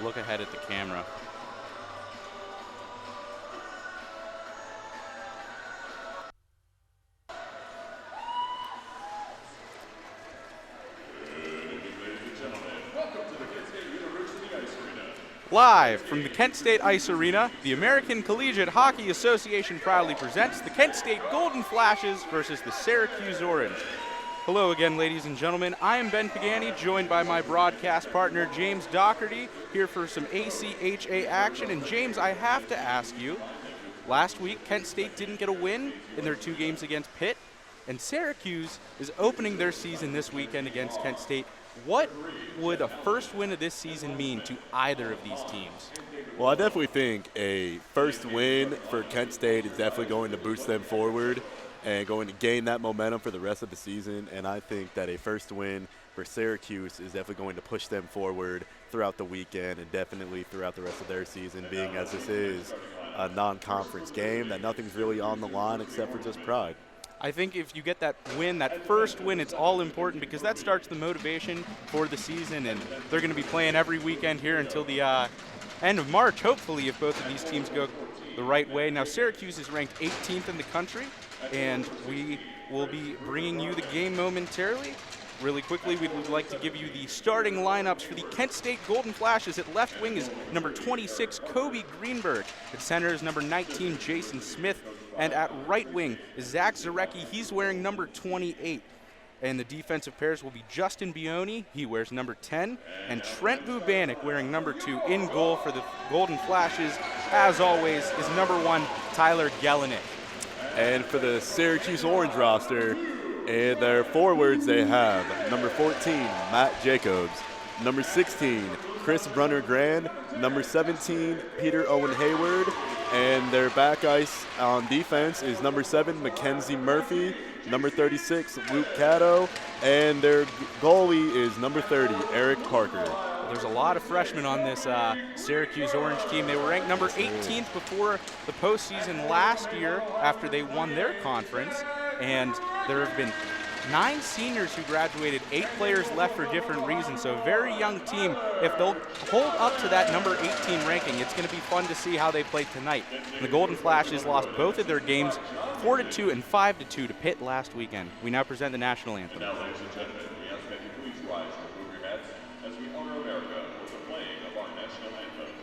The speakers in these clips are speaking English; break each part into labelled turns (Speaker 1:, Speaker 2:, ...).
Speaker 1: look ahead at the camera. Live from the Kent State Ice Arena, the American Collegiate Hockey Association proudly presents the Kent State Golden Flashes versus the Syracuse Orange. Hello again, ladies and gentlemen. I am Ben Pagani, joined by my broadcast partner, James Doherty, here for some ACHA action. And James, I have to ask you, last week, Kent State didn't get a win in their 2 games against Pitt, and Syracuse is opening their season this weekend against Kent State. What would a first win of this season mean to either of these teams?
Speaker 2: Well, I definitely think a first win for Kent State is definitely going to boost them forward and going to gain that momentum for the rest of the season. And I think that a first win for Syracuse is definitely going to push them forward throughout the weekend and definitely throughout the rest of their season, being as this is a non-conference game, that nothing's really on the line except for just pride.
Speaker 1: I think if you get that win, that first win, it's all important because that starts the motivation for the season, and they're going to be playing every weekend here until the end of March, hopefully, if both of these teams go the right way. Now, Syracuse is ranked 18th in the country, and we will be bringing you the game momentarily. Really quickly, we would like to give you the starting lineups for the Kent State Golden Flashes. At left wing is number 26, Kobe Greenberg. At center is number 19, Jason Smith. And at right wing is Zach Zarecki. He's wearing number 28. And the defensive pairs will be Justin Bioni. He wears number 10. And Trent Bubanik wearing number 2 in goal for the Golden Flashes. As always, is number 1, Tyler Gelenick.
Speaker 2: And for the Syracuse Orange roster, in their forwards, they have number 14, Matt Jacobs, number 16, Chris Brunner-Grand, number 17, Peter Owen Hayward, and their back ice on defense is number 7, Mackenzie Murphy, number 36, Luke Caddo, and their goalie is number 30, Eric Parker.
Speaker 1: There's a lot of freshmen on this Syracuse Orange team. They were ranked number 18th before the postseason last year after they won their conference, and there have been 9 seniors who graduated, 8 players left for different reasons, so a very young team. If they'll hold up to that number 18 ranking, it's going to be fun to see how they play tonight. The Golden Flashes lost both of their games 4-2 and 5-2 to Pitt last weekend. We now present the national anthem.
Speaker 3: Now, ladies and gentlemen, we ask that you please rise and remove your hats as we honor America with the playing of our national anthem.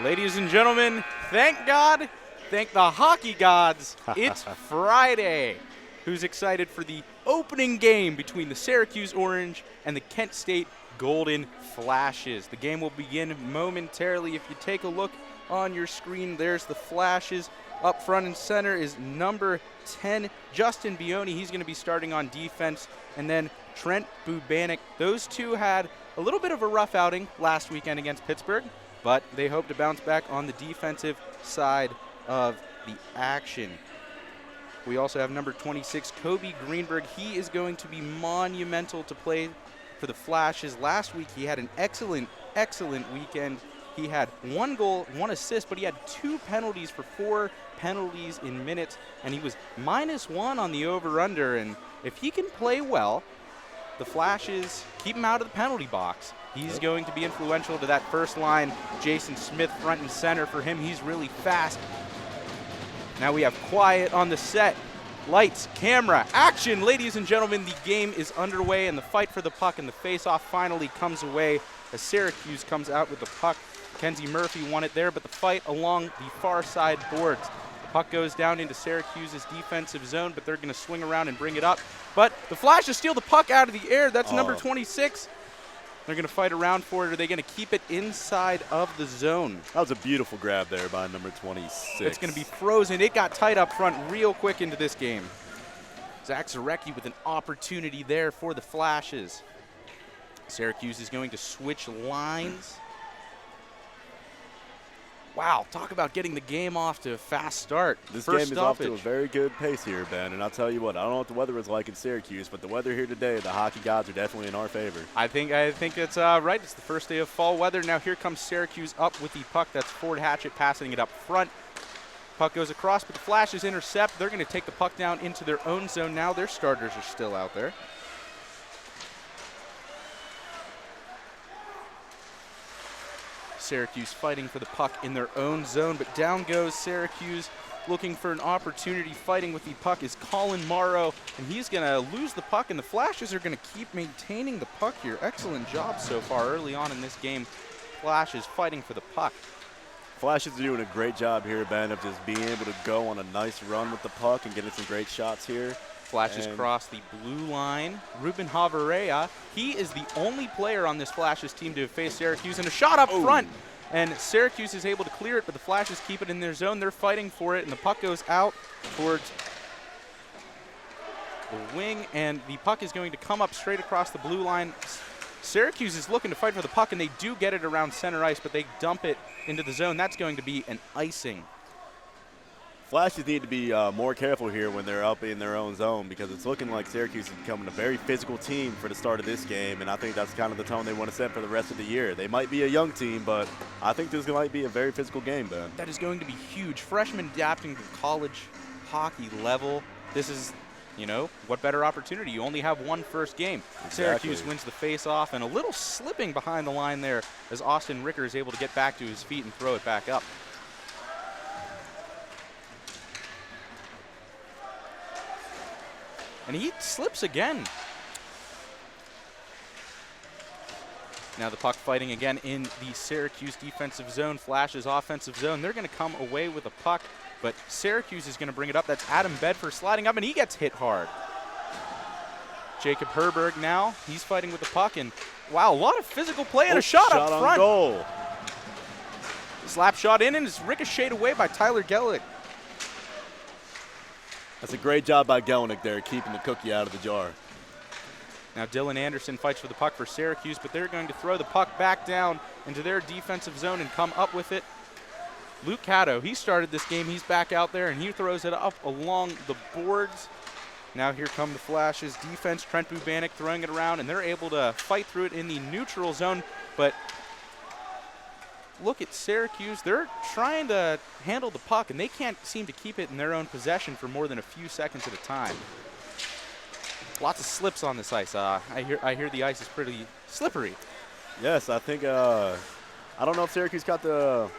Speaker 1: Ladies and gentlemen, thank God, thank the hockey gods, it's Friday. Who's excited for the opening game between the Syracuse Orange and the Kent State Golden Flashes? The game will begin momentarily. If you take a look on your screen, there's the Flashes. Up front and center is number 10, Justin Bioni. He's going to be starting on defense. And then Trent Bubanik. Those two had a little bit of a rough outing last weekend against Pittsburgh, but they hope to bounce back on the defensive side of the action. We also have number 26, Kobe Greenberg. He is going to be monumental to play for the Flashes. Last week he had an excellent weekend. He had 1 goal, 1 assist, but he had 2 penalties for 4 penalties in minutes, and he was -1 on the over-under. And if he can play well, the Flashes keep him out of the penalty box. He's going to be influential to that first line. Jason Smith front and center for him. He's really fast. Now we have quiet on the set. Lights, camera, action. Ladies and gentlemen, the game is underway, and the fight for the puck and the face-off finally comes away as Syracuse comes out with the puck. Kenzie Murphy won it there, but the fight along the far side boards. The puck goes down into Syracuse's defensive zone, but they're going to swing around and bring it up. But the Flashes steal the puck out of the air. That's number 26. They're going to fight around for it. Are they going to keep it inside of the zone?
Speaker 2: That was a beautiful grab there by number 26.
Speaker 1: It's going to be frozen. It got tight up front real quick into this game. Zach Zarecki with an opportunity there for the Flashes. Syracuse is going to switch lines. Wow, talk about getting the game off to a fast start.
Speaker 2: This
Speaker 1: First
Speaker 2: game is off to a very good pace here, Ben. And I'll tell you what, I don't know what the weather is like in Syracuse, but the weather here today, the hockey gods are definitely in our favor.
Speaker 1: I think it's right. It's the first day of fall weather. Now here comes Syracuse up with the puck. That's Ford Hatchett passing it up front. Puck goes across, but the Flashes intercept. They're going to take the puck down into their own zone now. Their starters are still out there. Syracuse fighting for the puck in their own zone, but down goes Syracuse looking for an opportunity. Fighting with the puck is Colin Morrow, and he's going to lose the puck, and the Flashes are going to keep maintaining the puck here. Excellent job so far early on in this game. Flashes fighting for the puck.
Speaker 2: Flashes are doing a great job here, Ben, of just being able to go on a nice run with the puck and getting some great shots here.
Speaker 1: Flashes cross the blue line. Ruben Haverea, he is the only player on this Flashes team to have faced Syracuse, and a shot up front. And Syracuse is able to clear it, but the Flashes keep it in their zone. They're fighting for it, and the puck goes out towards the wing, and the puck is going to come up straight across the blue line. Syracuse is looking to fight for the puck, and they do get it around center ice, but they dump it into the zone. That's going to be an icing.
Speaker 2: Flashes need to be more careful here when they're up in their own zone, because it's looking like Syracuse is becoming a very physical team for the start of this game, and I think that's kind of the tone they want to set for the rest of the year. They might be a young team, but I think this might be a very physical game, Ben.
Speaker 1: That is going to be huge. Freshmen adapting to college hockey level. This is, you know, what better opportunity? You only have one first game.
Speaker 2: Exactly.
Speaker 1: Syracuse wins the face-off, and a little slipping behind the line there as Austin Ricker is able to get back to his feet and throw it back up. And he slips again. Now the puck fighting again in the Syracuse defensive zone. Flashes offensive zone. They're going to come away with a puck, but Syracuse is going to bring it up. That's Adam Bedford sliding up, and he gets hit hard. Jacob Herberg now, he's fighting with the puck, and wow, a lot of physical play and a shot up front.
Speaker 2: On goal.
Speaker 1: Slap shot in, and it's ricocheted away by Tyler Gellick.
Speaker 2: That's a great job by Gelnick there, keeping the cookie out of the jar.
Speaker 1: Now Dylan Anderson fights for the puck for Syracuse, but they're going to throw the puck back down into their defensive zone and come up with it. Luke Caddo, he started this game. He's back out there, and he throws it up along the boards. Now here come the Flashes defense. Trent Bubanek throwing it around, and they're able to fight through it in the neutral zone, but look at Syracuse. They're trying to handle the puck, and they can't seem to keep it in their own possession for more than a few seconds at a time. Lots of slips on this ice. I hear the ice is pretty slippery.
Speaker 2: Yes, I think I don't know if Syracuse got the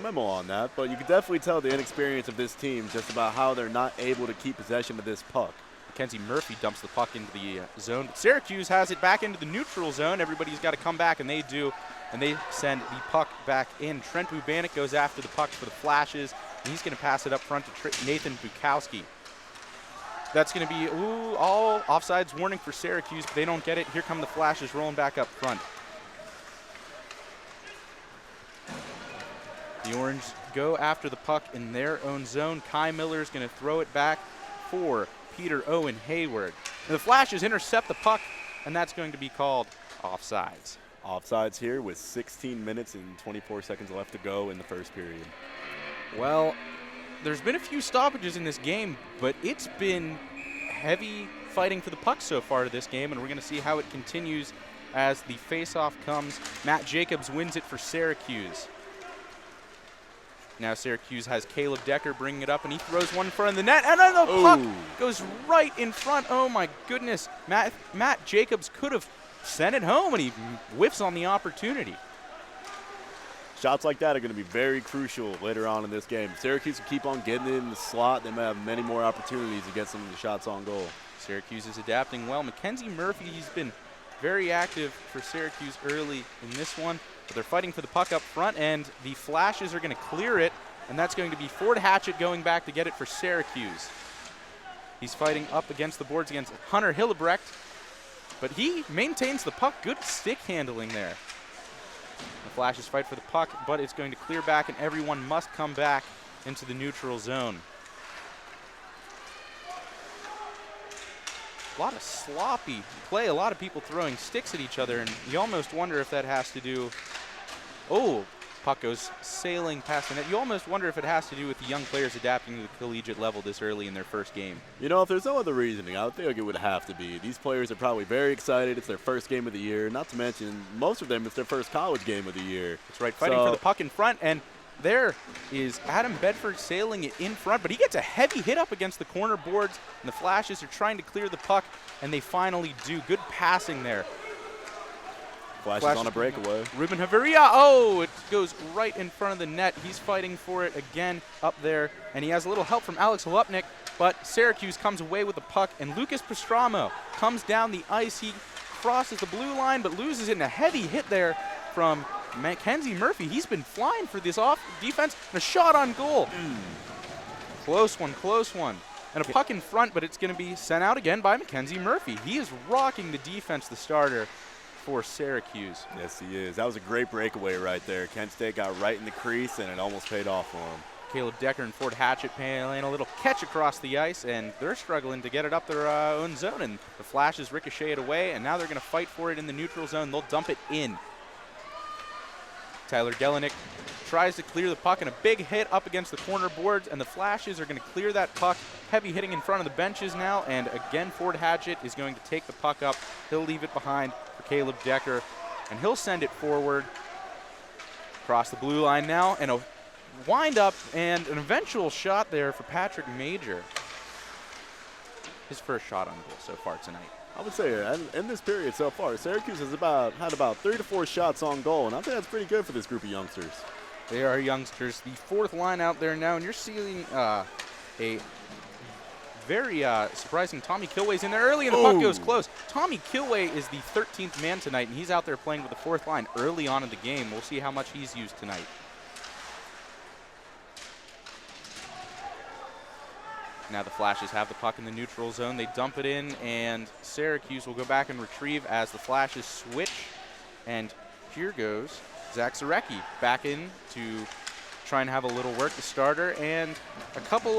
Speaker 2: memo on that, but you can definitely tell the inexperience of this team just about how they're not able to keep possession of this puck.
Speaker 1: Mackenzie Murphy dumps the puck into the zone. But Syracuse has it back into the neutral zone. Everybody's got to come back, and they do. And they send the puck back in. Trent Bubanek goes after the puck for the Flashes, and he's going to pass it up front to Nathan Bukowski. That's going to be all offsides warning for Syracuse, but they don't get it. Here come the Flashes rolling back up front. The Orange go after the puck in their own zone. Kai Miller is going to throw it back for Peter Owen Hayward. And the Flashes intercept the puck, and that's going to be called offsides.
Speaker 2: Offsides here with 16 minutes and 24 seconds left to go in the first period.
Speaker 1: Well, there's been a few stoppages in this game, but it's been heavy fighting for the puck so far to this game, and we're going to see how it continues as the face-off comes. Matt Jacobs wins it for Syracuse. Now Syracuse has Caleb Decker bringing it up, and he throws one in front of the net, and then the puck goes right in front. Oh my goodness. Matt Jacobs could have sent it home, and he whiffs on the opportunity.
Speaker 2: Shots like that are going to be very crucial later on in this game. Syracuse will keep on getting it in the slot. They may have many more opportunities to get some of the shots on goal.
Speaker 1: Syracuse is adapting well. Mackenzie Murphy, he's been very active for Syracuse early in this one, but they're fighting for the puck up front, and the Flashes are going to clear it, and that's going to be Ford Hatchett going back to get it for Syracuse. He's fighting up against the boards against Hunter Hillebrecht, but he maintains the puck. Good stick handling there. The Flashes fight for the puck, but it's going to clear back, and everyone must come back into the neutral zone. A lot of sloppy play, a lot of people throwing sticks at each other, and you almost wonder if that has to do, puck goes sailing past the net. You almost wonder if it has to do with the young players adapting to the collegiate level this early in their first game.
Speaker 2: You know, if there's no other reasoning, I would think it would have to be. These players are probably very excited. It's their first game of the year. Not to mention, most of them, it's their first college game of the year.
Speaker 1: That's right, fighting for the puck in front, and there is Adam Bedford sailing it in front, but he gets a heavy hit up against the corner boards, and the Flashes are trying to clear the puck, and they finally do. Good passing there.
Speaker 2: Flashes on a breakaway.
Speaker 1: Ruben Haveria, it goes right in front of the net. He's fighting for it again up there, and he has a little help from Alex Holupnik, but Syracuse comes away with the puck, and Lucas Pastramo comes down the ice. He crosses the blue line, but loses it in a heavy hit there from Mackenzie Murphy. He's been flying for this off defense, and a shot on goal. Close one. And a puck in front, but it's going to be sent out again by Mackenzie Murphy. He is rocking the defense, the starter for Syracuse.
Speaker 2: Yes, he is. That was a great breakaway right there. Kent State got right in the crease, and it almost paid off for him.
Speaker 1: Caleb Decker and Ford Hatchett playing a little catch across the ice, and they're struggling to get it up their own zone, and the Flashes ricochet it away, and now they're going to fight for it in the neutral zone. They'll dump it in. Tyler Gelenick tries to clear the puck, and a big hit up against the corner boards, and the Flashes are going to clear that puck. Heavy hitting in front of the benches now, and again Ford Hatchett is going to take the puck up. He'll leave it behind for Caleb Decker, and he'll send it forward across the blue line now, and a wind up and an eventual shot there for Patrick Major. His first shot on goal so far tonight.
Speaker 2: I would say in this period so far, Syracuse has had about 3 to 4 shots on goal, and I think that's pretty good for this group of youngsters.
Speaker 1: They are youngsters. The fourth line out there now, and you're seeing a very surprising Tommy Kilway's in there early, and the puck goes close. Tommy Kilway is the 13th man tonight, and he's out there playing with the fourth line early on in the game. We'll see how much he's used tonight. Now the Flashes have the puck in the neutral zone. They dump it in, and Syracuse will go back and retrieve as the Flashes switch. And here goes Zach Zarecki back in to try and have a little work, the starter, and a couple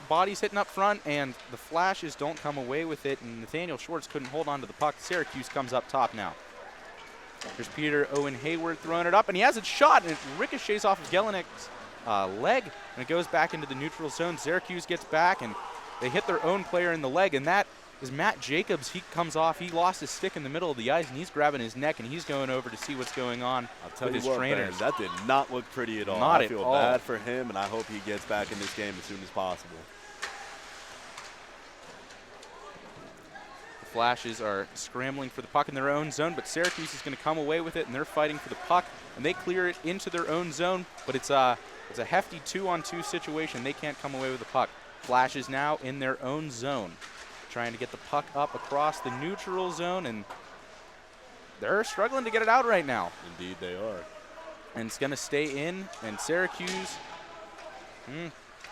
Speaker 1: bodies hitting up front, and the Flashes don't come away with it, and Nathaniel Schwartz couldn't hold on to the puck. Syracuse comes up top now. There's Peter Owen Hayward throwing it up, and he has it shot, and it ricochets off of Gelenick's leg, and it goes back into the neutral zone. Syracuse gets back, and they hit their own player in the leg, and that is Matt Jacobs. He comes off. He lost his stick in the middle of the ice, and he's grabbing his neck, and he's going over to see what's going on with his trainers.
Speaker 2: That did not look pretty at all. I feel bad for him, and I hope he gets back in this game as soon as possible.
Speaker 1: The Flashes are scrambling for the puck in their own zone, but Syracuse is going to come away with it, and they're fighting for the puck, and they clear it into their own zone, but it's a hefty 2-on-2 situation. They can't come away with the puck. Flashes now in their own zone, trying to get the puck up across the neutral zone, and they're struggling to get it out right now.
Speaker 2: Indeed they are.
Speaker 1: And it's going to stay in, and Syracuse,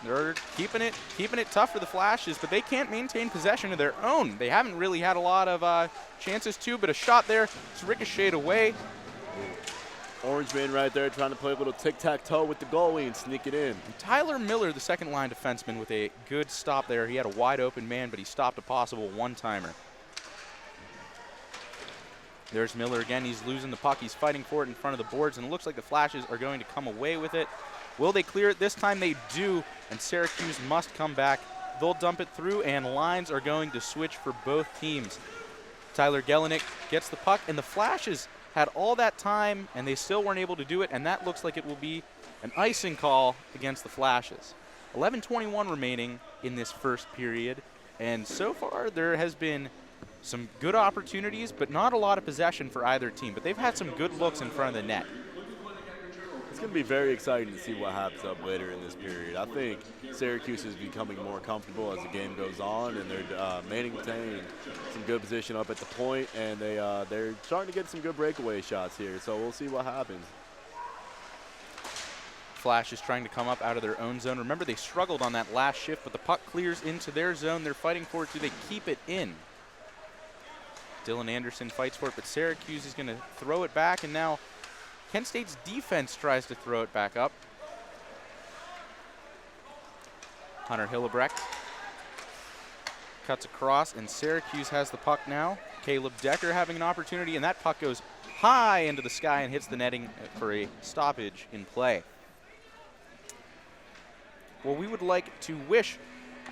Speaker 1: they're keeping it tough for the Flashes, but they can't maintain possession of their own. They haven't really had a lot of chances to, but a shot there, it's ricocheted away.
Speaker 2: Orange man right there trying to play a little tic-tac-toe with the goalie and sneak it in.
Speaker 1: And Tyler Miller, the second-line defenseman, with a good stop there. He had a wide-open man, but he stopped a possible one-timer. There's Miller again. He's losing the puck. He's fighting for it in front of the boards, and it looks like the Flashes are going to come away with it. Will they clear it? This time they do, and Syracuse must come back. They'll dump it through, and lines are going to switch for both teams. Tyler Gelenick gets the puck, and the Flashes had all that time, and they still weren't able to do it, and that looks like it will be an icing call against the Flashes. 11:21 remaining in this first period, and so far there has been some good opportunities, but not a lot of possession for either team. But they've had some good looks in front of the net.
Speaker 2: It's going to be very exciting to see what happens up later in this period. I think Syracuse is becoming more comfortable as the game goes on, and they're maintaining some good position up at the point, and they're starting to get some good breakaway shots here. So we'll see what happens.
Speaker 1: Flash is trying to come up out of their own zone. Remember, they struggled on that last shift, but the puck clears into their zone. They're fighting for it. Do they keep it in? Dylan Anderson fights for it, but Syracuse is going to throw it back, and now Kent State's defense tries to throw it back up. Hunter Hillebrecht cuts across, and Syracuse has the puck now. Caleb Decker having an opportunity, and that puck goes high into the sky and hits the netting for a stoppage in play. Well, we would like to wish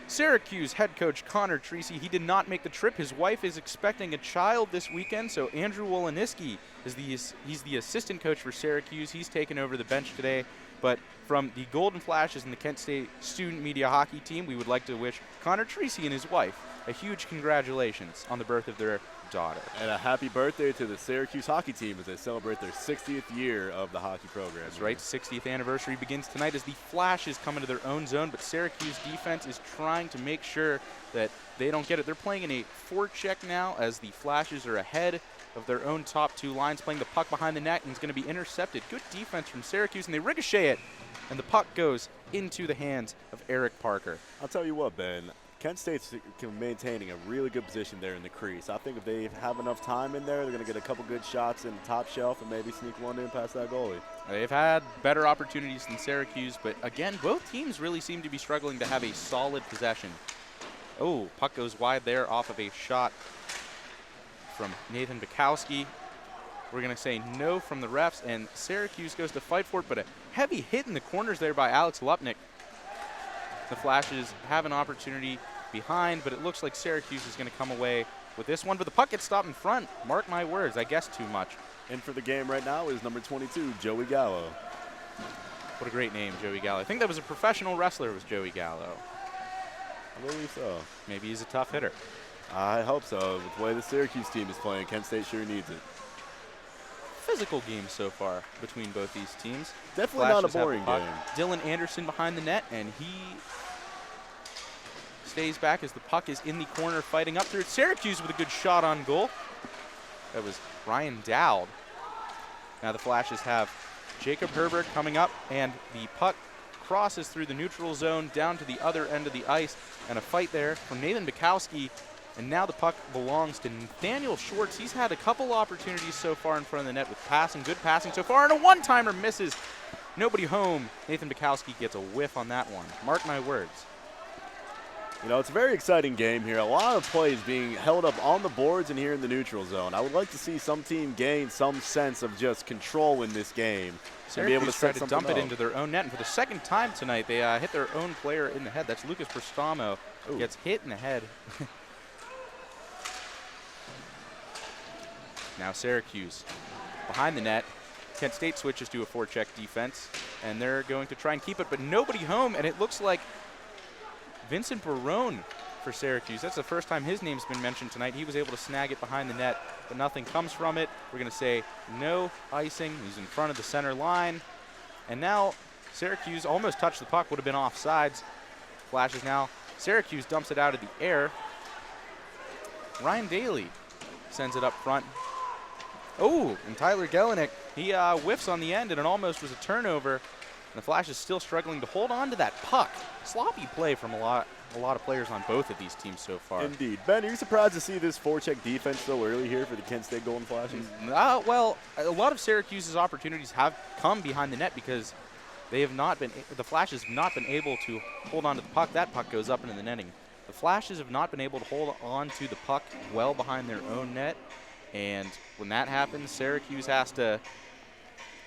Speaker 1: Syracuse head coach Connor Treacy, he did not make the trip. His wife is expecting a child this weekend, so Andrew Woloniski he's the assistant coach for Syracuse. He's taken over the bench today. But from the Golden Flashes and the Kent State student media hockey team, we would like to wish Connor Treacy and his wife a huge congratulations on the birth of their daughter.
Speaker 2: And a happy birthday to the Syracuse hockey team as they celebrate their 60th year of the hockey program.
Speaker 1: That's right. 60th anniversary begins tonight as the Flashes come into their own zone, but Syracuse defense is trying to make sure that they don't get it. They're playing in a forecheck now as the Flashes are ahead of their own top two lines, playing the puck behind the net, and it's going to be intercepted. Good defense from Syracuse, and they ricochet it, and the puck goes into the hands of Eric Parker.
Speaker 2: I'll tell you what, Ben. Kent State's maintaining a really good position there in the crease. I think if they have enough time in there, they're going to get a couple good shots in the top shelf and maybe sneak one in past that goalie.
Speaker 1: They've had better opportunities than Syracuse, but again, both teams really seem to be struggling to have a solid possession. Oh, puck goes wide there off of a shot from Nathan Bukowski. We're going to say no from the refs, and Syracuse goes to fight for it, but a heavy hit in the corners there by Alex Lupnick. The Flashes have an opportunity behind, but it looks like Syracuse is going to come away with this one. But the puck gets stopped in front. Mark my words, I guess too much.
Speaker 2: In for the game right now is number 22, Joey Gallo.
Speaker 1: What a great name, Joey Gallo. I think that was a professional wrestler, was Joey Gallo.
Speaker 2: I believe so.
Speaker 1: Maybe he's a tough hitter.
Speaker 2: I hope so. With the way the Syracuse team is playing, Kent State sure needs it.
Speaker 1: Physical game so far between both these teams.
Speaker 2: Definitely not a boring game.
Speaker 1: Dylan Anderson behind the net, and he stays back as the puck is in the corner fighting up through it. Syracuse with a good shot on goal. That was Ryan Dowd. Now the Flashes have Jacob Herbert coming up, and the puck crosses through the neutral zone down to the other end of the ice, and a fight there from Nathan Bukowski. And now the puck belongs to Nathaniel Schwartz. He's had a couple opportunities so far in front of the net with passing, good passing so far, and a one-timer misses. Nobody home. Nathan Bukowski gets a whiff on that one. Mark my words.
Speaker 2: You know, it's a very exciting game here. A lot of plays being held up on the boards and here in the neutral zone. I would like to see some team gain some sense of just control in this game. And be able to
Speaker 1: try to dump it into their own net. And for the second time tonight, they hit their own player in the head. That's Lucas Prestamo. Gets hit in the head. Now Syracuse behind the net. Kent State switches to a forecheck defense, and they're going to try and keep it, but nobody home, and it looks like Vincent Barone for Syracuse. That's the first time his name's been mentioned tonight. He was able to snag it behind the net, but nothing comes from it. We're going to say no icing. He's in front of the center line, and now Syracuse almost touched the puck, would have been offsides. Flashes now. Syracuse dumps it out of the air. Ryan Daly sends it up front. Oh, and Tyler Gelenick, he whiffs on the end, and it almost was a turnover. And the Flash is still struggling to hold on to that puck. Sloppy play from a lot of players on both of these teams so far.
Speaker 2: Indeed. Ben, are you surprised to see this forecheck defense so early here for the Kent State Golden Flashes?
Speaker 1: Well, a lot of Syracuse's opportunities have come behind the net because the Flashes have not been able to hold on to the puck. That puck goes up into the netting. The Flashes have not been able to hold on to the puck well behind their own net. And when that happens, Syracuse has to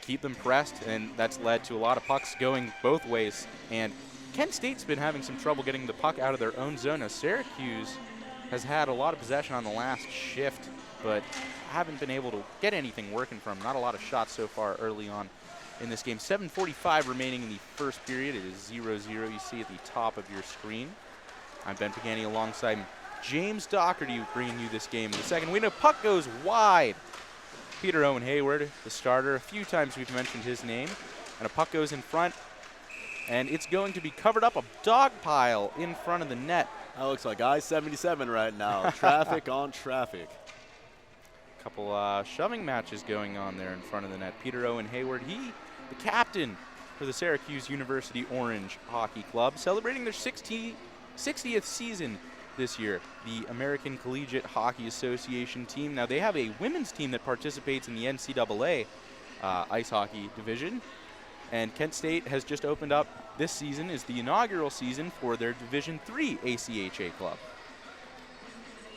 Speaker 1: keep them pressed, and that's led to a lot of pucks going both ways. And Kent State's been having some trouble getting the puck out of their own zone. Now, Syracuse has had a lot of possession on the last shift, but haven't been able to get anything working from them. Not a lot of shots so far early on. in this game. 7:45 remaining in the first period. It is 0-0. You see at the top of your screen. I'm Ben Pagani alongside James Doherty bringing you this game in the second window. Puck goes wide. Peter Owen Hayward, the starter. A few times we've mentioned his name. And a puck goes in front. And it's going to be covered up a dog pile in front of the net.
Speaker 2: That looks like I-77 right now. Traffic on traffic.
Speaker 1: Couple shoving matches going on there in front of the net. Peter Owen Hayward, the captain for the Syracuse University Orange Hockey Club, celebrating their 60th season this year. The American Collegiate Hockey Association team. Now they have a women's team that participates in the NCAA ice hockey division. And Kent State has just opened up this season, is the inaugural season for their Division III ACHA club.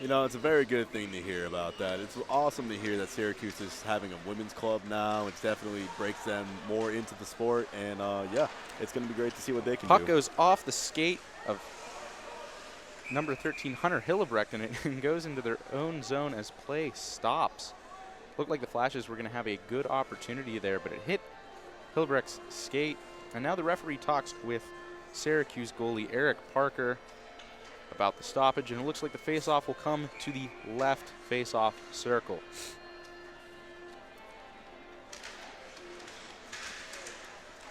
Speaker 2: You know, it's a very good thing to hear about that. It's awesome to hear that Syracuse is having a women's club now. It definitely breaks them more into the sport. And, yeah, it's going to be great to see what they can do.
Speaker 1: Puck goes off the skate of number 13, Hunter Hillebrecht, and it goes into their own zone as play stops. Looked like the Flashes were going to have a good opportunity there, but it hit Hillebrecht's skate. And now the referee talks with Syracuse goalie Eric Parker about the stoppage, and it looks like the faceoff will come to the left faceoff circle.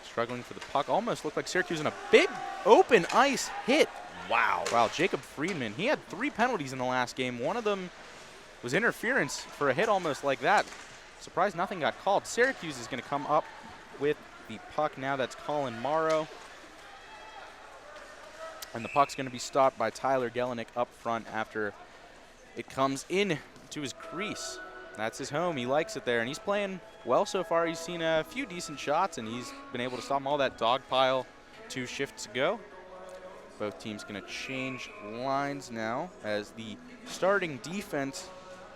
Speaker 1: Struggling for the puck. Almost looked like Syracuse in a big open ice hit. Wow. Wow, Jacob Friedman. He had 3 penalties in the last game. One of them was interference for a hit almost like that. Surprised nothing got called. Syracuse is going to come up with the puck now. That's Colin Morrow. And the puck's going to be stopped by Tyler Gelenick up front after it comes in to his crease. That's his home. He likes it there, and he's playing well so far. He's seen a few decent shots, and he's been able to stop them. All that dog pile 2 shifts ago. Both teams going to change lines now as the starting defense,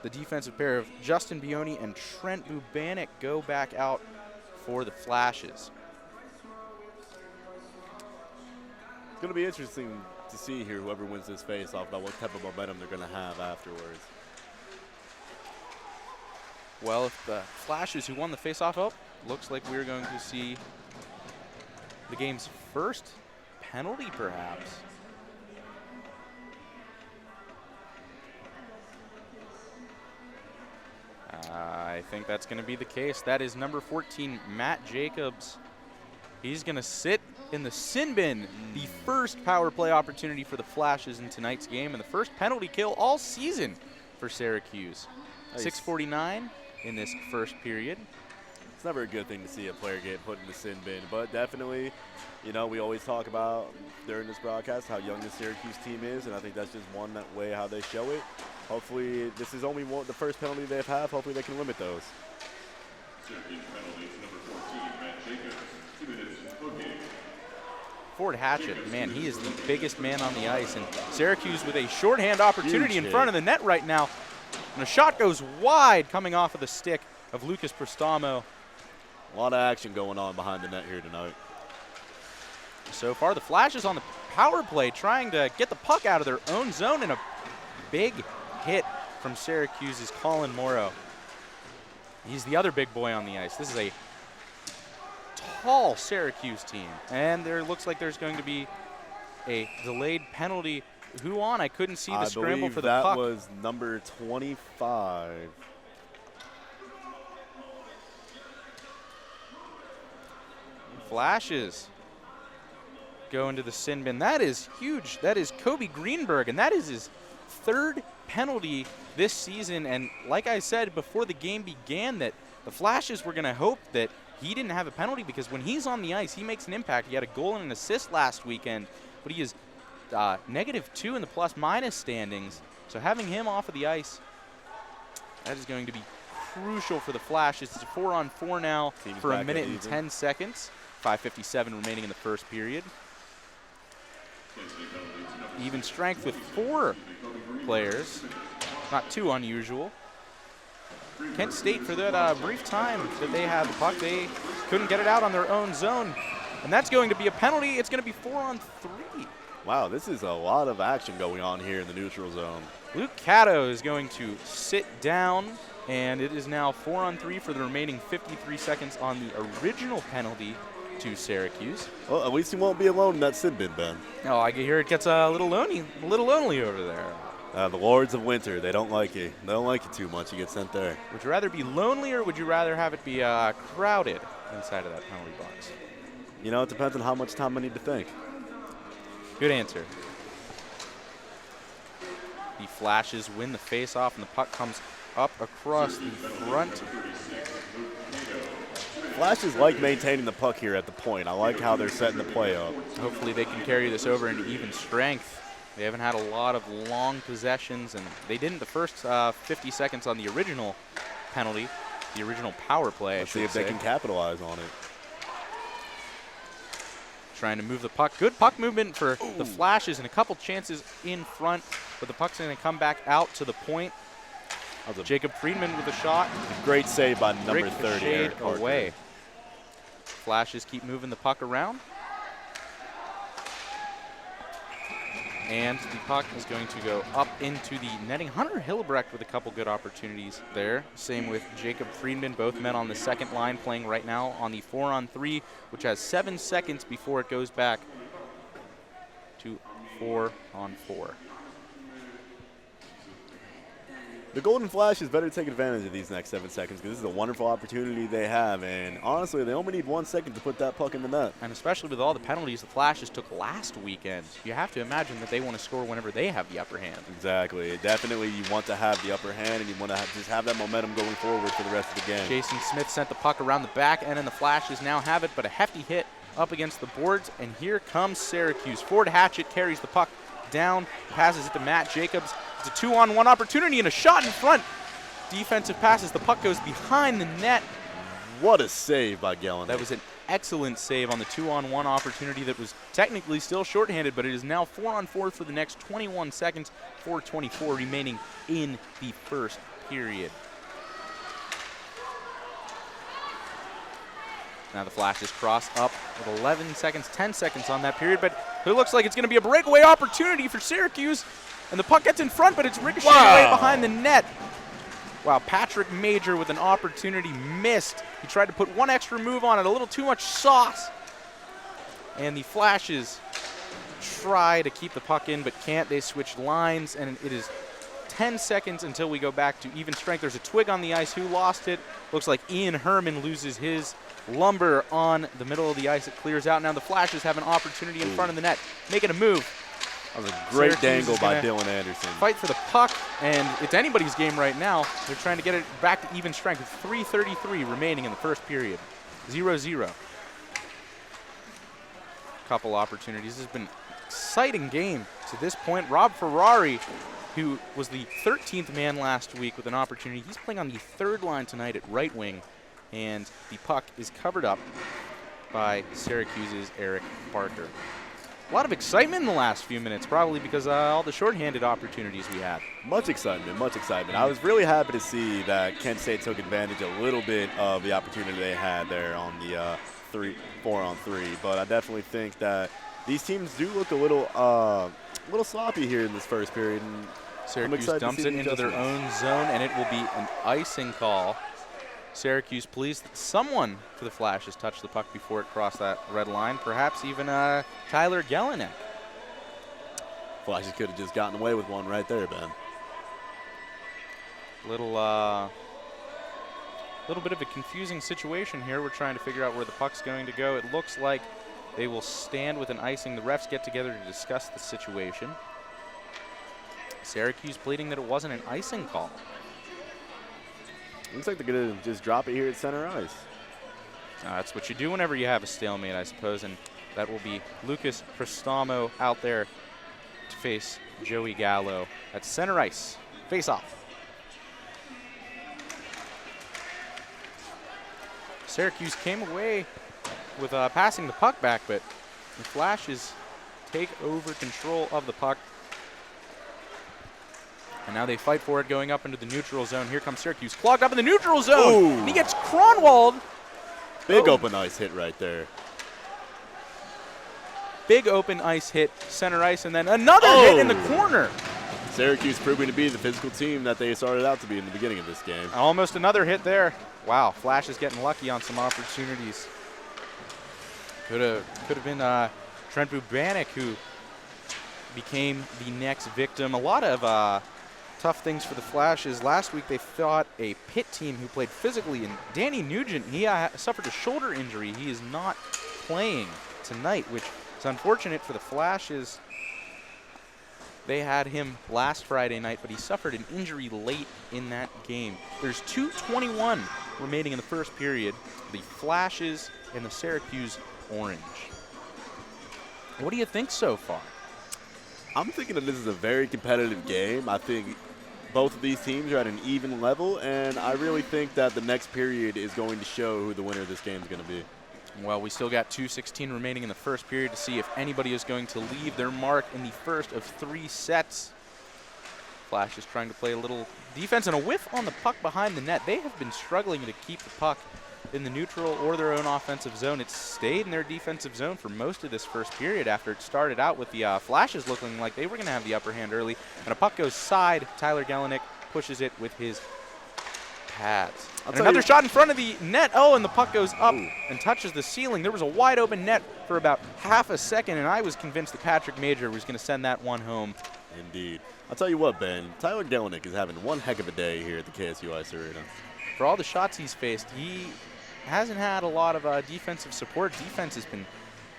Speaker 1: the defensive pair of Justin Bioni and Trent Bubanik, go back out for the Flashes.
Speaker 2: It's going to be interesting to see here whoever wins this face-off about what type of momentum they're going to have afterwards.
Speaker 1: Well, if the Flashes who won the face-off up, looks like we're going to see the game's first penalty, perhaps. I think that's going to be the case. That is number 14, Matt Jacobs. He's going to sit in the sin bin. The first power play opportunity for the Flashes in tonight's game, and the first penalty kill all season for Syracuse. Nice. 6:49 in this first period.
Speaker 2: It's never a good thing to see a player get put in the sin bin, but definitely, you know, we always talk about during this broadcast how young the Syracuse team is, and I think that's just one way how they show it. Hopefully, this is only the first penalty they've had. Hopefully, they can limit those.
Speaker 3: Syracuse penalties, number 14, Matt Jacobs, 2 minutes per game.
Speaker 1: Ford Hatchett, man, he is the biggest man on the ice, and Syracuse with a shorthand opportunity in front of the net right now. And a shot goes wide coming off of the stick of Lucas Prestamo.
Speaker 2: A lot of action going on behind the net here tonight.
Speaker 1: So far, the Flashes on the power play trying to get the puck out of their own zone, and a big hit from Syracuse's Colin Morrow. He's the other big boy on the ice. This is a tall Syracuse team, and there looks like there's going to be a delayed penalty. Who on? I couldn't see the scramble for the puck.
Speaker 2: That was number 25.
Speaker 1: Flashes go into the sin bin. That is huge. That is Kobe Greenberg, and that is his 3rd penalty this season. And like I said before the game began, that the Flashes were going to hope that he didn't have a penalty, because when he's on the ice, he makes an impact. He had a goal and an assist last weekend, but he is -2 in the plus-minus standings. So having him off of the ice, that is going to be crucial for the Flashes. It's a 4-on-4 now for a minute and 10 seconds. 5:57 remaining in the first period. Even strength with 4 players, not too unusual. Kent State, for that brief time that they had the puck, they couldn't get it out on their own zone. And that's going to be a penalty. It's going to be 4-on-3.
Speaker 2: Wow, this is a lot of action going on here in the neutral zone.
Speaker 1: Luke Cato is going to sit down, and it is now 4-on-3 for the remaining 53 seconds on the original penalty to Syracuse.
Speaker 2: Well, at least he won't be alone in that sin bin, Ben.
Speaker 1: Oh, I hear it gets a little lonely over there.
Speaker 2: The Lords of Winter, they don't like you. They don't like you too much. You get sent there.
Speaker 1: Would you rather be lonely, or would you rather have it be crowded inside of that penalty box?
Speaker 2: You know, it depends on how much time I need to think.
Speaker 1: Good answer. The Flashes win the face-off, and the puck comes up across the front.
Speaker 2: Flashes like maintaining the puck here at the point. I like how they're setting the play up.
Speaker 1: Hopefully they can carry this over into even strength. They haven't had a lot of long possessions, and they didn't the first 50 seconds on the original penalty, the original power play.
Speaker 2: Let's see if they can capitalize on it.
Speaker 1: Trying to move the puck. Good puck movement for the Flashes, and a couple chances in front, but the puck's going to come back out to the point. Jacob Friedman with a shot.
Speaker 2: Great save by number 30.
Speaker 1: Ricocheted away. Flashes keep moving the puck around. And the puck is going to go up into the netting. Hunter Hillebrecht with a couple good opportunities there. Same with Jacob Friedman, both men on the second line playing right now on the 4-on-3, which has 7 seconds before it goes back to 4-on-4.
Speaker 2: The Golden Flashes better take advantage of these next 7 seconds, because this is a wonderful opportunity they have. And honestly, they only need 1 second to put that puck in the net.
Speaker 1: And especially with all the penalties the Flashes took last weekend, you have to imagine that they want to score whenever they have the upper hand.
Speaker 2: Exactly. Definitely you want to have the upper hand, and you want to just have that momentum going forward for the rest of the game.
Speaker 1: Jason Smith sent the puck around the back end, and the Flashes now have it, but a hefty hit up against the boards. And here comes Syracuse. Ford Hatchett carries the puck down, passes it to Matt Jacobs. It's a 2-on-1 opportunity and a shot in front. Defensive passes. The puck goes behind the net.
Speaker 2: What a save by Gellan.
Speaker 1: That was an excellent save on the 2-on-1 opportunity that was technically still shorthanded, but it is now 4-on-4 for the next 21 seconds, 4:24 remaining in the first period. Now the Flashes cross up with 11 seconds, 10 seconds on that period, but it looks like it's going to be a breakaway opportunity for Syracuse. And the puck gets in front, but it's ricocheted away behind the net. Wow, Patrick Major with an opportunity missed. He tried to put one extra move on it, a little too much sauce. And the Flashes try to keep the puck in, but can't. They switch lines, and it is 10 seconds until we go back to even strength. There's a twig on the ice. Who lost it? Looks like Ian Herman loses his. Lumber on the middle of the ice. It clears out. Now the Flashes have an opportunity in front of the net, making a move.
Speaker 2: That was a great
Speaker 1: Syracuse
Speaker 2: dangle by Dylan Anderson.
Speaker 1: Fight for the puck, and it's anybody's game right now. They're trying to get it back to even strength with 3:33 remaining in the first period. 0-0. Couple opportunities. This has been an exciting game to this point. Rob Ferrari, who was the 13th man last week with an opportunity. He's playing on the third line tonight at right wing, and the puck is covered up by Syracuse's Eric Parker. A lot of excitement in the last few minutes, probably because all the shorthanded opportunities we had.
Speaker 2: Much excitement, much excitement. I was really happy to see that Kent State took advantage a little bit of the opportunity they had there on the 4-on-3. But I definitely think that these teams do look a little sloppy here in this first period. And
Speaker 1: Syracuse dumps it into their own zone, and it will be an icing call. Syracuse pleased that someone for the Flashes touched the puck before it crossed that red line, perhaps even Tyler Gellinek.
Speaker 2: Flashes could have just gotten away with one right there, Ben.
Speaker 1: Little bit of a confusing situation here. We're trying to figure out where the puck's going to go. It looks like they will stand with an icing. The refs get together to discuss the situation. Syracuse pleading that it wasn't an icing call.
Speaker 2: Looks like they're going to just drop it here at center ice.
Speaker 1: That's what you do whenever you have a stalemate, I suppose, and that will be Lucas Cristamo out there to face Joey Gallo at center ice. Face off. Syracuse came away with passing the puck back, but the Flashes take over control of the puck. And now they fight for it going up into the neutral zone. Here comes Syracuse. Clogged up in the neutral zone.
Speaker 2: Ooh.
Speaker 1: And he gets Cronwald.
Speaker 2: Big open ice hit right there.
Speaker 1: Big open ice hit, center ice, and then another hit in the corner.
Speaker 2: Syracuse proving to be the physical team that they started out to be in the beginning of this game.
Speaker 1: Almost another hit there. Wow, Flash is getting lucky on some opportunities. Could have been Trent Bubanik who became the next victim. A lot of tough things for the Flashes. Last week they fought a Pitt team who played physically, and Danny Nugent, he suffered a shoulder injury. He is not playing tonight, which is unfortunate for the Flashes. They had him last Friday night, but he suffered an injury late in that game. There's 2:21 remaining in the first period. The Flashes and the Syracuse Orange. What do you think so far?
Speaker 2: I'm thinking that this is a very competitive game. I think both of these teams are at an even level, and I really think that the next period is going to show who the winner of this game is going to be.
Speaker 1: Well, we still got 2:16 remaining in the first period to see if anybody is going to leave their mark in the first of 3 sets. Flash is trying to play a little defense and a whiff on the puck behind the net. They have been struggling to keep the puck in the neutral or their own offensive zone. It's stayed in their defensive zone for most of this first period after it started out with the Flashes looking like they were going to have the upper hand early. And a puck goes side. Tyler Gelenick pushes it with his pads. And another shot in front of the net. Oh, and the puck goes up and touches the ceiling. There was a wide open net for about half a second, and I was convinced that Patrick Major was going to send that one home.
Speaker 2: Indeed. I'll tell you what, Ben, Tyler Gelenick is having one heck of a day here at the KSU Ice Arena.
Speaker 1: For all the shots he's faced, he hasn't had a lot of defensive support. Defense has been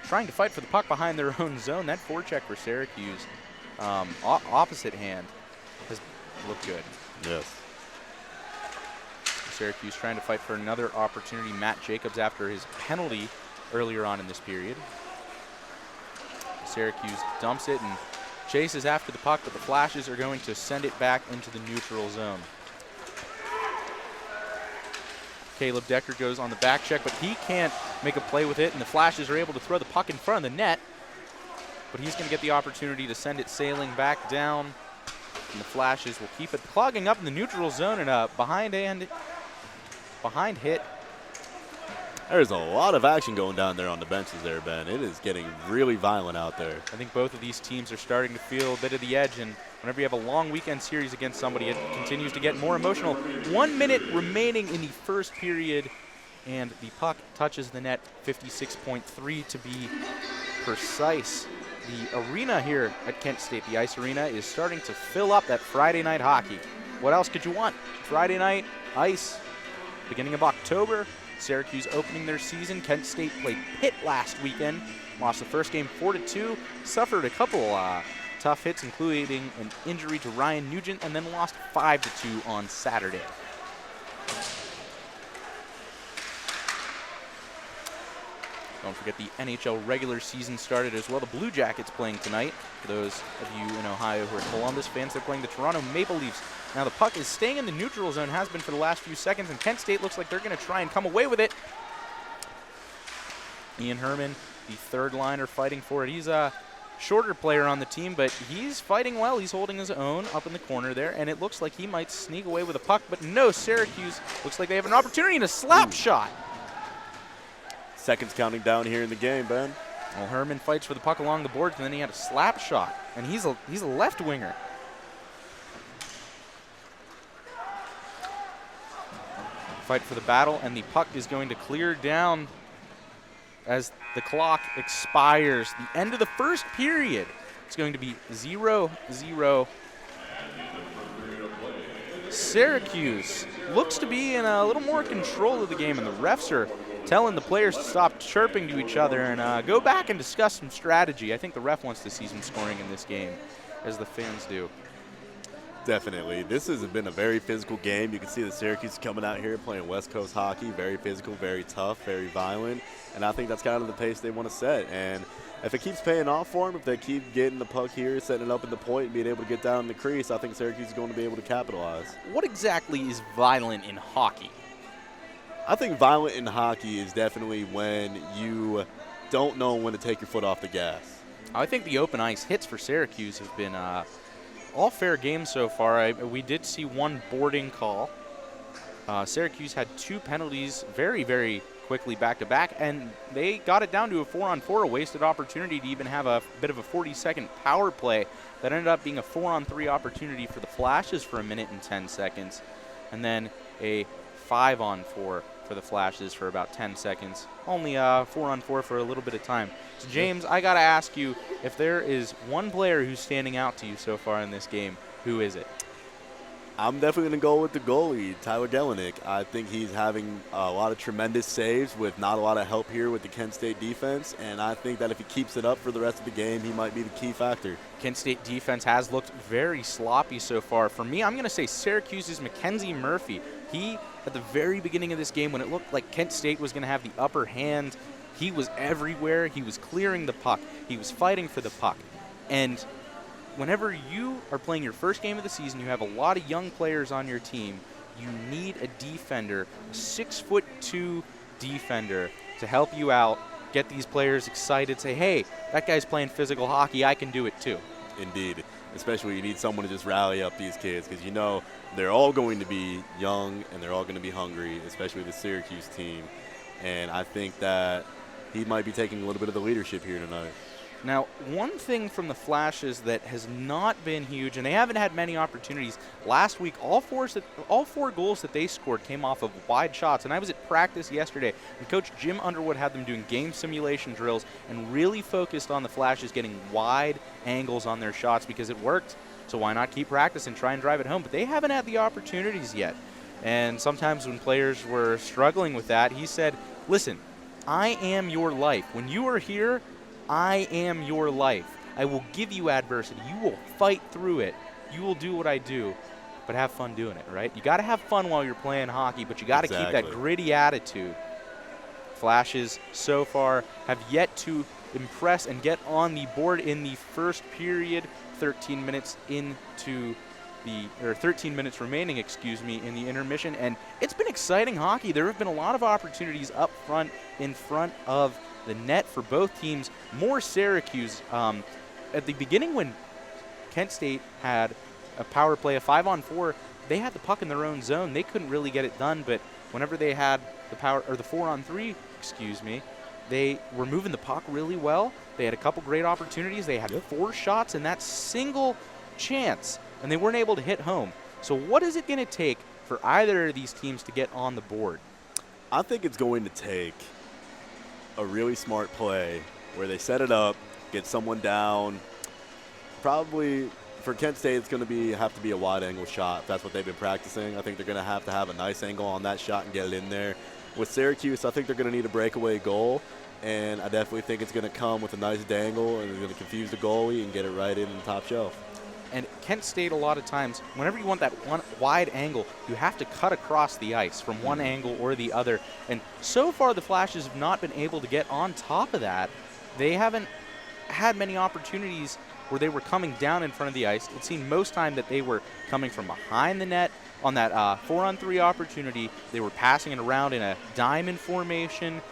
Speaker 1: trying to fight for the puck behind their own zone. That forecheck for Syracuse, opposite hand, has looked good.
Speaker 2: Yes.
Speaker 1: Syracuse trying to fight for another opportunity. Matt Jacobs after his penalty earlier on in this period. Syracuse dumps it and chases after the puck, but the Flashes are going to send it back into the neutral zone. Caleb Decker goes on the back check, but he can't make a play with it, and the Flashes are able to throw the puck in front of the net. But he's going to get the opportunity to send it sailing back down, and the Flashes will keep it clogging up in the neutral zone, and a behind hit.
Speaker 2: There's a lot of action going down there on the benches there, Ben. It is getting really violent out there.
Speaker 1: I think both of these teams are starting to feel a bit of the edge, and whenever you have a long weekend series against somebody, it continues to get more emotional. 1 minute remaining in the first period, and the puck touches the net, 56.3 to be precise. The arena here at Kent State, the Ice Arena, is starting to fill up that Friday night hockey. What else could you want? Friday night, ice, beginning of October. Syracuse opening their season. Kent State played Pitt last weekend. Lost the first game 4-2. Suffered a couple tough hits, including an injury to Ryan Nugent, and then lost 5-2 on Saturday. Don't forget the NHL regular season started as well. The Blue Jackets playing tonight. For those of you in Ohio who are Columbus fans, they're playing the Toronto Maple Leafs. Now the puck is staying in the neutral zone, has been for the last few seconds, and Kent State looks like they're going to try and come away with it. Ian Herman, the third liner, fighting for it. He's a shorter player on the team, but he's fighting well. He's holding his own up in the corner there, and it looks like he might sneak away with a puck, but no, Syracuse looks like they have an opportunity and a slap shot.
Speaker 2: Seconds counting down here in the game, Ben.
Speaker 1: Well, Herman fights for the puck along the boards, and then he had a slap shot, and he's a left winger. Fight for the battle, and the puck is going to clear down as the clock expires. The end of the first period. It's going to be 0-0. Syracuse looks to be in a little more control of the game, and the refs are telling the players to stop chirping to each other and go back and discuss some strategy. I think the ref wants to see some scoring in this game, as the fans do.
Speaker 2: Definitely. This has been a very physical game. You can see the Syracuse coming out here playing West Coast hockey. Very physical, very tough, very violent. And I think that's kind of the pace they want to set. And if it keeps paying off for them, if they keep getting the puck here, setting it up in the point, and being able to get down in the crease, I think Syracuse is going to be able to capitalize.
Speaker 1: What exactly is violent in hockey?
Speaker 2: I think violent in hockey is definitely when you don't know when to take your foot off the gas.
Speaker 1: I think the open ice hits for Syracuse have been all fair games so far. We did see one boarding call. Syracuse had 2 penalties, very, very quickly back-to-back, and they got it down to a 4-on-4, a wasted opportunity to even have a bit of a 40-second power play that ended up being a 4-on-3 opportunity for the Flashes for 1 minute and 10 seconds, and then a 5-on-4 for the Flashes for about 10 seconds. Only 4-on-4 for a little bit of time. So, James, I got to ask you, if there is one player who's standing out to you so far in this game, who is it?
Speaker 2: I'm definitely going to go with the goalie, Tyler Gelenick. I think he's having a lot of tremendous saves with not a lot of help here with the Kent State defense, and I think that if he keeps it up for the rest of the game, he might be the key factor.
Speaker 1: Kent State defense has looked very sloppy so far. For me, I'm going to say Syracuse's Mackenzie Murphy. He, at the very beginning of this game, when it looked like Kent State was going to have the upper hand, he was everywhere. He was clearing the puck. He was fighting for the puck. And whenever you are playing your first game of the season, you have a lot of young players on your team, you need a defender, a 6'2" defender to help you out, get these players excited, say, hey, that guy's playing physical hockey, I can do it too.
Speaker 2: Indeed. Especially you need someone to just rally up these kids, because you know they're all going to be young and they're all going to be hungry, especially the Syracuse team. And I think that he might be taking a little bit of the leadership here tonight.
Speaker 1: Now, one thing from the Flashes that has not been huge, and they haven't had many opportunities, last week all four goals that they scored came off of wide shots. And I was at practice yesterday, and Coach Jim Underwood had them doing game simulation drills and really focused on the Flashes getting wide angles on their shots because it worked. So why not keep practice and try and drive it home? But they haven't had the opportunities yet. And sometimes when players were struggling with that, he said, listen, I am your life. When you are here, I am your life. I will give you adversity. You will fight through it. You will do what I do, but have fun doing it, right? You got to have fun while you're playing hockey, but you got to keep that gritty attitude. Flashes so far have yet to impress and get on the board in the first period. 13 minutes remaining, in the intermission, and it's been exciting hockey. There have been a lot of opportunities up front, in front of the net for both teams. More Syracuse. At the beginning, when Kent State had a power play, a 5-on-4, they had the puck in their own zone. They couldn't really get it done, but whenever they had the 4-on-3, they were moving the puck really well. They had a couple great opportunities. They had 4 shots in that single chance, and they weren't able to hit home. So what is it going to take for either of these teams to get on the board?
Speaker 2: I think it's going to take a really smart play where they set it up, get someone down. Probably for Kent State, it's going to have to be a wide angle shot. That's what they've been practicing. I think they're going to have a nice angle on that shot and get it in there. With Syracuse, I think they're going to need a breakaway goal, and I definitely think it's going to come with a nice dangle, and they're going to confuse the goalie and get it right in the top shelf.
Speaker 1: And Kent State, a lot of times, whenever you want that one wide angle, you have to cut across the ice from one angle or the other. And so far, the Flashes have not been able to get on top of that. They haven't had many opportunities where they were coming down in front of the ice. It seemed most time that they were coming from behind the net on that 4-on-3 opportunity. They were passing it around in a diamond formation.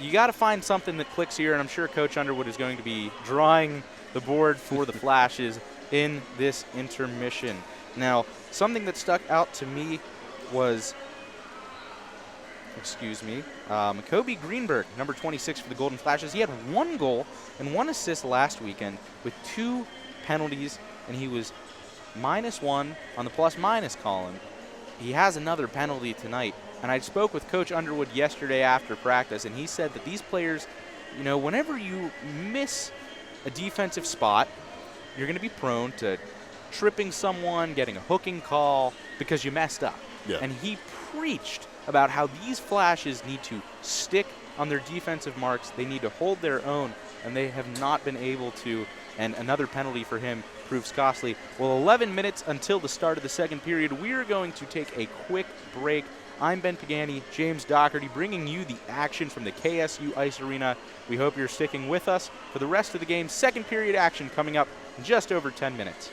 Speaker 1: You got to find something that clicks here, and I'm sure Coach Underwood is going to be drawing the board for the Flashes in this intermission. Now, something that stuck out to me was, Kobe Greenberg, number 26 for the Golden Flashes. He had 1 goal and 1 assist last weekend with 2 penalties, and he was -1 on the plus-minus column. He has another penalty tonight, and I spoke with Coach Underwood yesterday after practice, and he said that these players, whenever you miss a defensive spot, you're going to be prone to tripping someone, getting a hooking call because you messed up. Yeah. And he preached about how these Flashes need to stick on their defensive marks. They need to hold their own, and they have not been able to. And another penalty for him proves costly. Well, 11 minutes until the start of the second period. We are going to take a quick break. I'm Ben Pagani, James Doherty, bringing you the action from the KSU Ice Arena. We hope you're sticking with us for the rest of the game. Second period action coming up in just over 10 minutes.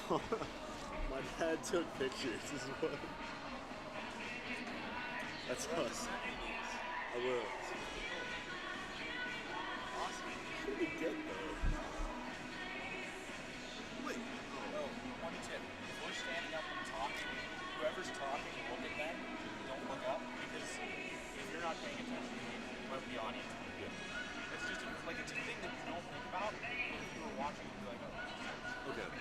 Speaker 2: My dad took pictures as well. That's us. I will. Awesome. How did we get there? Wait.
Speaker 1: Oh, one tip. If we're standing up and talking, whoever's talking, look at them. Don't look up, because if you're not paying attention, whoever the audience is. Yeah. It's just it's a thing that you don't think about. But if you were watching, you'd be like, oh.
Speaker 2: Okay.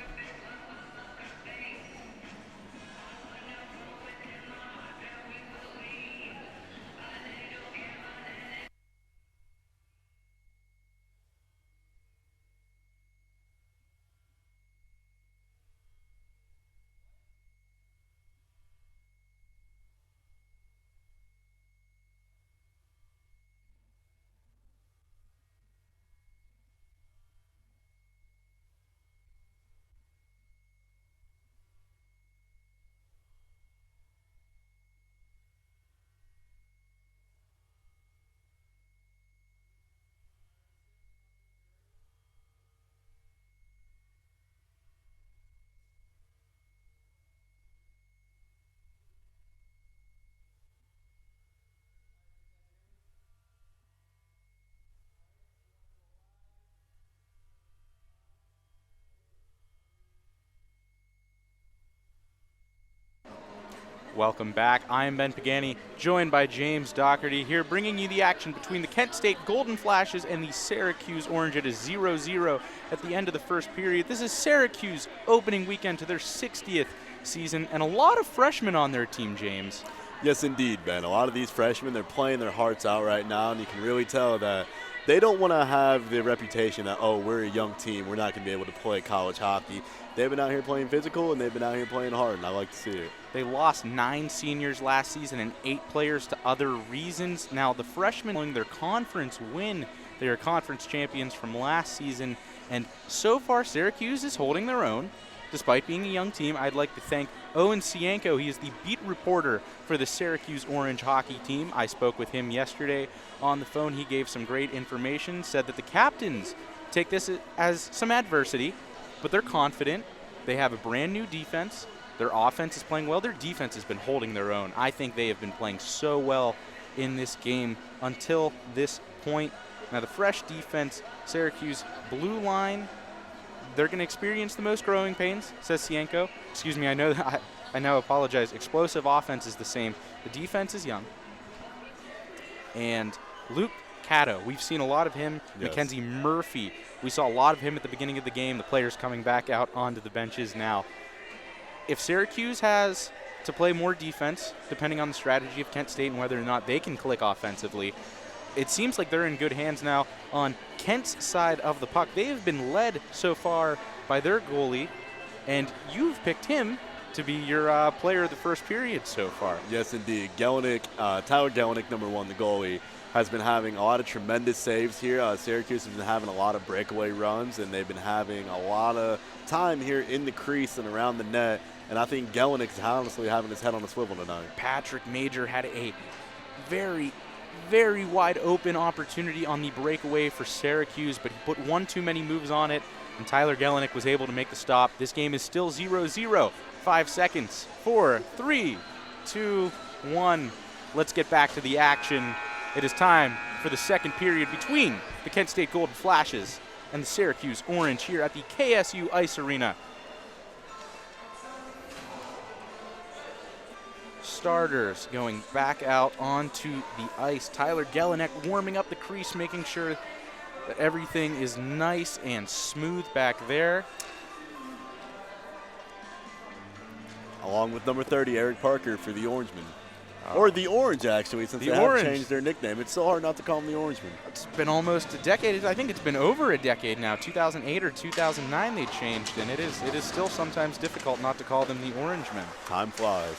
Speaker 1: Welcome back. I am Ben Pagani, joined by James Doherty here, bringing you the action between the Kent State Golden Flashes and the Syracuse Orange. It is 0-0 at the end of the first period. This is Syracuse opening weekend to their 60th season, and a lot of freshmen on their team, James.
Speaker 2: Yes, indeed, Ben. A lot of these freshmen, they're playing their hearts out right now, and you can really tell that they don't want to have the reputation that, oh, we're a young team, we're not going to be able to play college hockey. They've been out here playing physical, and they've been out here playing hard, and I like to see it.
Speaker 1: They lost 9 seniors last season and 8 players to other reasons. Now, the freshmen won their conference win. They are conference champions from last season, and so far Syracuse is holding their own. Despite being a young team, I'd like to thank Owen Cienko. He is the beat reporter for the Syracuse Orange hockey team. I spoke with him yesterday on the phone. He gave some great information, said that the captains take this as some adversity, but they're confident. They have a brand new defense. Their offense is playing well. Their defense has been holding their own. I think they have been playing so well in this game until this point. Now, the fresh defense, Syracuse blue line, they're going to experience the most growing pains, says Cienko. Excuse me, I now apologize. Explosive offense is the same. The defense is young. And Luke Cato, we've seen a lot of him.
Speaker 2: Yes.
Speaker 1: Mackenzie Murphy, we saw a lot of him at the beginning of the game. The players coming back out onto the benches now. If Syracuse has to play more defense, depending on the strategy of Kent State and whether or not they can click offensively, it seems like they're in good hands now on Kent's side of the puck. They have been led so far by their goalie, and you've picked him to be your player of the first period so far.
Speaker 2: Yes, indeed. Tyler Gelnick, number 1, the goalie, has been having a lot of tremendous saves here. Syracuse has been having a lot of breakaway runs, and they've been having a lot of time here in the crease and around the net. And I think Gelnick is honestly having his head on a swivel tonight.
Speaker 1: Patrick Major had a very, very wide open opportunity on the breakaway for Syracuse, but he put one too many moves on it, and Tyler Gelnick was able to make the stop. This game is still 0-0. 5 seconds. 4, 3, 2, 1. Let's get back to the action. It is time for the second period between the Kent State Golden Flashes and the Syracuse Orange here at the KSU Ice Arena. Starters going back out onto the ice. Tyler Gelnick warming up the crease, making sure that everything is nice and smooth back there.
Speaker 2: Along with number 30, Eric Parker for the Orangemen. Or the Orange, actually, since they have changed their nickname. It's so hard not to call them the Orangemen.
Speaker 1: It's been almost a decade. I think it's been over a decade now. 2008 or 2009 they changed, and it is still sometimes difficult not to call them the Orangemen.
Speaker 2: Time flies,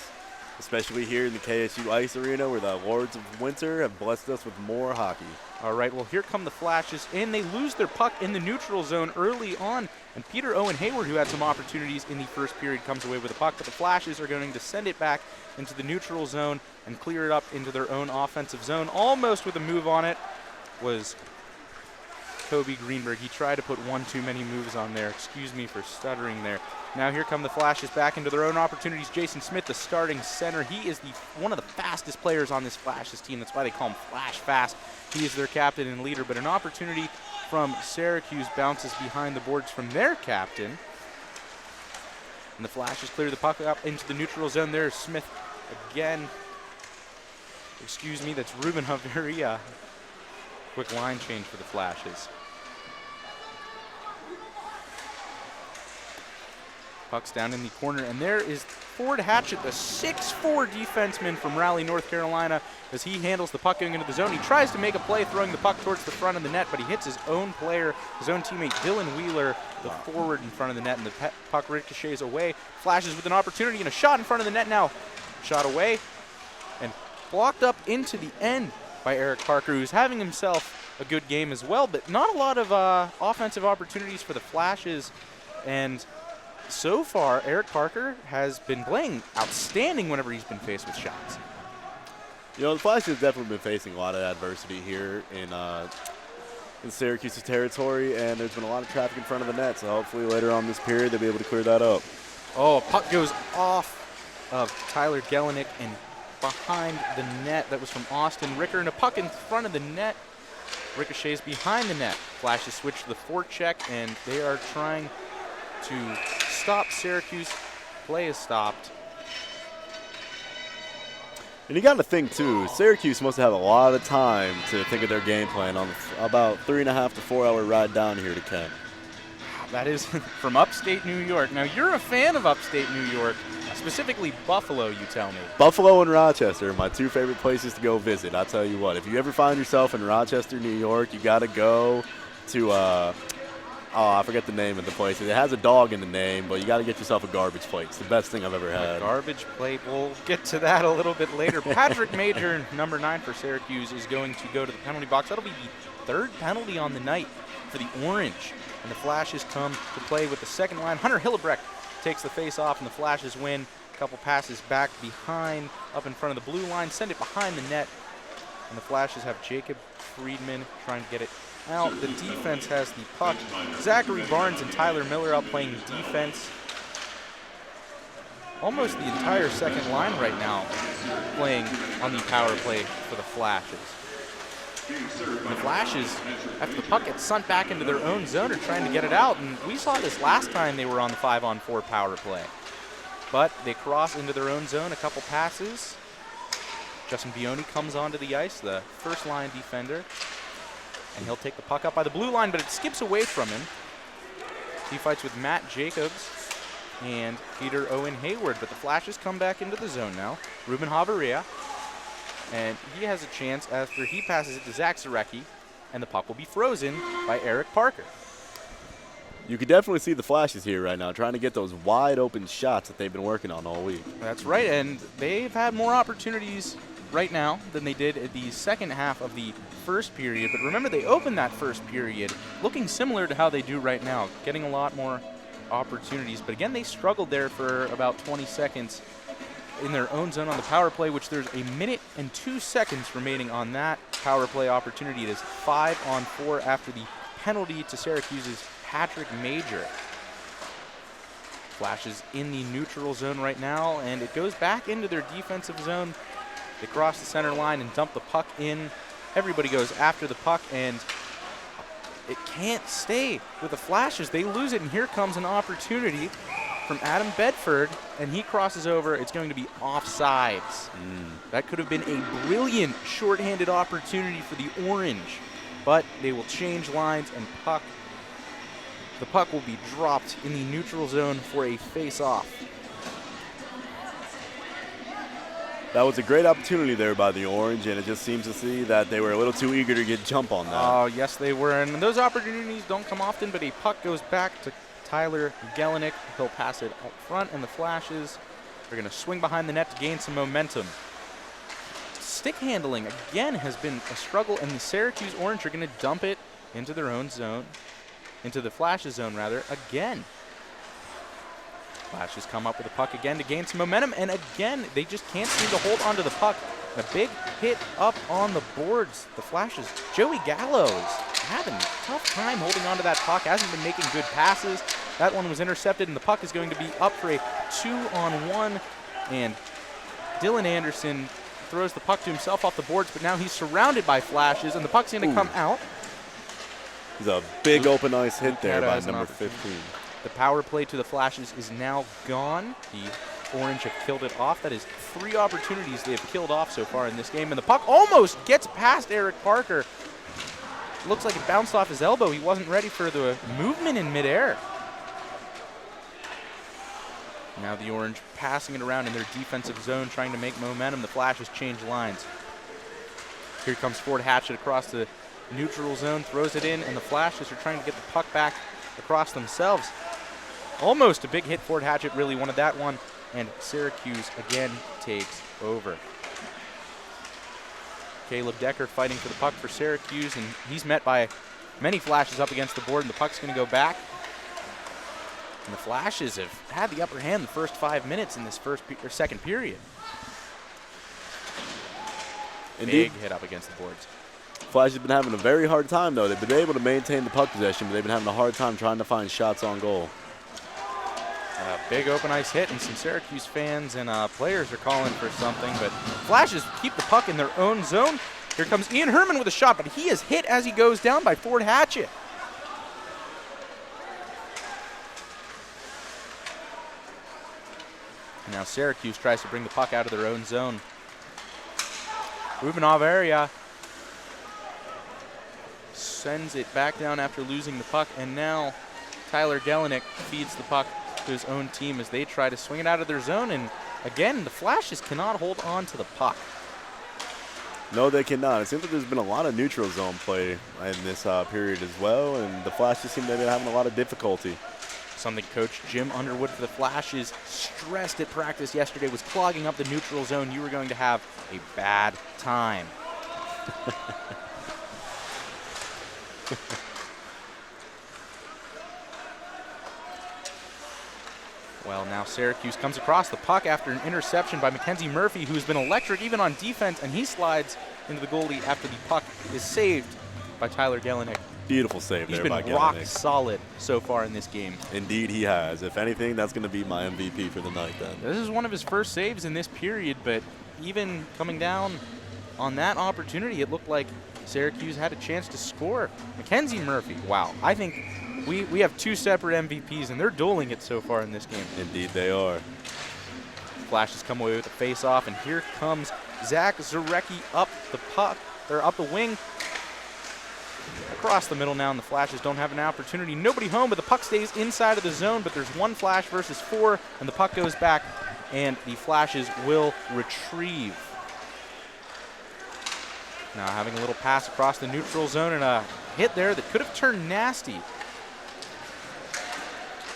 Speaker 2: especially here in the KSU Ice Arena, where the Lords of Winter have blessed us with more hockey.
Speaker 1: All right, well, here come the Flashes, and they lose their puck in the neutral zone early on. And Peter Owen Hayward, who had some opportunities in the first period, comes away with the puck, but the Flashes are going to send it back into the neutral zone and clear it up into their own offensive zone. Almost with a move on it was Kobe Greenberg. He tried to put one too many moves on there. Excuse me for stuttering there. Now here come the Flashes back into their own opportunities. Jason Smith, the starting center. He is one of the fastest players on this Flashes team. That's why they call him Flash Fast. He is their captain and leader, but an opportunity from Syracuse bounces behind the boards from their captain. And the Flashes clear the puck up into the neutral zone. There's Smith again. Excuse me, that's Ruben Haveria. Quick line change for the Flashes. Puck's down in the corner, and there is Ford Hatchett, the 6'4" defenseman from Raleigh, North Carolina, as he handles the puck going into the zone. He tries to make a play throwing the puck towards the front of the net, but he hits his own player, his own teammate Dylan Wheeler, the forward in front of the net, and the puck ricochets away. Flashes with an opportunity and a shot in front of the net now. Shot away and blocked up into the end by Eric Parker, who's having himself a good game as well, but not a lot of offensive opportunities for the Flashes. And so far, Eric Parker has been playing outstanding whenever he's been faced with shots.
Speaker 2: You know, the Flash has definitely been facing a lot of adversity here in Syracuse's territory, and there's been a lot of traffic in front of the net, so hopefully later on this period they'll be able to clear that up.
Speaker 1: Oh, a puck goes off of Tyler Gelenick and behind the net. That was from Austin Ricker, and a puck in front of the net. Ricochets behind the net. Flashes switch to the forecheck, and they are trying to stop Syracuse. Play is stopped.
Speaker 2: And you got to think, too, Syracuse must have a lot of time to think of their game plan on about 3.5 to 4 hour ride down here to Kent.
Speaker 1: That is from upstate New York. Now, you're a fan of upstate New York, specifically Buffalo, you tell me.
Speaker 2: Buffalo and Rochester are my two favorite places to go visit. I'll tell you what, if you ever find yourself in Rochester, New York, you got to go to, I forget the name of the place. It has a dog in the name, but you got to get yourself a garbage plate. It's the best thing I've ever had.
Speaker 1: A garbage plate. We'll get to that a little bit later. Patrick Major, number 9 for Syracuse, is going to go to the penalty box. That'll be the third penalty on the night for the Orange. And the Flashes come to play with the second line. Hunter Hillebrecht takes the face off, and the Flashes win. A couple passes back behind, up in front of the blue line, send it behind the net. And the Flashes have Jacob Friedman trying to get it out. The defense has the puck. Zachary Barnes and Tyler Miller out playing defense. Almost the entire second line right now playing on the power play for the Flashes. And the Flashes, after the puck gets sent back into their own zone, are trying to get it out. And we saw this last time they were on the 5-on-4 power play. But they cross into their own zone, a couple passes. Justin Bioni comes onto the ice, the first line defender. And he'll take the puck up by the blue line, but it skips away from him. He fights with Matt Jacobs and Peter Owen Hayward, but the Flashes come back into the zone now. Ruben Haveria. And he has a chance after he passes it to Zach Zarecki, and the puck will be frozen by Eric Parker.
Speaker 2: You can definitely see the Flashes here right now, trying to get those wide open shots that they've been working on all week.
Speaker 1: That's right, and they've had more opportunities right now than they did at the second half of the first period. But remember, they opened that first period looking similar to how they do right now, getting a lot more opportunities. But again, they struggled there for about 20 seconds in their own zone on the power play, which there's 1 minute and 2 seconds remaining on that power play opportunity. It is 5-on-4 after the penalty to Syracuse's Patrick Major. Flashes in the neutral zone right now, and it goes back into their defensive zone. They cross the center line and dump the puck in. Everybody goes after the puck, and it can't stay with the Flashes. They lose it, and here comes an opportunity from Adam Bedford, and he crosses over. It's going to be offsides. That could have been a brilliant shorthanded opportunity for the Orange, but they will change lines, and the puck will be dropped in the neutral zone for a face-off.
Speaker 2: That was a great opportunity there by the Orange, and it just seems to see that they were a little too eager to get jump on that.
Speaker 1: Oh, yes, they were, and those opportunities don't come often, but a puck goes back to Tyler Gelenick. He'll pass it up front, and the Flashes are going to swing behind the net to gain some momentum. Stick handling, again, has been a struggle, and the Syracuse Orange are going to dump it into their own zone, into the Flashes zone, rather, again. Flashes come up with the puck again to gain some momentum, and again, they just can't seem to hold onto the puck. A big hit up on the boards. The Flashes. Joey Gallo is having a tough time holding on to that puck. Hasn't been making good passes. That one was intercepted, and the puck is going to be up for a 2-on-1. And Dylan Anderson throws the puck to himself off the boards, but now he's surrounded by Flashes, and the puck's going to come out.
Speaker 2: There's a big open ice hit there by number 15.
Speaker 1: The power play to the Flashes is now gone. The Orange have killed it off. That is 3 opportunities they have killed off so far in this game, and the puck almost gets past Eric Parker. Looks like it bounced off his elbow. He wasn't ready for the movement in midair. Now the Orange passing it around in their defensive zone, trying to make momentum. The Flashes change lines. Here comes Ford Hatchet across the neutral zone, throws it in, and the Flashes are trying to get the puck back across themselves. Almost a big hit. Ford Hatchet really wanted that one, and Syracuse again takes over. Caleb Decker fighting for the puck for Syracuse, and he's met by many Flashes up against the board, and the puck's going to go back. And the Flashes have had the upper hand the first 5 minutes in this second period.
Speaker 2: Indeed.
Speaker 1: Big hit up against the boards.
Speaker 2: Flash has been having a very hard time, though. They've been able to maintain the puck possession, but they've been having a hard time trying to find shots on goal.
Speaker 1: A big open ice hit, and some Syracuse fans and players are calling for something, but Flashes keep the puck in their own zone. Here comes Ian Herman with a shot, but he is hit as he goes down by Ford Hatchet. Now Syracuse tries to bring the puck out of their own zone. Ruben Averia sends it back down after losing the puck, and now Tyler Gelenick feeds the puck to his own team as they try to swing it out of their zone, and again, the Flashes cannot hold on to the puck.
Speaker 2: No, they cannot. It seems like there's been a lot of neutral zone play in this period as well, and the Flashes seem to be having a lot of difficulty.
Speaker 1: Something Coach Jim Underwood for the Flashes stressed at practice yesterday was clogging up the neutral zone. You were going to have a bad time. Well, now Syracuse comes across the puck after an interception by Mackenzie Murphy, who's been electric even on defense, and he slides into the goalie after the puck is saved by Tyler Gelenick.
Speaker 2: Beautiful save there by Gelenick.
Speaker 1: He's been rock solid so far in this game.
Speaker 2: Indeed he has. If anything, that's going to be my MVP for the night then.
Speaker 1: This is one of his first saves in this period, but even coming down on that opportunity, it looked like Syracuse had a chance to score. Mackenzie Murphy, wow. I think we have 2 separate MVPs, and they're dueling it so far in this game.
Speaker 2: Indeed they are.
Speaker 1: Flashes come away with a face-off, and here comes Zach Zarecki up the puck, or up the wing. Across the middle now, and the Flashes don't have an opportunity. Nobody home, but the puck stays inside of the zone, but there's 1 Flash versus 4, and the puck goes back, and the Flashes will retrieve. Now having a little pass across the neutral zone, and a hit there that could have turned nasty.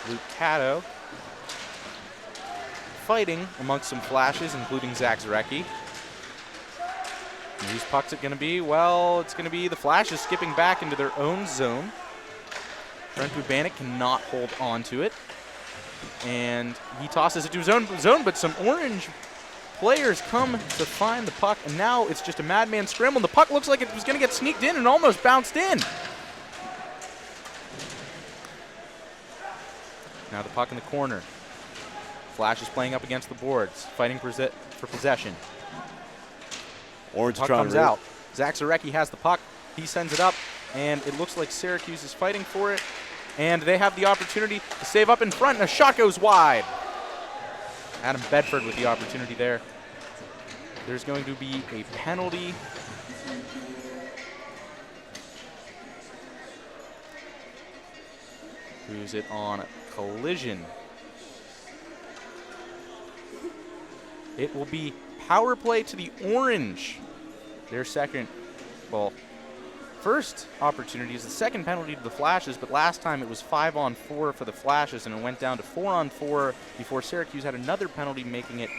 Speaker 1: Luke Cato fighting amongst some Flashes, including Zach Zarecki. Whose puck's it going to be? Well, it's going to be the Flashes skipping back into their own zone. Trent Bubanik cannot hold on to it. And he tosses it to his own zone, but some Orange players come to find the puck, and now it's just a madman scramble. And the puck looks like it was going to get sneaked in and almost bounced in. Now the puck in the corner. Flash is playing up against the boards, fighting for possession.
Speaker 2: Orange
Speaker 1: puck comes out. Zach Zarecki has the puck. He sends it up, and it looks like Syracuse is fighting for it. And they have the opportunity to save up in front, and a shot goes wide. Adam Bedford with the opportunity there. There's going to be a penalty. Who's it on? Collision. It will be power play to the Orange. Their second, well, first opportunity is the second penalty to the Flashes, but last time it was 5-on-4 for the Flashes, and it went down to 4-on-4 before Syracuse had another penalty, making it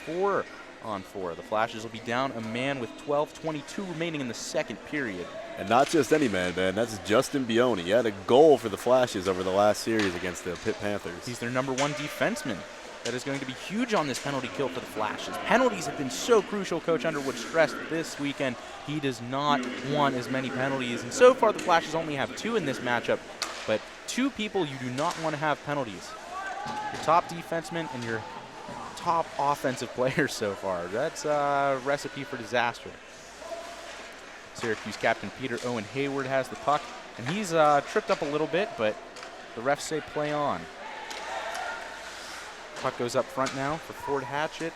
Speaker 1: 4-on-4. The Flashes will be down a man with 12:22 remaining in the second period.
Speaker 2: And not just any man. That's Justin Bione. He had a goal for the Flashes over the last series against the Pitt Panthers.
Speaker 1: He's their #1 defenseman. That is going to be huge on this penalty kill for the Flashes. Penalties have been so crucial. Coach Underwood stressed this weekend he does not want as many penalties. And so far, the Flashes only have 2 in this matchup. But 2 people you do not want to have penalties. Your top defenseman and your top offensive players so far. That's a recipe for disaster. Syracuse captain Peter Owen Hayward has the puck. And he's tripped up a little bit, but the refs say play on. Puck goes up front now for Ford Hatchett.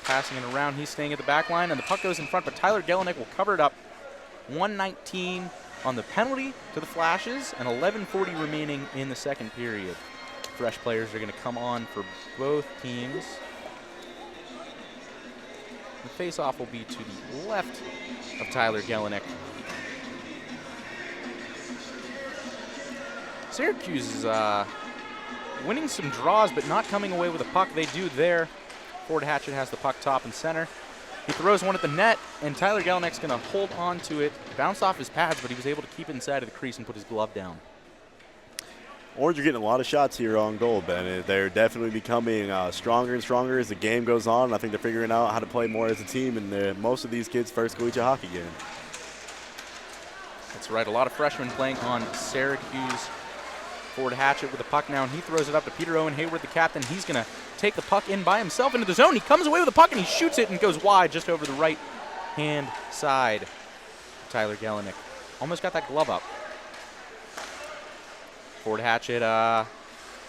Speaker 1: Passing it around, he's staying at the back line, and the puck goes in front, but Tyler Gelenick will cover it up. 1:19 on the penalty to the Flashes, and 11:40 remaining in the second period. Fresh players are going to come on for both teams. The face-off will be to the left of Tyler Gelenick. Syracuse is winning some draws, but not coming away with a puck. They do there. Ford Hatchett has the puck top and center. He throws one at the net, and Tyler Gelenick's going to hold on to it. Bounced off his pads, but he was able to keep it inside of the crease and put his glove down.
Speaker 2: Orange are getting a lot of shots here on goal, Ben. They're definitely becoming stronger and stronger as the game goes on. I think they're figuring out how to play more as a team, and most of these kids' first collegiate hockey game.
Speaker 1: That's right. A lot of freshmen playing on Syracuse. Ford Hatchett with the puck now, and he throws it up to Peter Owen Hayward, the captain. He's going to take the puck in by himself into the zone. He comes away with the puck, and he shoots it and goes wide just over the right-hand side. Tyler Gelenick almost got that glove up. Ford Hatchett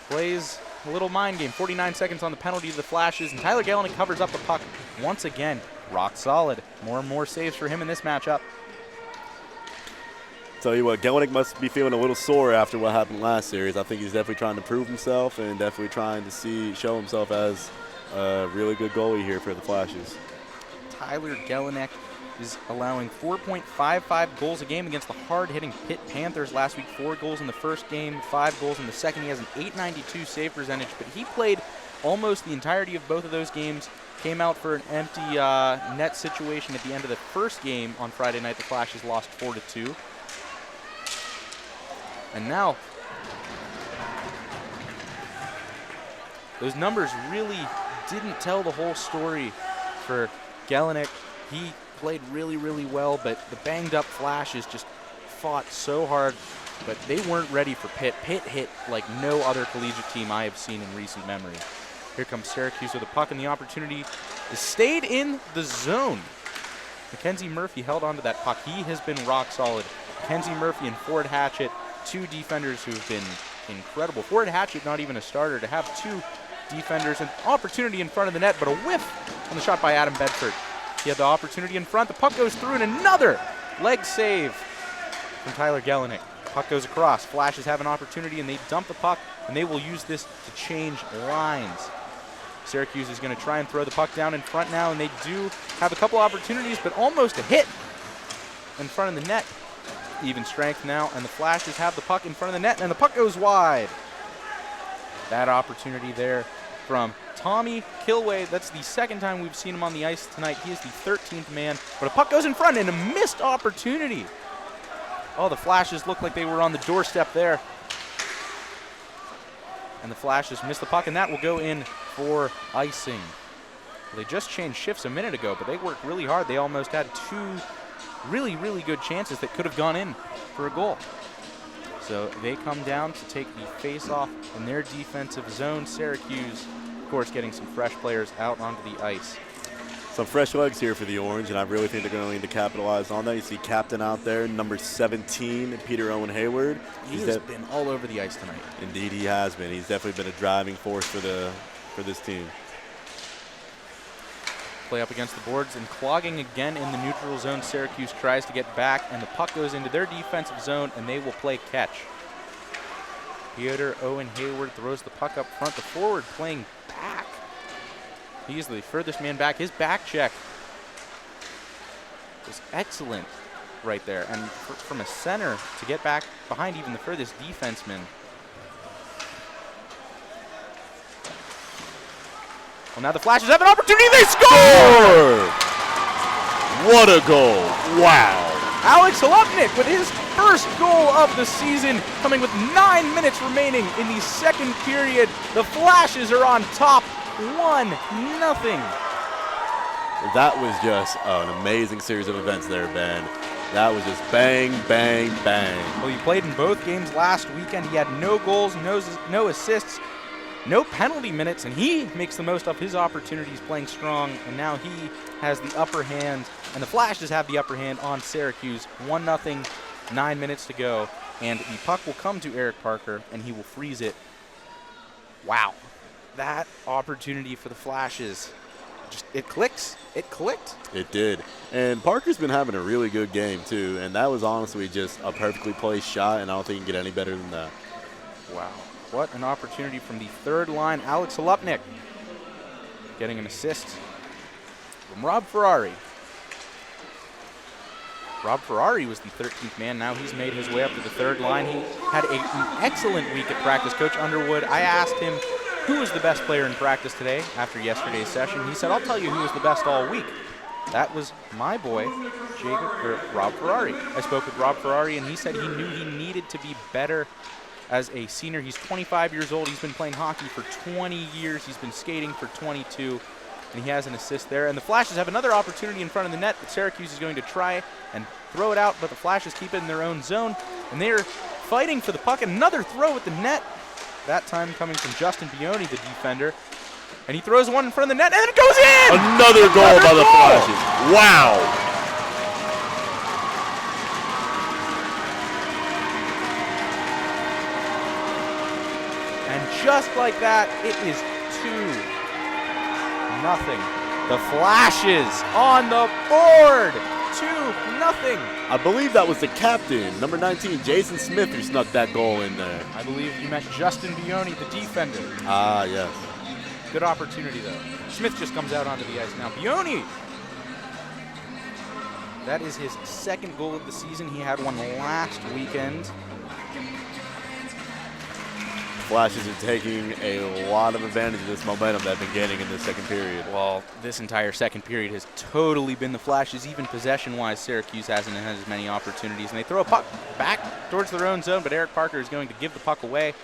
Speaker 1: plays a little mind game. 49 seconds on the penalty to the Flashes, and Tyler Gelenick covers up the puck once again. Rock solid. More and more saves for him in this matchup.
Speaker 2: Tell you what, Gelenick must be feeling a little sore after what happened last series. I think he's definitely trying to prove himself and definitely trying to show himself as a really good goalie here for the Flashes. Tyler
Speaker 1: Gelenick is allowing 4.55 goals a game against the hard-hitting Pitt Panthers last week. 4 goals in the first game, 5 goals in the second. He has an .892 save percentage, but he played almost the entirety of both of those games. Came out for an empty net situation at the end of the first game on Friday night. The Flashes lost 4-2. And now, those numbers really didn't tell the whole story for Gelenick. He played really, really well, but the banged-up Flashes just fought so hard, but they weren't ready for Pitt. Pitt hit like no other collegiate team I have seen in recent memory. Here comes Syracuse with a puck, and the opportunity is stayed in the zone. Mackenzie Murphy held onto that puck. He has been rock solid. Mackenzie Murphy and Ford Hatchett, 2 defenders who have been incredible. Ford Hatchett, not even a starter, to have 2 defenders, an opportunity in front of the net, but a whiff on the shot by Adam Bedford. He had the opportunity in front. The puck goes through, and another leg save from Tyler Gelenick. Puck goes across. Flashes have an opportunity, and they dump the puck, and they will use this to change lines. Syracuse is going to try and throw the puck down in front now, and they do have a couple opportunities, but almost a hit in front of the net. Even strength now, and the Flashes have the puck in front of the net, and the puck goes wide. That opportunity there from Tommy Kilway. That's the second time we've seen him on the ice tonight. He is the 13th man, but a puck goes in front, and a missed opportunity. Oh, the Flashes looked like they were on the doorstep there. And the Flashes missed the puck, and that will go in for icing. Well, they just changed shifts a minute ago, but they worked really hard. They almost had 2 really, really good chances that could have gone in for a goal. So they come down to take the face-off in their defensive zone. Syracuse, of course, getting some fresh players out onto the ice.
Speaker 2: Some fresh legs here for the Orange, and I really think they're going to need to capitalize on that. You see captain out there, number 17, Peter Owen Hayward.
Speaker 1: He has been all over the ice tonight.
Speaker 2: Indeed, he has been. He's definitely been a driving force for this team.
Speaker 1: Play up against the boards and clogging again in the neutral zone. Syracuse tries to get back, and the puck goes into their defensive zone, and they will play catch. Peter Owen Hayward throws the puck up front. The forward playing back. He's the furthest man back. His back check is excellent right there. And from a center to get back behind even the furthest defenseman. Well, now the Flashes have an opportunity. They score!
Speaker 2: What a goal. Wow.
Speaker 1: Alex Halupnik with his first goal of the season, coming with 9 minutes remaining in the second period. The Flashes are on top, 1-0.
Speaker 2: That was just an amazing series of events there, Ben. That was just bang, bang, bang.
Speaker 1: Well, he played in both games last weekend. He had no goals, no assists, no penalty minutes, and he makes the most of his opportunities playing strong, and now he has the upper hand, and the Flashes have the upper hand on Syracuse. 1-0, 9 minutes to go, and the puck will come to Eric Parker, and he will freeze it. Wow. That opportunity for the Flashes, it clicks. It clicked.
Speaker 2: It did. And Parker's been having a really good game, too, and that was honestly just a perfectly placed shot, and I don't think you can get any better than that.
Speaker 1: Wow. What an opportunity from the third line. Alex Halupnik getting an assist from Rob Ferrari. Rob Ferrari was the 13th man. Now he's made his way up to the third line. He had an excellent week at practice. Coach Underwood, I asked him who was the best player in practice today after yesterday's session. He said, I'll tell you who was the best all week. That was my boy, Rob Ferrari. I spoke with Rob Ferrari, and he said he knew he needed to be better as a senior. He's 25 years old. He's been playing hockey for 20 years. He's been skating for 22, and he has an assist there. And the Flashes have another opportunity in front of the net, but Syracuse is going to try and throw it out, but the Flashes keep it in their own zone, and they are fighting for the puck. Another throw at the net, that time coming from Justin Bioni, the defender. And he throws one in front of the net, and it goes in!
Speaker 2: Another goal by the Flashes. Wow!
Speaker 1: And just like that, it is 2-0. The Flashes on the board. 2-0.
Speaker 2: I believe that was the captain, number 19, Jason Smith, who snuck that goal in there.
Speaker 1: I believe you meant Justin Bioni, the defender.
Speaker 2: Ah, yes.
Speaker 1: Good opportunity, though. Smith just comes out onto the ice now. Bioni! That is his second goal of the season. He had one last weekend.
Speaker 2: Flashes are taking a lot of advantage of this momentum they've been getting in the second period.
Speaker 1: Well, this entire second period has totally been the Flashes. Even possession-wise, Syracuse hasn't had as many opportunities. And they throw a puck back towards their own zone, but Eric Parker is going to give the puck away.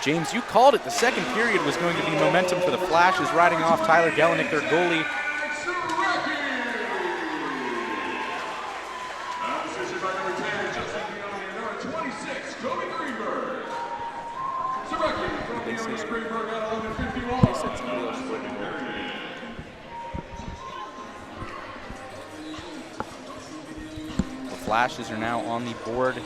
Speaker 1: James, you called it. The second period was going to be momentum for the Flashes, riding off Tyler Gelenick, their goalie. The Flashes are now on the board.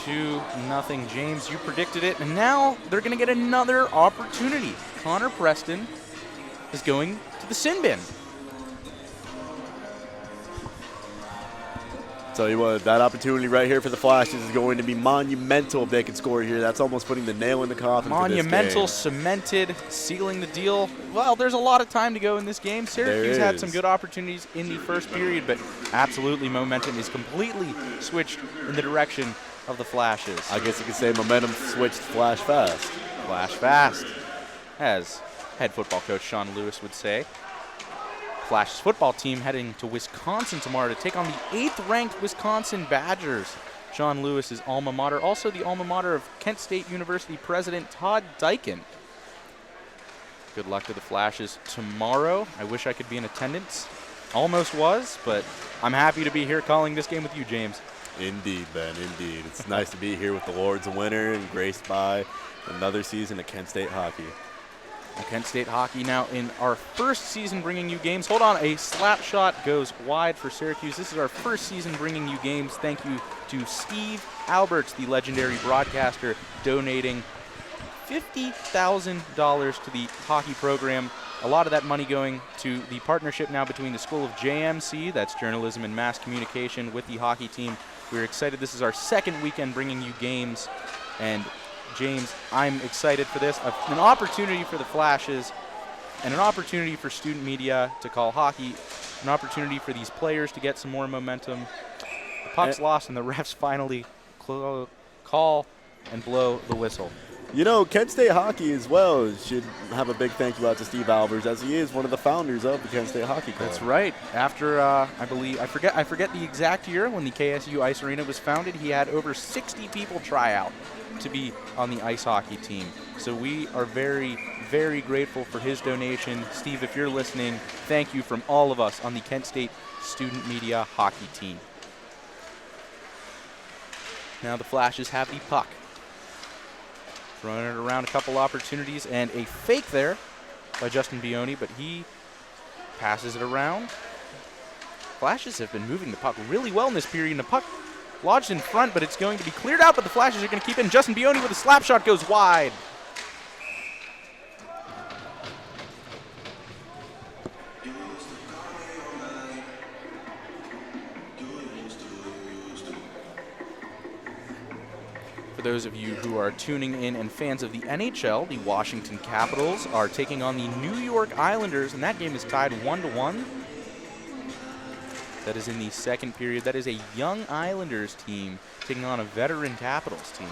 Speaker 1: 2-0. James, you predicted it, and now they're going to get another opportunity. Connor Preston is going to the sin bin.
Speaker 2: Tell you what, that opportunity right here for the Flashes is going to be monumental if they can score here. That's almost putting the nail in the coffin for this
Speaker 1: Monumental,
Speaker 2: game.
Speaker 1: cemented, sealing the deal. Well, there's a lot of time to go in this game. Syracuse had some good opportunities in the first period, but absolutely momentum is completely switched in the direction of the Flashes.
Speaker 2: I guess you could say momentum switched flash fast.
Speaker 1: Flash fast, as head football coach Sean Lewis would say. Flash's football team heading to Wisconsin tomorrow to take on the 8th-ranked Wisconsin Badgers. Sean Lewis's alma mater, also the alma mater of Kent State University president Todd Dykin. Good luck to the Flashes tomorrow. I wish I could be in attendance. Almost was, but I'm happy to be here calling this game with you, James.
Speaker 2: Indeed, Ben, indeed. It's nice to be here with the Lord's winner and graced by another season of Kent State hockey.
Speaker 1: Kent State hockey now in our first season bringing you games. Hold on, a slap shot goes wide for Syracuse. This is our first season bringing you games. Thank you to Steve Alberts, the legendary broadcaster, donating $50,000 to the hockey program. A lot of that money going to the partnership now between the School of JMC, that's Journalism and Mass Communication, with the hockey team. We're excited. This is our second weekend bringing you games, and James, I'm excited for this. An opportunity for the Flashes and an opportunity for student media to call hockey, an opportunity for these players to get some more momentum. The puck's lost, and the refs finally call and blow the whistle.
Speaker 2: You know, Kent State hockey as well should have a big thank you out to Steve Albers, as he is one of the founders of the Kent State Hockey Club.
Speaker 1: That's right. After I forget the exact year when the KSU Ice Arena was founded, he had over 60 people try out to be on the ice hockey team. So we are very, very grateful for his donation. Steve, if you're listening, thank you from all of us on the Kent State Student Media Hockey team. Now the Flashes have the puck. Throwing it around a couple opportunities, and a fake there by Justin Bioni, but he passes it around. Flashes have been moving the puck really well in this period, and the puck lodged in front, but it's going to be cleared out, but the Flashes are going to keep it, and Justin Bioni with a slap shot goes wide. For those of you who are tuning in and fans of the NHL, the Washington Capitals are taking on the New York Islanders, and that game is tied 1-1. That is in the second period. That is a young Islanders team taking on a veteran Capitals team.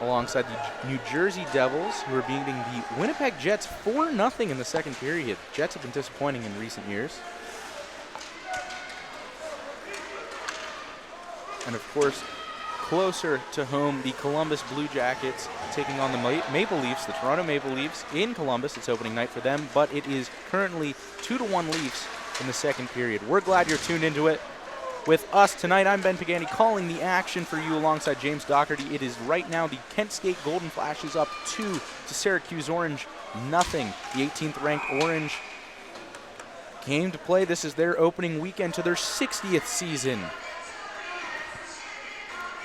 Speaker 1: Alongside the New Jersey Devils, who are beating the Winnipeg Jets 4-0 in the second period. Jets have been disappointing in recent years. And of course, closer to home, the Columbus Blue Jackets taking on the Maple Leafs, the Toronto Maple Leafs in Columbus. It's opening night for them, but it is currently 2-1 Leafs in the second period. We're glad you're tuned into it with us tonight. I'm Ben Pagani calling the action for you alongside James Doherty. It is right now the Kent State Golden Flashes up 2 to Syracuse Orange, nothing. The 18th ranked Orange came to play. This is their opening weekend to their 60th season.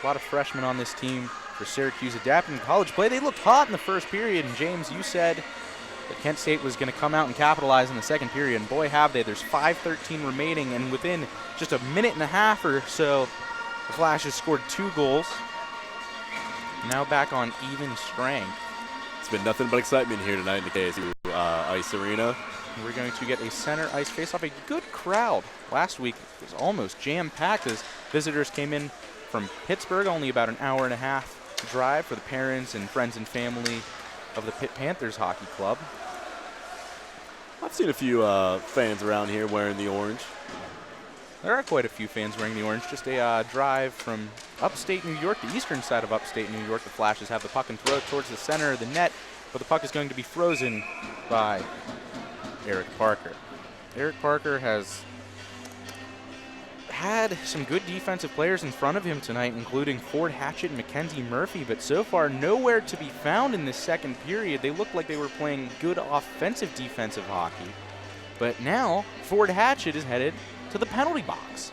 Speaker 1: A lot of freshmen on this team for Syracuse adapting to college play. They looked hot in the first period, and James, you said that Kent State was going to come out and capitalize in the second period, and boy have they. There's 5:13 remaining, and within just a minute and a half or so, the Flashes scored 2 goals. Now back on even strength.
Speaker 2: It's been nothing but excitement here tonight in the KSU Ice Arena.
Speaker 1: We're going to get a center ice faceoff. A good crowd. Last week it was almost jam-packed as visitors came in from Pittsburgh, only about an hour and a half drive for the parents and friends and family of the Pitt Panthers Hockey Club.
Speaker 2: I've seen a few fans around here wearing the orange.
Speaker 1: There are quite a few fans wearing the orange. Just a drive from upstate New York, the eastern side of upstate New York. The Flashes have the puck and throw it towards the center of the net, but the puck is going to be frozen by Eric Parker. Eric Parker has had some good defensive players in front of him tonight, including Ford Hatchett and Mackenzie Murphy, but so far nowhere to be found in this second period. They looked like they were playing good offensive defensive hockey, but now Ford Hatchett is headed to the penalty box,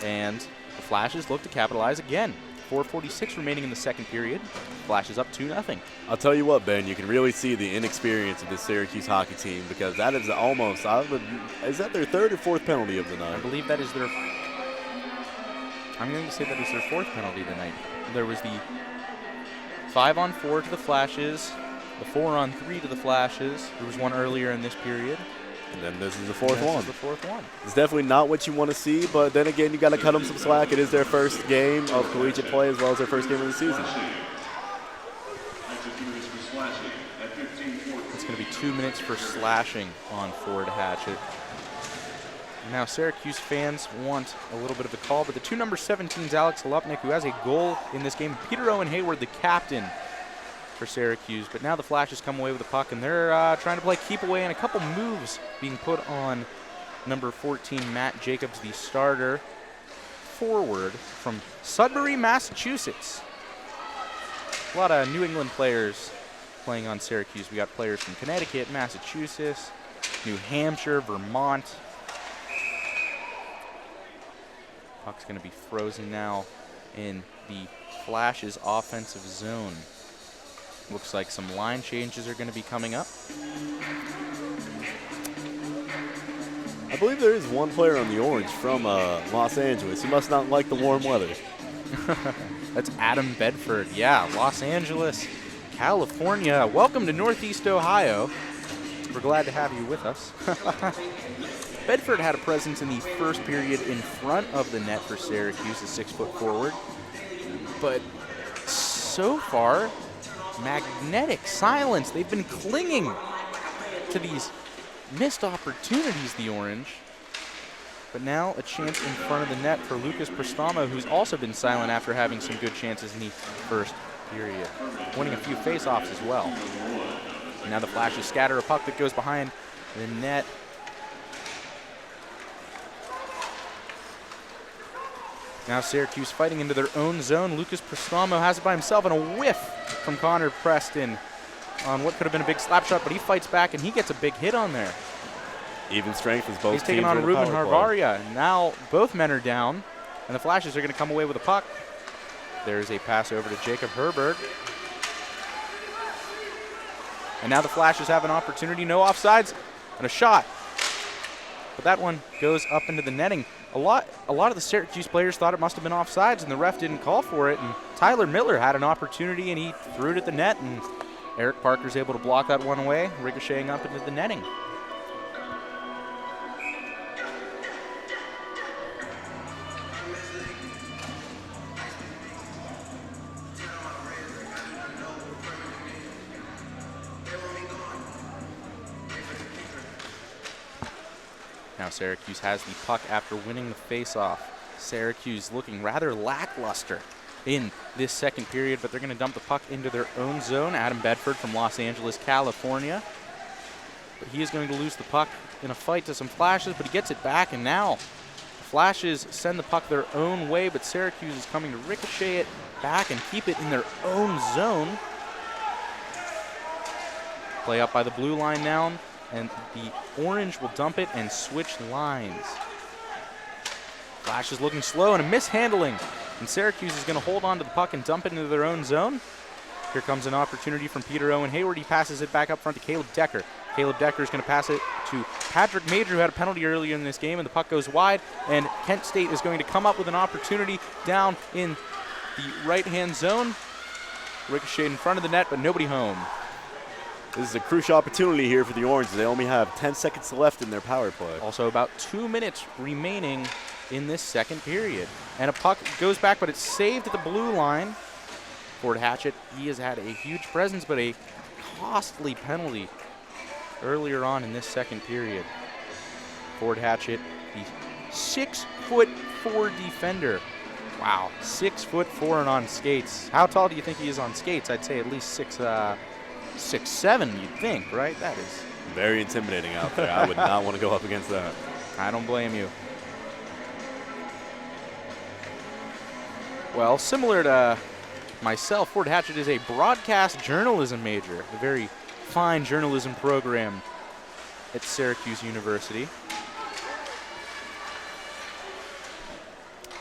Speaker 1: and the Flashes look to capitalize again. 4:46 remaining in the second period. Flashes up 2-0.
Speaker 2: I'll tell you what, Ben, you can really see the inexperience of this Syracuse hockey team, because that is almost, is that their third or fourth penalty of the night?
Speaker 1: I believe that is their, I'm going to say that is their 4th penalty of the night. There was the 5-on-4 to the Flashes, the 4-on-3 to the Flashes. There was one earlier in this period.
Speaker 2: And then this is the fourth one.
Speaker 1: This is the 4th one.
Speaker 2: It's definitely not what you want to see, but then again, you got to cut them some slack. It is their first game of collegiate play as well as their first game of the season.
Speaker 1: It's going to be 2 minutes for slashing on Ford Hatchett. Now Syracuse fans want a little bit of the call, but the 2 number 17s, Alex Halupnik, who has a goal in this game, Peter Owen Hayward, the captain for Syracuse, but now the Flashes come away with the puck, and they're trying to play keep away, and a couple moves being put on number 14, Matt Jacobs, the starter forward from Sudbury, Massachusetts. A lot of New England players playing on Syracuse. We got players from Connecticut, Massachusetts, New Hampshire, Vermont. Puck's going to be frozen now in the Flashes offensive zone. Looks like some line changes are going to be coming up.
Speaker 2: I believe there is one player on the orange from Los Angeles. He must not like the warm weather.
Speaker 1: That's Adam Bedford. Yeah, Los Angeles, California. Welcome to Northeast Ohio. We're glad to have you with us. Bedford had a presence in the first period in front of the net for Syracuse, a 6-foot forward. but so far, magnetic silence. They've been clinging to these missed opportunities, the Orange. But now a chance in front of the net for Lucas Prestamo, who's also been silent after having some good chances in the first period, winning a few face-offs as well. And now the Flashes scatter a puck that goes behind the net. Now Syracuse fighting into their own zone. Lucas Prestamo has it by himself and a whiff from Connor Preston on what could have been a big slap shot, but he fights back and he gets a big hit on there.
Speaker 2: Even strength as both
Speaker 1: He's
Speaker 2: teams
Speaker 1: taking
Speaker 2: are
Speaker 1: on
Speaker 2: in the
Speaker 1: Ruben
Speaker 2: power play.
Speaker 1: Harvaria. Now both men are down, and the Flashes are going to come away with a puck. There's a pass over to Jacob Herberg. And now the Flashes have an opportunity, no offsides, and a shot. But that one goes up into the netting. A lot of the Syracuse players thought it must have been offsides, and the ref didn't call for it. And Tyler Miller had an opportunity, and he threw it at the net, and Eric Parker's able to block that one away, ricocheting up into the netting. Now Syracuse has the puck after winning the faceoff. Syracuse looking rather lackluster in this second period, but they're going to dump the puck into their own zone. Adam Bedford from Los Angeles, California. But he is going to lose the puck in a fight to some Flashes, but he gets it back, and now the Flashes send the puck their own way, but Syracuse is coming to ricochet it back and keep it in their own zone. Play up by the blue line now, and the Orange will dump it and switch lines. Flashes looking slow and a mishandling, and Syracuse is going to hold on to the puck and dump it into their own zone. Here comes an opportunity from Peter Owen Hayward. He passes it back up front to Caleb Decker. Caleb Decker is going to pass it to Patrick Major, who had a penalty earlier in this game, and the puck goes wide, and Kent State is going to come up with an opportunity down in the right-hand zone. Ricochet in front of the net, but nobody home.
Speaker 2: This is a crucial opportunity here for the Orange. They only have 10 seconds left in their power play.
Speaker 1: Also about 2 minutes remaining in this second period. And a puck goes back, but it's saved at the blue line. Ford Hatchett, he has had a huge presence, but a costly penalty earlier on in this second period. Ford Hatchett, the 6'4" defender. Wow, 6'4" and on skates. How tall do you think he is on skates? I'd say at least 6'7", you'd think, right? That is
Speaker 2: very intimidating out there. I would not want to go up against that.
Speaker 1: I don't blame you. Well, similar to myself, Ford Hatchett is a broadcast journalism major, a very fine journalism program at Syracuse University.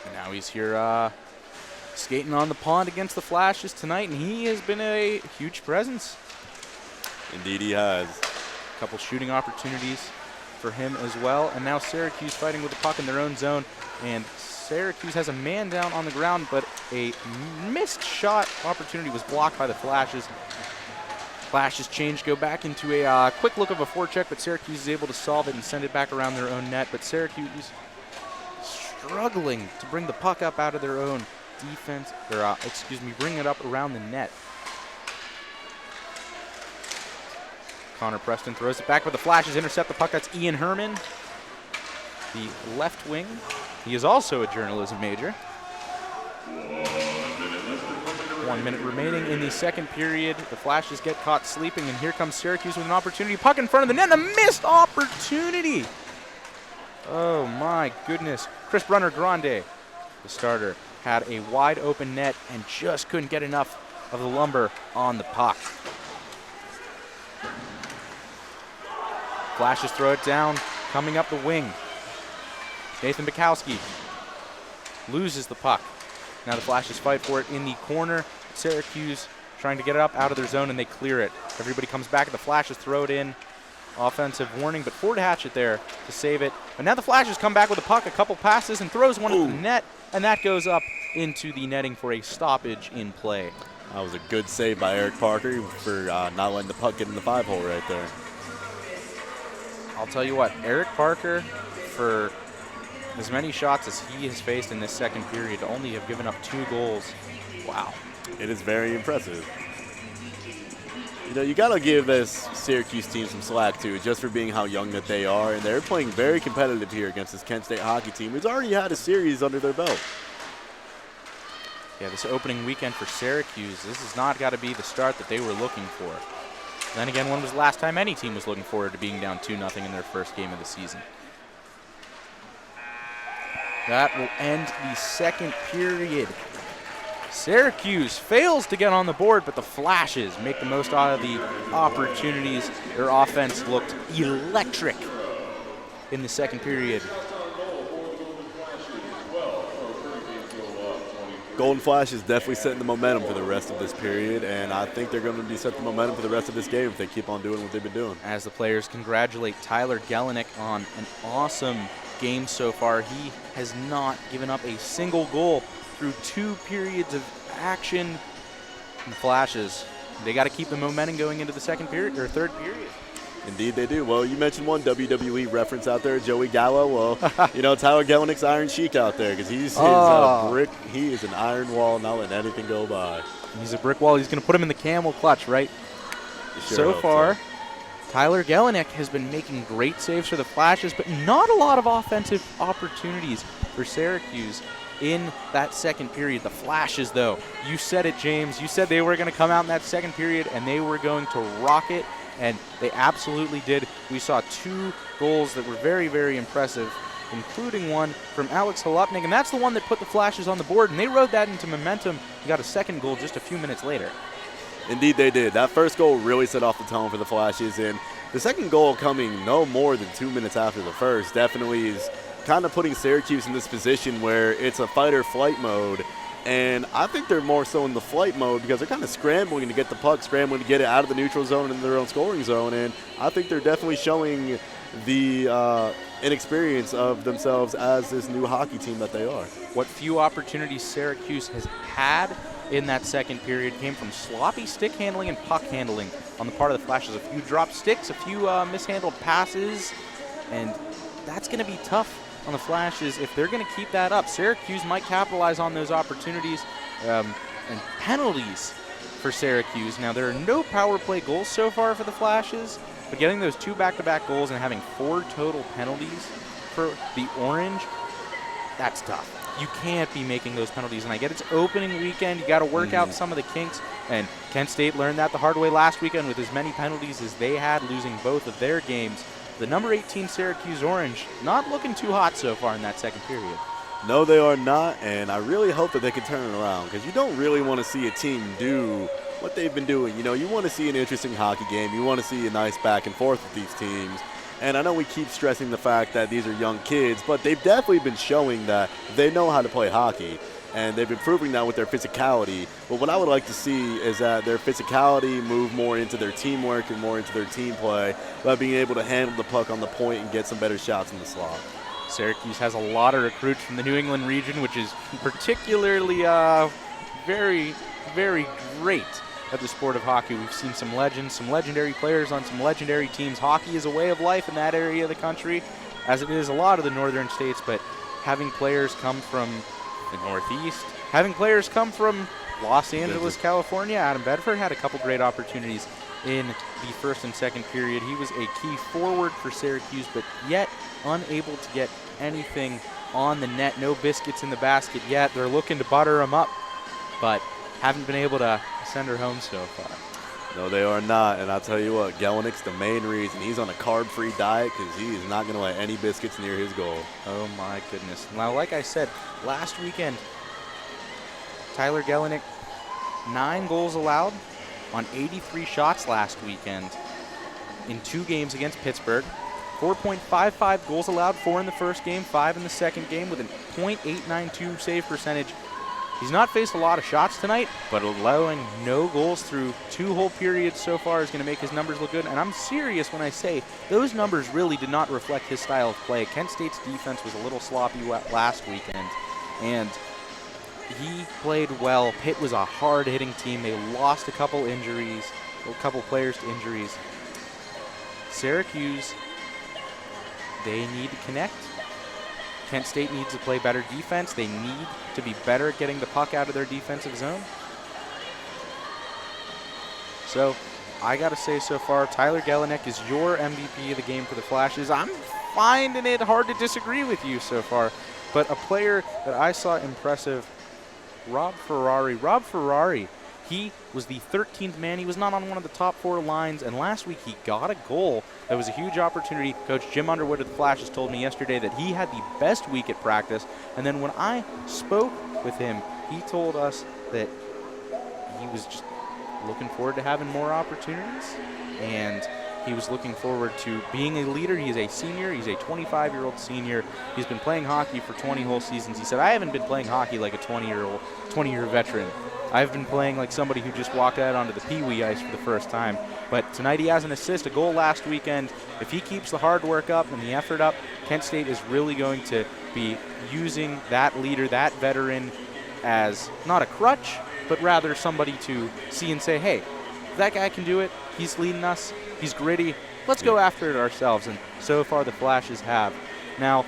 Speaker 1: And now he's here skating on the pond against the Flashes tonight, and he has been a huge presence.
Speaker 2: Indeed he has.
Speaker 1: A couple shooting opportunities for him as well. And now Syracuse fighting with the puck in their own zone, and Syracuse has a man down on the ground, but a missed shot opportunity was blocked by the Flashes. Flashes change, go back into a quick look of a forecheck, but Syracuse is able to solve it and send it back around their own net. But Syracuse struggling to bring the puck up out of their own defense, or bring it up around the net. Connor Preston throws it back, but the Flashes intercept the puck. That's Ian Herman, the left wing. He is also a journalism major. 1 minute remaining in the second period. The Flashes get caught sleeping, and here comes Syracuse with an opportunity. Puck in front of the net, and a missed opportunity. Oh my goodness. Chris Brunner Grande, the starter, had a wide open net and just couldn't get enough of the lumber on the puck. Flashes throw it down, coming up the wing. Nathan Bukowski loses the puck. Now the Flashes fight for it in the corner. Syracuse trying to get it up out of their zone, and they clear it. Everybody comes back, and the Flashes throw it in. Offensive warning, but Ford Hatchett there to save it. But now the Flashes come back with the puck, a couple passes, and throws one at the net, and that goes up into the netting for a stoppage in play.
Speaker 2: That was a good save by Eric Parker for not letting the puck get in the 5-hole right there.
Speaker 1: I'll tell you what, Eric Parker, for As many shots as he has faced in this second period, to only have given up 2 goals. Wow.
Speaker 2: It is very impressive. You know, you got to give this Syracuse team some slack, too, just for being how young that they are. And they're playing very competitive here against this Kent State hockey team, who's already had a series under their belt.
Speaker 1: Yeah, this opening weekend for Syracuse, this has not got to be the start that they were looking for. Then again, when was the last time any team was looking forward to being down 2-0 in their first game of the season? That will end the second period. Syracuse fails to get on the board, but the Flashes make the most out of the opportunities. Their offense looked electric in the second period.
Speaker 2: Golden Flash is definitely setting the momentum for the rest of this period, and I think they're going to be setting the momentum for the rest of this game if they keep on doing what they've been doing.
Speaker 1: As the players congratulate Tyler Gelenick on an awesome game so far. He has not given up a single goal through 2 periods of action. And the Flashes, they got to keep the momentum going into the second period or third period.
Speaker 2: Indeed they do. Well, you mentioned one WWE reference out there, Joey Gallo. Well, you know, Tyler Gelenick's Iron Sheik out there because he's a brick. He is an iron wall, not letting anything go by.
Speaker 1: He's a brick wall. He's going to put him in the camel clutch, right? So far, Tyler Gelenick has been making great saves for the Flashes, but not a lot of offensive opportunities for Syracuse in that second period. The Flashes, though, you said it, James. You said they were going to come out in that second period and they were going to rock it. And they absolutely did. We saw 2 goals that were very, very impressive, including one from Alex Halupnik, and that's the one that put the Flashes on the board, and they rode that into momentum. He got a second goal just a few minutes later.
Speaker 2: Indeed they did. That first goal really set off the tone for the Flashes, and the second goal coming no more than 2 minutes after the first definitely is kind of putting Syracuse in this position where it's a fight-or-flight mode. And I think they're more so in the flight mode because they're kind of scrambling to get the puck, scrambling to get it out of the neutral zone into their own scoring zone. And I think they're definitely showing the inexperience of themselves as this new hockey team that they are.
Speaker 1: What few opportunities Syracuse has had in that second period came from sloppy stick handling and puck handling on the part of the Flashes. A few dropped sticks, a few mishandled passes, and that's going to be tough on the Flashes. If they're going to keep that up, Syracuse might capitalize on those opportunities and penalties for Syracuse. Now, there are no power play goals so far for the Flashes, but getting those 2 back-to-back goals and having 4 total penalties for the Orange, that's tough. You can't be making those penalties, and I get it's opening weekend. You got to work out some of the kinks, and Kent State learned that the hard way last weekend with as many penalties as they had, losing both of their games. The number 18 Syracuse Orange not looking too hot so far in that second period.
Speaker 2: No, they are not, and I really hope that they can turn it around because you don't really want to see a team do what they've been doing. You know, you want to see an interesting hockey game. You want to see a nice back and forth with these teams. And I know we keep stressing the fact that these are young kids, but they've definitely been showing that they know how to play hockey. And they've been proving that with their physicality. But what I would like to see is that their physicality move more into their teamwork and more into their team play by being able to handle the puck on the point and get some better shots in the slot.
Speaker 1: Syracuse has a lot of recruits from the New England region, which is particularly very, very great at the sport of hockey. We've seen some legends, some legendary players on some legendary teams. Hockey is a way of life in that area of the country, as it is a lot of the northern states, but having players come from the Northeast, having players come from Los Angeles, California. Adam Bedford had a couple great opportunities in the first and second period. He was a key forward for Syracuse, but yet unable to get anything on the net. No biscuits in the basket yet. They're looking to butter him up, but haven't been able to send her home so far.
Speaker 2: No, they are not, and I'll tell you what, Gelenick's the main reason. He's on a carb-free diet because he is not going to let any biscuits near his goal.
Speaker 1: Oh, my goodness. Now, like I said, last weekend, Tyler Gelenick, 9 goals allowed on 83 shots last weekend in 2 games against Pittsburgh. 4.55 goals allowed, 4 in the first game, 5 in the second game with a .892 save percentage. He's not faced a lot of shots tonight, but allowing no goals through 2 whole periods so far is going to make his numbers look good. And I'm serious when I say those numbers really did not reflect his style of play. Kent State's defense was a little sloppy last weekend, and he played well. Pitt was a hard-hitting team. They lost a couple players to injuries. Syracuse, they need to connect. Kent State needs to play better defense. They need to be better at getting the puck out of their defensive zone. So I got to say so far, Tyler Gelinek is your MVP of the game for the Flashes. I'm finding it hard to disagree with you so far. But a player that I saw impressive, Rob Ferrari. Rob Ferrari, he was the 13th man. He was not on one of the top 4 lines, and last week he got a goal. That was a huge opportunity. Coach Jim Underwood of the Flashes told me yesterday that he had the best week at practice, and then when I spoke with him, he told us that he was just looking forward to having more opportunities, and he was looking forward to being a leader. He is a senior. He's a 25-year-old senior. He's been playing hockey for 20 whole seasons. He said, I haven't been playing hockey like a 20-year veteran. I've been playing like somebody who just walked out onto the Pee-wee ice for the first time. But tonight he has an assist, a goal last weekend. If he keeps the hard work up and the effort up, Kent State is really going to be using that leader, that veteran, as not a crutch, but rather somebody to see and say, hey, that guy can do it. He's leading us. He's gritty. Let's go after it ourselves. And so far the Flashes have. Now,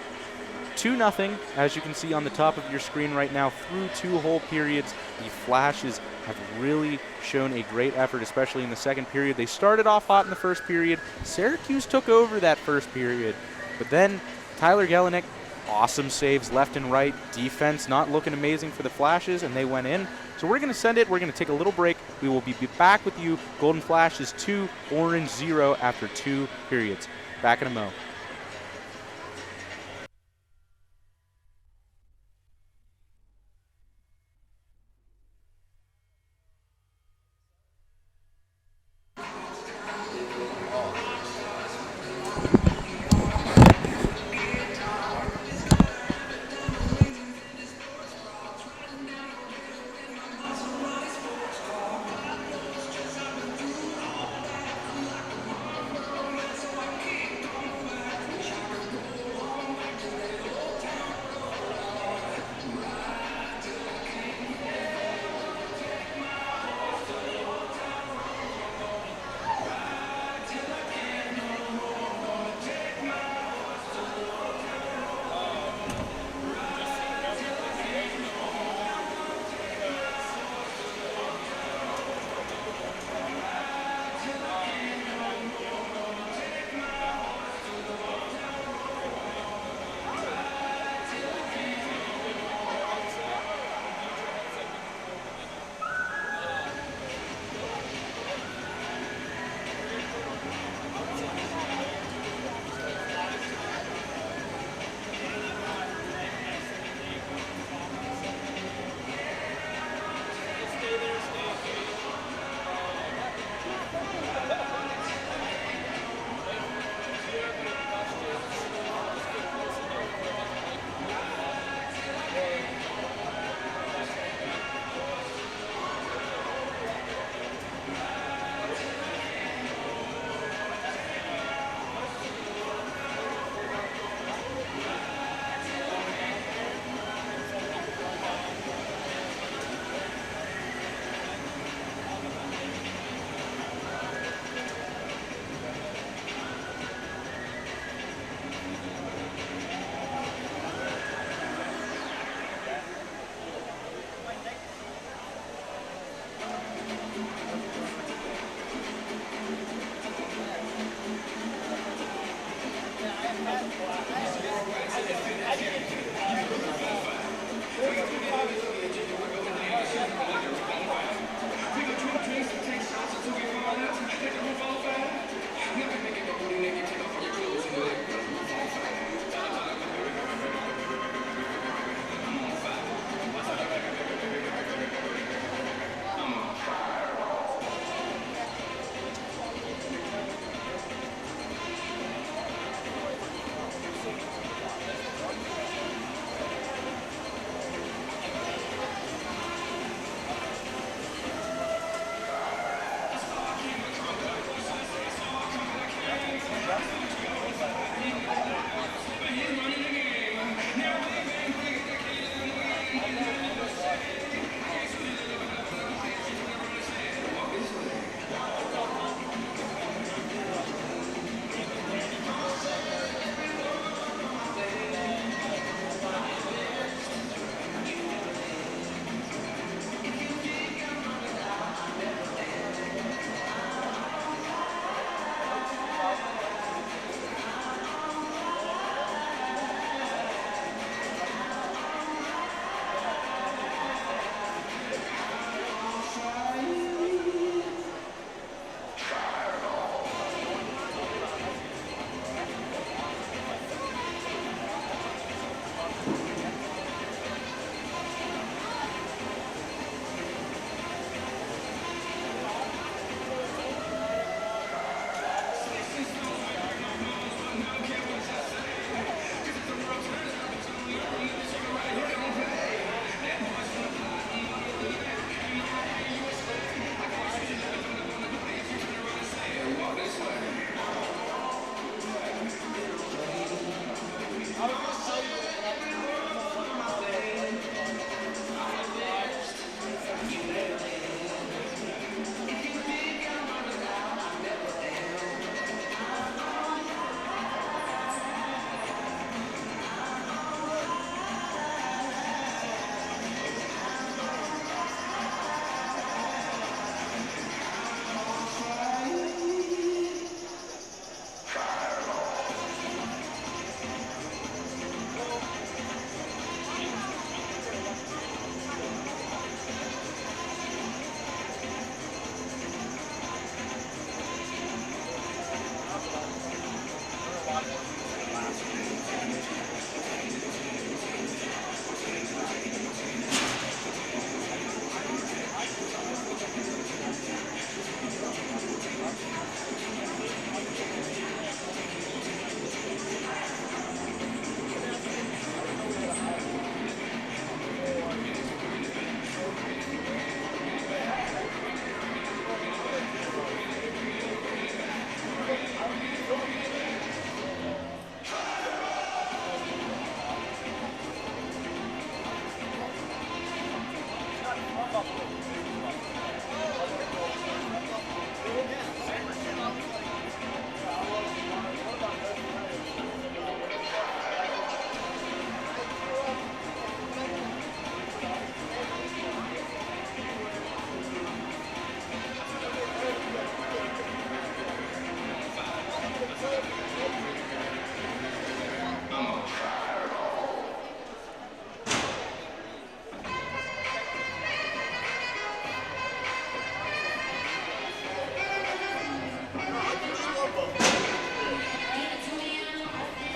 Speaker 1: 2-0, as you can see on the top of your screen right now, through 2 whole periods. The Flashes have really shown a great effort, especially in the second period. They started off hot in the first period. Syracuse took over that first period. But then Tyler Gelinek, awesome saves left and right. Defense not looking amazing for the Flashes, and they went in. So we're going to send it. We're going to take a little break. We will be back with you. Golden Flashes 2, Orange 0 after 2 periods. Back in a mo.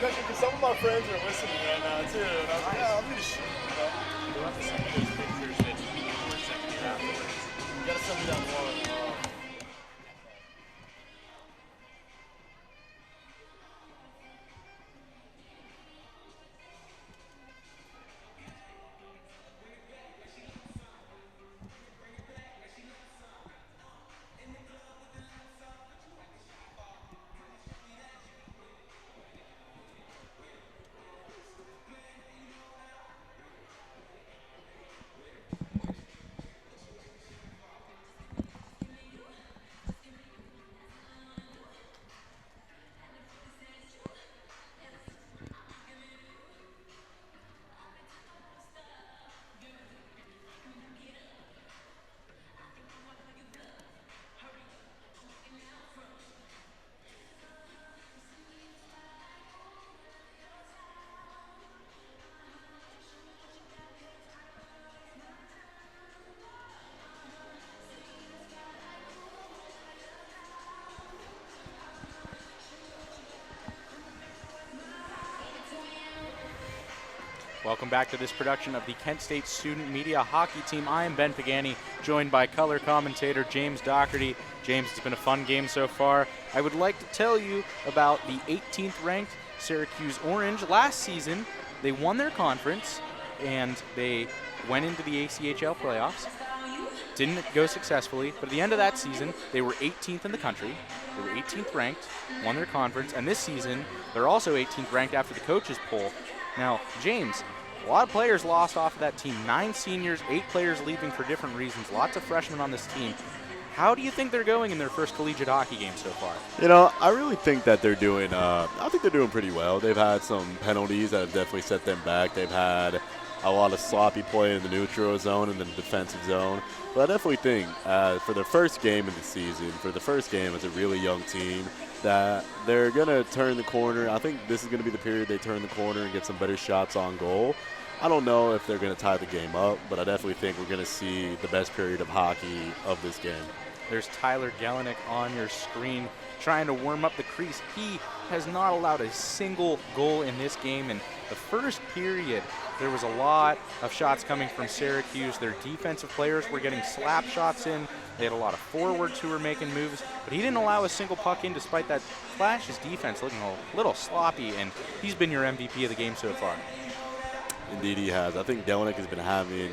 Speaker 2: Because some of my friends are listening right now too, and I'm like, yeah, I'm gonna shoot.
Speaker 4: We'll have to send you those pictures that you were sending me afterwards.
Speaker 2: You gotta send me that one.
Speaker 1: Welcome back to this production of the Kent State Student Media Hockey Team. I am Ben Pagani, joined by color commentator James Doherty. James, it's been a fun game so far. I would like to tell you about the 18th ranked Syracuse Orange. Last season, they won their conference and they went into the ACHL playoffs. Didn't go successfully, but at the end of that season, they were 18th in the country. They were 18th ranked, won their conference, and this season, they're also 18th ranked after the coaches poll. Now, James, a lot of players lost off of that team. 9 seniors, 8 players leaving for different reasons. Lots of freshmen on this team. How do you think they're going in their first collegiate hockey game so far?
Speaker 2: You know, I really think that they're doing. I think they're doing pretty well. They've had some penalties that have definitely set them back. They've had a lot of sloppy play in the neutral zone and the defensive zone. But I definitely think for their first game of the season, for the first game as a really young team, that they're going to turn the corner. I think this is going to be the period they turn the corner and get some better shots on goal. I don't know if they're going to tie the game up, but I definitely think we're going to see the best period of hockey of this game.
Speaker 1: There's Tyler Gelenick on your screen trying to warm up the crease. He has not allowed a single goal in this game. In the first period, there was a lot of shots coming from Syracuse. Their defensive players were getting slap shots in. They had a lot of forwards who were making moves, but he didn't allow a single puck in despite that. Flash's defense looking a little sloppy, and he's been your MVP of the game so far.
Speaker 2: Indeed he has. I think Gelenick has been having,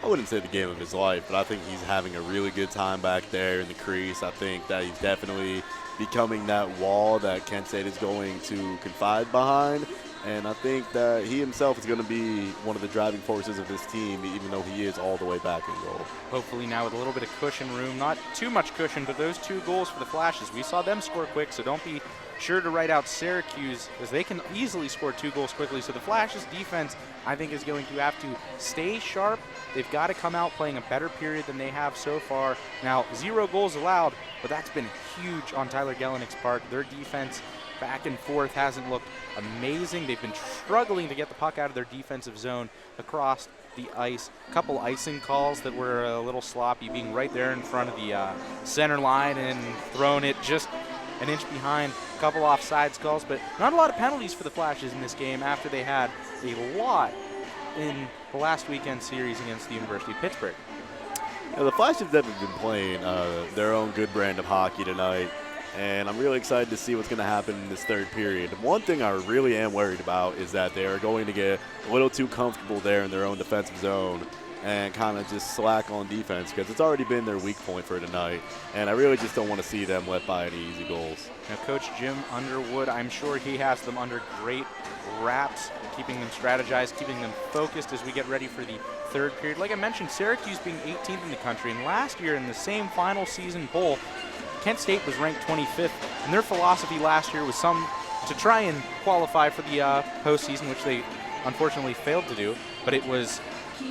Speaker 2: I wouldn't say the game of his life, but I think he's having a really good time back there in the crease. I think that he's definitely becoming that wall that Kent State is going to confide behind. And I think that he himself is going to be one of the driving forces of this team, even though he is all the way back in goal.
Speaker 1: Hopefully now with a little bit of cushion room, not too much cushion, but those 2 goals for the Flashes, we saw them score quick, so don't be sure to write out Syracuse, as they can easily score 2 goals quickly. So the Flashes defense, I think, is going to have to stay sharp. They've got to come out playing a better period than they have so far. Now, 0 goals allowed, but that's been huge on Tyler Gelenick's part. Their defense back and forth hasn't looked amazing. They've been struggling to get the puck out of their defensive zone across the ice. A couple icing calls that were a little sloppy, being right there in front of the center line and throwing it just an inch behind. A couple offsides calls, but not a lot of penalties for the Flashes in this game after they had a lot in the last weekend series against the University of Pittsburgh.
Speaker 2: Yeah, the Flash have definitely been playing their own good brand of hockey tonight, and I'm really excited to see what's going to happen in this third period. One thing I really am worried about is that they are going to get a little too comfortable there in their own defensive zone and kind of just slack on defense, because it's already been their weak point for tonight, and I really just don't want to see them let by any easy goals.
Speaker 1: Now, Coach Jim Underwood, I'm sure he has them under great wraps. keeping them strategized, keeping them focused as we get ready for the third period. Like I mentioned, Syracuse being 18th in the country, and last year in the same final season poll, Kent State was ranked 25th, and their philosophy last year was to try and qualify for the postseason, which they unfortunately failed to do, but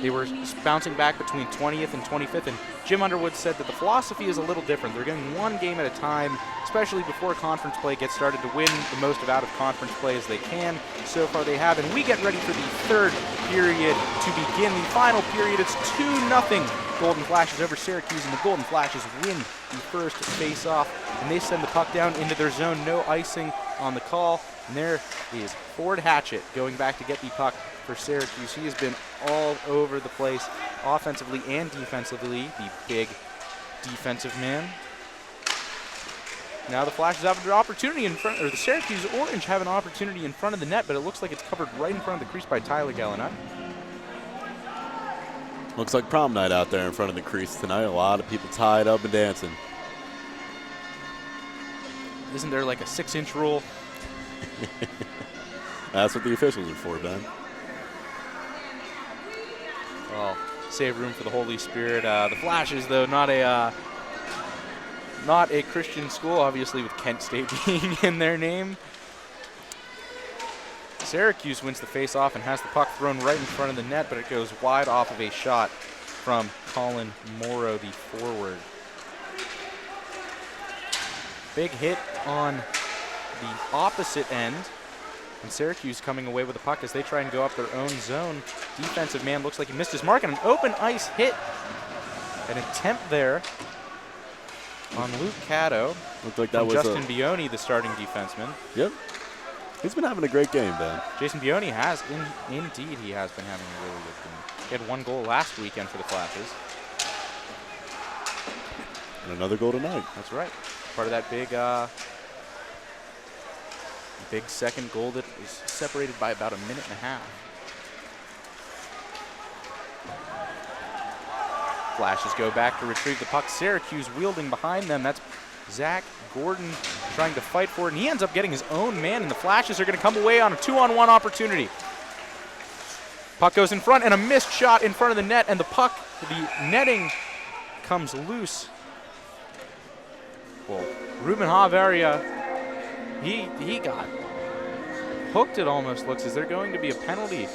Speaker 1: they were bouncing back between 20th and 25th, and Jim Underwood said that the philosophy is a little different. They're going one game at a time, especially before conference play gets started, to win the most of out-of-conference play as they can. So far they have, and we get ready for the third period to begin. The final period, it's 2-0 Golden Flashes over Syracuse, and the Golden Flashes win the first face-off, and they send the puck down into their zone. No icing on the call, and there is Ford Hatchett going back to get the puck for Syracuse. He has been all over the place, offensively and defensively, the big defensive man. Now the Flashes have an opportunity in front, or the Syracuse Orange have an opportunity in front of the net, but it looks like it's covered right in front of the crease by Tyler Gallinut.
Speaker 2: Looks like prom night out there in front of the crease tonight. A lot of people tied up and dancing.
Speaker 1: Isn't there like a 6-inch rule?
Speaker 2: That's what the officials are for, Ben.
Speaker 1: Well, save room for the Holy Spirit. The Flashes, though, not a Christian school, obviously, with Kent State being in their name. Syracuse wins the face-off and has the puck thrown right in front of the net, but it goes wide off of a shot from Colin Morrow, the forward. Big hit on the opposite end, and Syracuse coming away with the puck as they try and go up their own zone. Defensive man looks like he missed his mark, and an open ice hit. An attempt there on Luke Caddo.
Speaker 2: Looked like that was
Speaker 1: Justin Bioni, the starting defenseman.
Speaker 2: Yep. He's been having a great game, Ben.
Speaker 1: Jason Bioni has, indeed, he has been having a really good game. He had 1 goal last weekend for the Flashes.
Speaker 2: And another goal tonight.
Speaker 1: That's right. Part of that big second goal that is separated by about a minute and a half. Flashes go back to retrieve the puck. Syracuse wielding behind them. That's Zach Gordon trying to fight for it, and he ends up getting his own man, and the Flashes are going to come away on a 2-on-1 opportunity. Puck goes in front, and a missed shot in front of the net, and the netting comes loose. Well, Ruben Haveria, he got hooked, it almost looks. Is there going to be a penalty?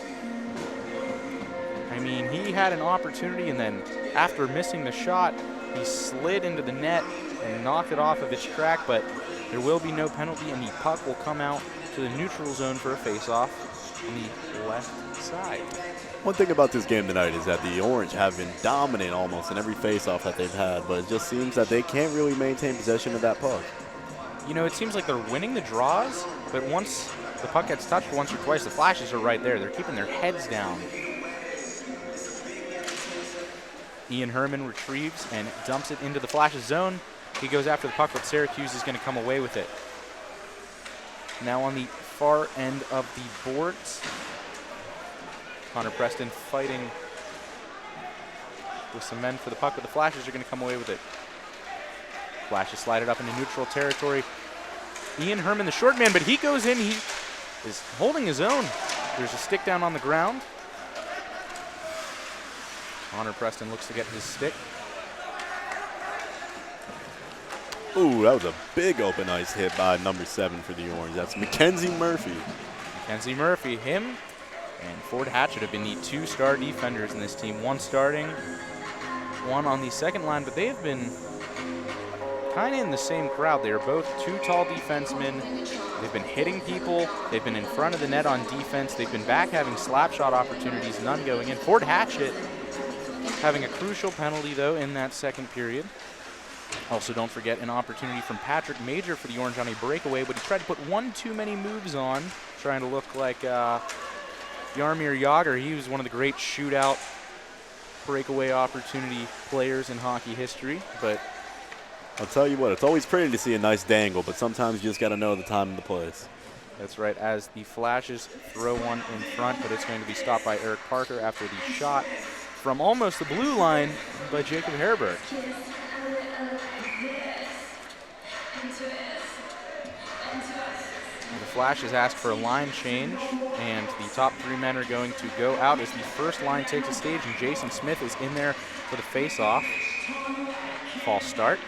Speaker 1: I mean, he had an opportunity, and then after missing the shot, he slid into the net and knocked it off of its track, but there will be no penalty, and the puck will come out to the neutral zone for a face-off on the left side.
Speaker 2: One thing about this game tonight is that the Orange have been dominant almost in every face-off that they've had, but it just seems that they can't really maintain possession of that puck.
Speaker 1: You know, it seems like they're winning the draws, but once the puck gets touched once or twice, the Flashes are right there. They're keeping their heads down. Ian Herman retrieves and dumps it into the Flashes zone. He goes after the puck, but Syracuse is going to come away with it. Now on the far end of the boards, Connor Preston fighting with some men for the puck, but the Flashes are going to come away with it. Flashes slide it up into neutral territory. Ian Herman, the short man, but he goes in. He is holding his own. There's a stick down on the ground. Connor Preston looks to get his stick.
Speaker 2: Ooh, that was a big open ice hit by number 7 for the Orange. That's Mackenzie Murphy.
Speaker 1: Mackenzie Murphy, him and Ford Hatchett have been the 2-star defenders in this team. One starting, one on the second line, but they have been kind of in the same crowd. They are both 2 tall defensemen. They've been hitting people. They've been in front of the net on defense. They've been back having slap shot opportunities, none going in. Ford Hatchett having a crucial penalty, though, in that second period. Also, don't forget an opportunity from Patrick Major for the Orange on a breakaway, but he tried to put one too many moves on, trying to look like Jaromir Jagr. He was one of the great shootout breakaway opportunity players in hockey history, but
Speaker 2: I'll tell you what, it's always pretty to see a nice dangle, but sometimes you just got to know the time and the place.
Speaker 1: That's right, as the Flashes throw one in front, but it's going to be stopped by Eric Parker after the shot from almost the blue line by Jacob Herberg. The Flashes ask for a line change, and the top 3 men are going to go out as the first line takes a stage, and Jason Smith is in there for the face-off. False start.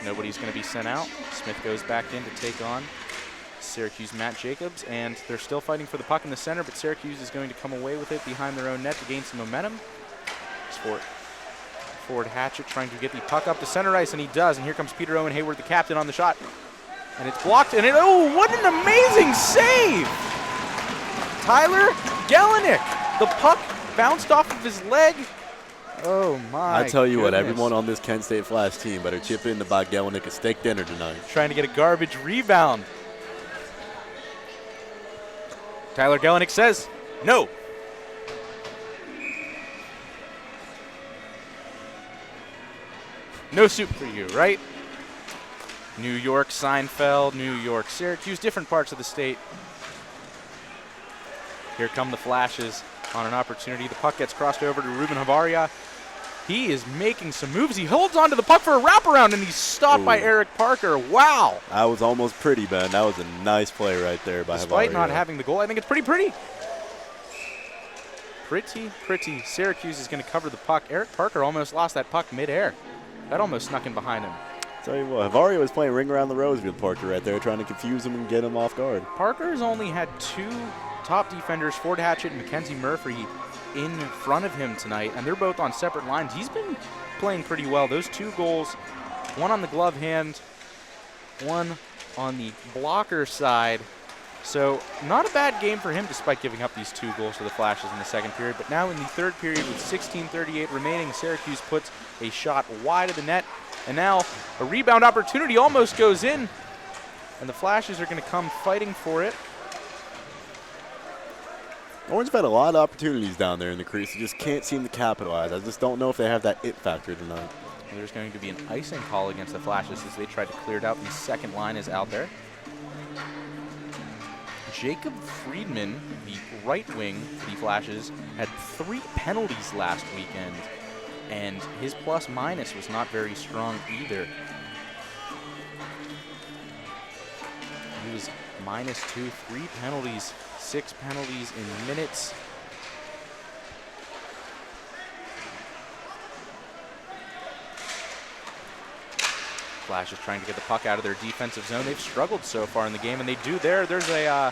Speaker 1: Nobody's going to be sent out. Smith goes back in to take on Syracuse Matt Jacobs, and they're still fighting for the puck in the center, but Syracuse is going to come away with it behind their own net to gain some momentum. It's Ford Hatchett trying to get the puck up to center ice, and he does, and here comes Peter Owen Hayward, the captain, on the shot. And it's blocked, and oh, what an amazing save! Tyler Gelinek. The puck bounced off of his leg. Oh, my
Speaker 2: I tell you what,
Speaker 1: goodness.
Speaker 2: everyone on this Kent State Flash team better chip in to buy Gelinek a steak dinner tonight.
Speaker 1: Trying to get a garbage rebound. Tyler Gelinek says, no. No soup for you, right? New York, Seinfeld, New York, Syracuse, different parts of the state. Here come the Flashes on an opportunity. The puck gets crossed over to Ruben Havaria. He is making some moves. He holds onto the puck for a wraparound, and he's stopped by Eric Parker. Wow.
Speaker 2: That was almost pretty, Ben. That was a nice play right there by
Speaker 1: Despite
Speaker 2: Havaria.
Speaker 1: not having the goal, I think it's pretty. Pretty. Syracuse is going to cover the puck. Eric Parker almost lost that puck midair. That almost snuck in behind him.
Speaker 2: Tell you what, Havaria was playing ring around the rosy with Parker right there, trying to confuse him and get him off guard.
Speaker 1: Parker's only had 2 top defenders, Ford Hatchett and Mackenzie Murphy, in front of him tonight, and they're both on separate lines. He's been playing pretty well. Those 2 goals, one on the glove hand, one on the blocker side. So not a bad game for him despite giving up these 2 goals to the Flashes in the second period. But now in the third period with 16:38 remaining, Syracuse puts a shot wide of the net. And now a rebound opportunity almost goes in, and the Flashes are going to come fighting for it.
Speaker 2: Orange have had a lot of opportunities down there in the crease. They just can't seem to capitalize. I just don't know if they have that it factor tonight.
Speaker 1: There's going to be an icing call against the Flashes as they try to clear it out. The second line is out there. Jacob Friedman, the right wing for the Flashes, had 3 penalties last weekend, and his plus-minus was not very strong either. He was -2, 3 penalties, 6 penalties in minutes. Flash is trying to get the puck out of their defensive zone. They've struggled so far in the game, and they do there. There's a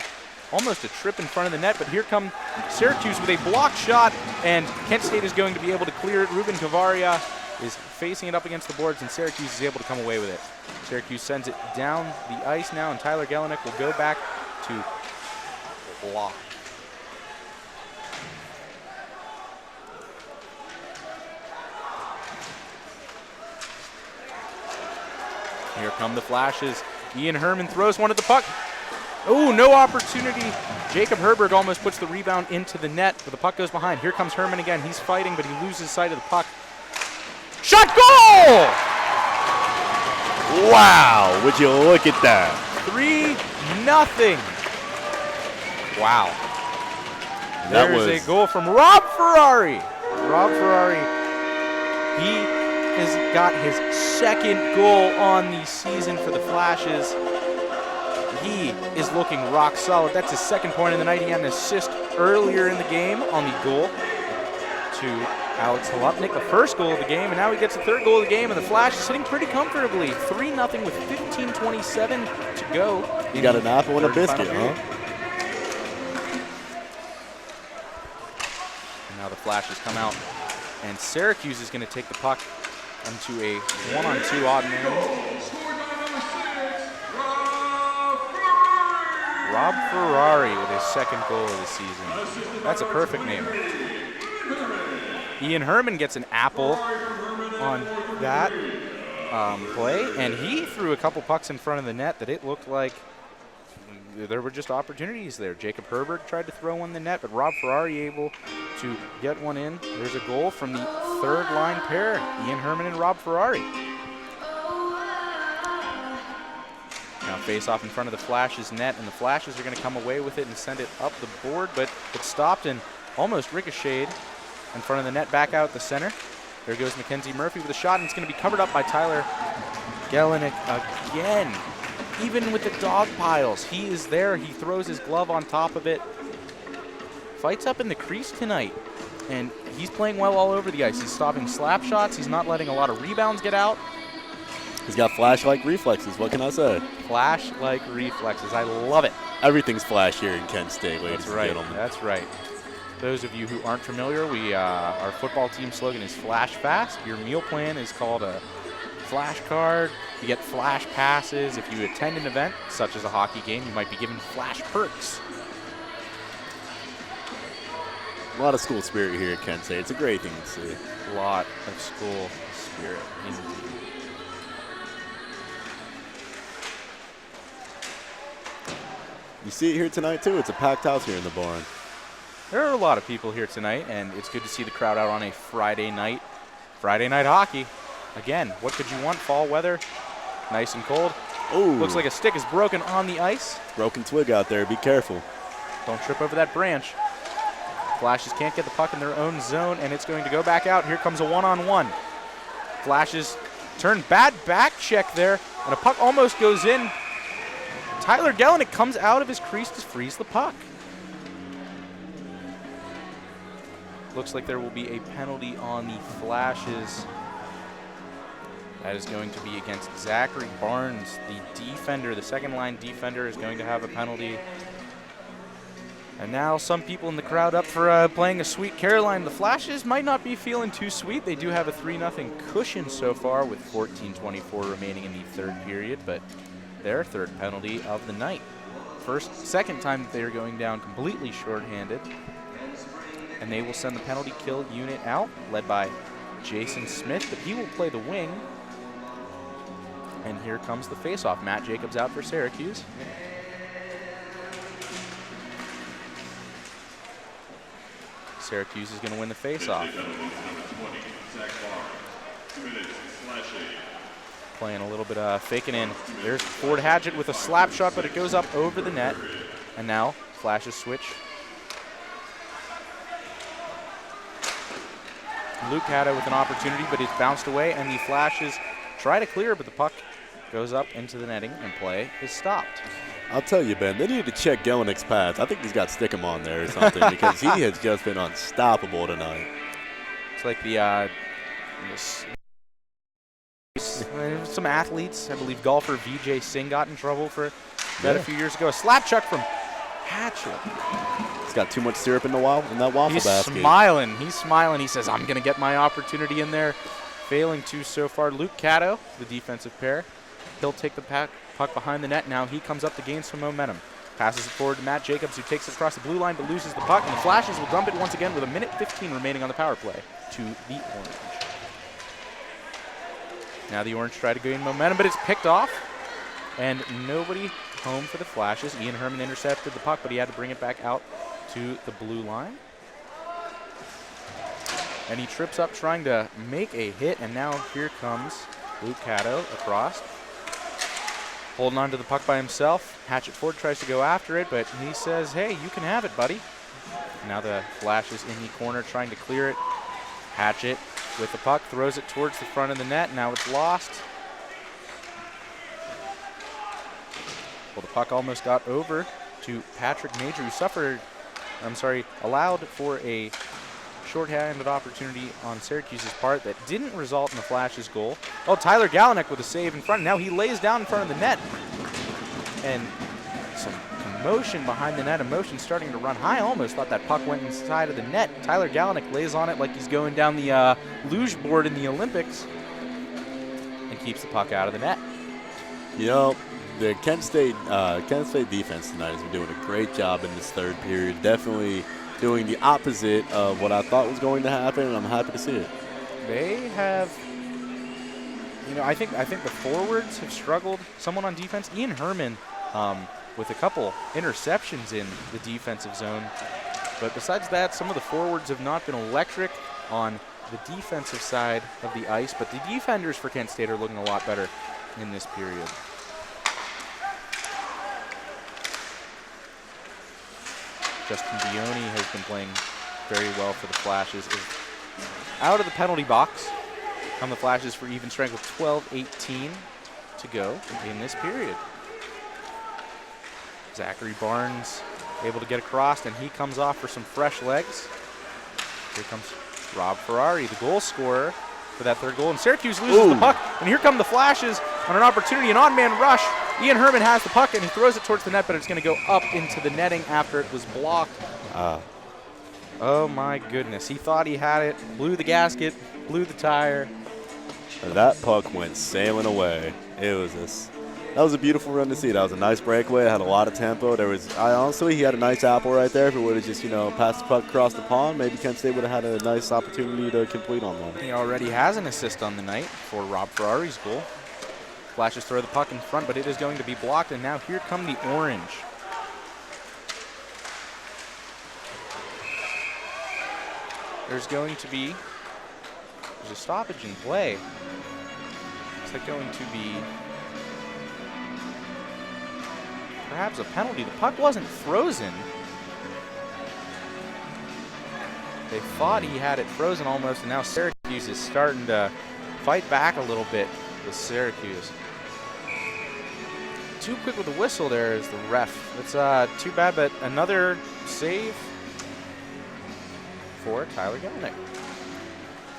Speaker 1: almost a trip in front of the net, but here come Syracuse with a blocked shot, and Kent State is going to be able to clear it. Ruben Cavaria is facing it up against the boards, and Syracuse is able to come away with it. Syracuse sends it down the ice now, and Tyler Gelinek will go back to block. Here come the Flashes. Ian Herman throws one at the puck. Oh, no opportunity. Jacob Herberg almost puts the rebound into the net, but the puck goes behind. Here comes Herman again. He's fighting, but he loses sight of the puck. Shot goal!
Speaker 2: Wow, would you look at that?
Speaker 1: 3-0. Wow.
Speaker 2: That
Speaker 1: There's
Speaker 2: was
Speaker 1: a goal from Rob Ferrari. Rob Ferrari, he has got his second goal on the season for the Flashes. He is looking rock solid. That's his second point of the night. He had an assist earlier in the game on the goal to Alex Halupnik, the first goal of the game, and now he gets the third goal of the game, and the Flash is sitting pretty comfortably. 3-0 with 15:27 to go.
Speaker 2: You got an apple and a biscuit, huh?
Speaker 1: And now the Flashes come out, and Syracuse is going to take the puck into a 1-on-2 odd man. Rob Ferrari with his second goal of the season. That's a perfect name. Ian Herman gets an apple on that play, and he threw a couple pucks in front of the net that it looked like there were just opportunities there. Jacob Herberg tried to throw one in the net, but Rob Ferrari able to get one in. There's a goal from the third line pair, Ian Herman and Rob Ferrari. Now face off in front of the Flashes net, and the Flashes are going to come away with it and send it up the board, but it stopped and almost ricocheted in front of the net, back out the center. There goes Mackenzie Murphy with a shot, and it's going to be covered up by Tyler Gelinek again. even with the dog piles, he is there. He throws his glove on top of it. Fights up in the crease tonight, and he's playing well all over the ice. He's stopping slap shots. He's not letting a lot of rebounds get out.
Speaker 2: He's got flash-like reflexes. What can I say?
Speaker 1: Flash-like reflexes. I love it.
Speaker 2: Everything's flash here in Kent State, ladies and gentlemen.
Speaker 1: That's right. Those of you who aren't familiar, our football team slogan is Flash Fast. Your meal plan is called a Flash Card. You get Flash Passes. If you attend an event, such as a hockey game, you might be given Flash Perks.
Speaker 2: A lot of school spirit here at Kent State. It's a great thing to see.
Speaker 1: A lot of school spirit, indeed.
Speaker 2: You see it here tonight, too. It's a packed house here in the barn.
Speaker 1: There are a lot of people here tonight, and it's good to see the crowd out on a Friday night. Friday night hockey. Again, what could you want? Fall weather, nice and cold.
Speaker 2: Ooh.
Speaker 1: Looks like a stick is broken on the ice.
Speaker 2: Broken twig out there. Be careful.
Speaker 1: Don't trip over that branch. Flashes can't get the puck in their own zone, and it's going to go back out. Here comes a one-on-one. Flashes turn bad back check there, and a puck almost goes in. Tyler Gelenick comes out of his crease to freeze the puck. Looks like there will be a penalty on the Flashes. That is going to be against Zachary Barnes, the defender. The second-line defender is going to have a penalty. And now some people in the crowd up for playing a Sweet Caroline. The Flashes might not be feeling too sweet. They do have a 3-0 cushion so far with 14:24 remaining in the third period, but their third penalty of the night. Second time that they are going down completely shorthanded. And they will send the penalty kill unit out, led by Jason Smith, but he will play the wing. And here comes the faceoff. Matt Jacobs out for Syracuse. Syracuse is going to win the faceoff. Playing a little bit of faking in. There's Ford Hadgett with a slap shot, but it goes up over the net. And now Flashes switch. Luke Haddo with an opportunity, but it's bounced away, and the Flashes try to clear, but the puck goes up into the netting, and play is stopped.
Speaker 2: I'll tell you, Ben, they need to check Gelenick's pads. I think he's got Stickum on there or something because he has just been unstoppable tonight.
Speaker 1: It's like the some athletes, I believe golfer VJ Singh got in trouble for that a few years ago. A slap chuck from Hatchet.
Speaker 2: He's got too much syrup in that waffle basket.
Speaker 1: He's smiling. He's smiling. He says, I'm going to get my opportunity in there. Failing to so far. Luke Caddo, the defensive pair. He'll take the puck behind the net. Now he comes up to gain some momentum. Passes it forward to Matt Jacobs, who takes it across the blue line but loses the puck. And the Flashes will dump it once again with 1:15 remaining on the power play to the Orange. Now the Orange try to gain momentum, but it's picked off. And nobody home for the Flashes. Ian Herman intercepted the puck, but he had to bring it back out to the blue line. And he trips up trying to make a hit, and now here comes Luke Caddo across. Holding on to the puck by himself. Hatchet Ford tries to go after it, but he says, hey, you can have it, buddy. Now the Flashes in the corner trying to clear it. Hatchet with the puck, throws it towards the front of the net. Now it's lost. Well, the puck almost got over to Patrick Major, who allowed for a short-handed opportunity on Syracuse's part that didn't result in the Flashes' goal. Oh, Tyler Gelenick with a save in front. Now he lays down in front of the net. And some commotion behind the net. Emotion starting to run high. Almost thought that puck went inside of the net. Tyler Gelenick lays on it like he's going down the luge board in the Olympics and keeps the puck out of the net.
Speaker 2: You know, the Kent State defense tonight has been doing a great job in this third period. Definitely doing the opposite of what I thought was going to happen, and I'm happy to see it.
Speaker 1: They have, I think the forwards have struggled. Someone on defense, Ian Herman, with a couple interceptions in the defensive zone. But besides that, some of the forwards have not been electric on the defensive side of the ice. But the defenders for Kent State are looking a lot better in this period. Justin Dione has been playing very well for the Flashes. Is out of the penalty box on the Flashes for even strength with 12:18 to go in this period. Zachary Barnes able to get across, and he comes off for some fresh legs. Here comes Rob Ferrari, the goal scorer for that third goal, and Syracuse loses the puck, and here come the Flashes on an opportunity, an on-man rush. Ian Herman has the puck, and he throws it towards the net, but it's going to go up into the netting after it was blocked. Oh my goodness, he thought he had it, blew the gasket, blew the tire.
Speaker 2: That puck went sailing away. That was a beautiful run to see. That was a nice breakaway. It had a lot of tempo. Honestly, he had a nice apple right there. If it would have just, passed the puck across the pond, maybe Kent State would have had a nice opportunity to complete on that.
Speaker 1: He already has an assist on the night for Rob Ferrari's goal. Flashes throw the puck in front, but it is going to be blocked, and now here come the Orange. There's a stoppage in play. Is that going to be perhaps a penalty? The puck wasn't frozen. They thought he had it frozen almost, and now Syracuse is starting to fight back a little bit with Syracuse. Too quick with the whistle there is the ref. It's too bad, but another save for Tyler Gelnick.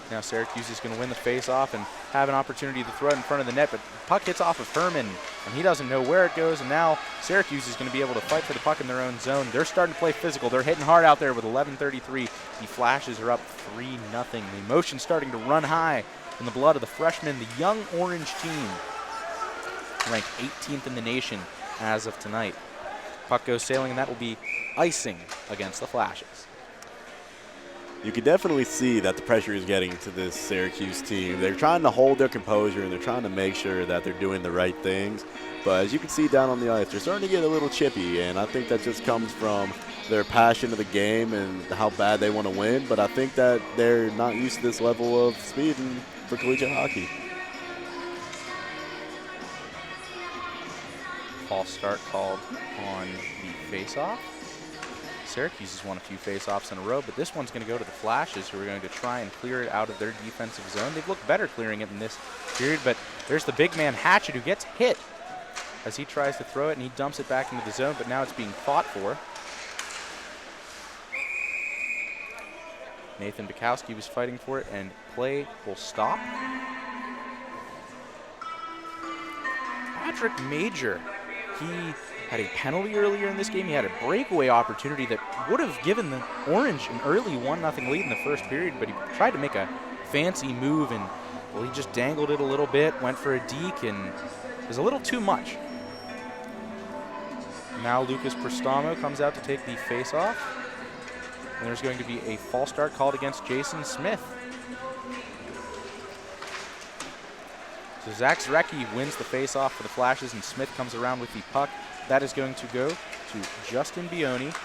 Speaker 1: Now Syracuse is going to win the face-off and have an opportunity to throw it in front of the net, but the puck hits off of Herman, and he doesn't know where it goes, and now Syracuse is going to be able to fight for the puck in their own zone. They're starting to play physical. They're hitting hard out there with 11:33. The Flashes are up 3-0. The emotion's starting to run high in the blood of the freshmen, the young Orange team, ranked 18th in the nation as of tonight. Puck goes sailing, and that will be icing against the Flashes.
Speaker 2: You can definitely see that the pressure is getting to this Syracuse team. They're trying to hold their composure, and they're trying to make sure that they're doing the right things. But as you can see down on the ice, they're starting to get a little chippy, and I think that just comes from their passion of the game and how bad they want to win. But I think that they're not used to this level of speed for collegiate hockey.
Speaker 1: False start called on the face-off. Syracuse has won a few face-offs in a row, but this one's going to go to the Flashes, who are going to try and clear it out of their defensive zone. They've looked better clearing it in this period, but there's the big man Hatchett, who gets hit as he tries to throw it, and he dumps it back into the zone, but now it's being fought for. Nathan Bukowski was fighting for it, and play will stop. Patrick Major, he had a penalty earlier in this game. He had a breakaway opportunity that would have given the Orange an early 1-0 lead in the first period, but he tried to make a fancy move, and well, he just dangled it a little bit, went for a deke, and it was a little too much. Now Lucas Prestamo comes out to take the face-off, and there's going to be a false start called against Jason Smith. So Zach Zrecki wins the face-off for the Flashes, and Smith comes around with the puck. That is going to go to Justin Bioni,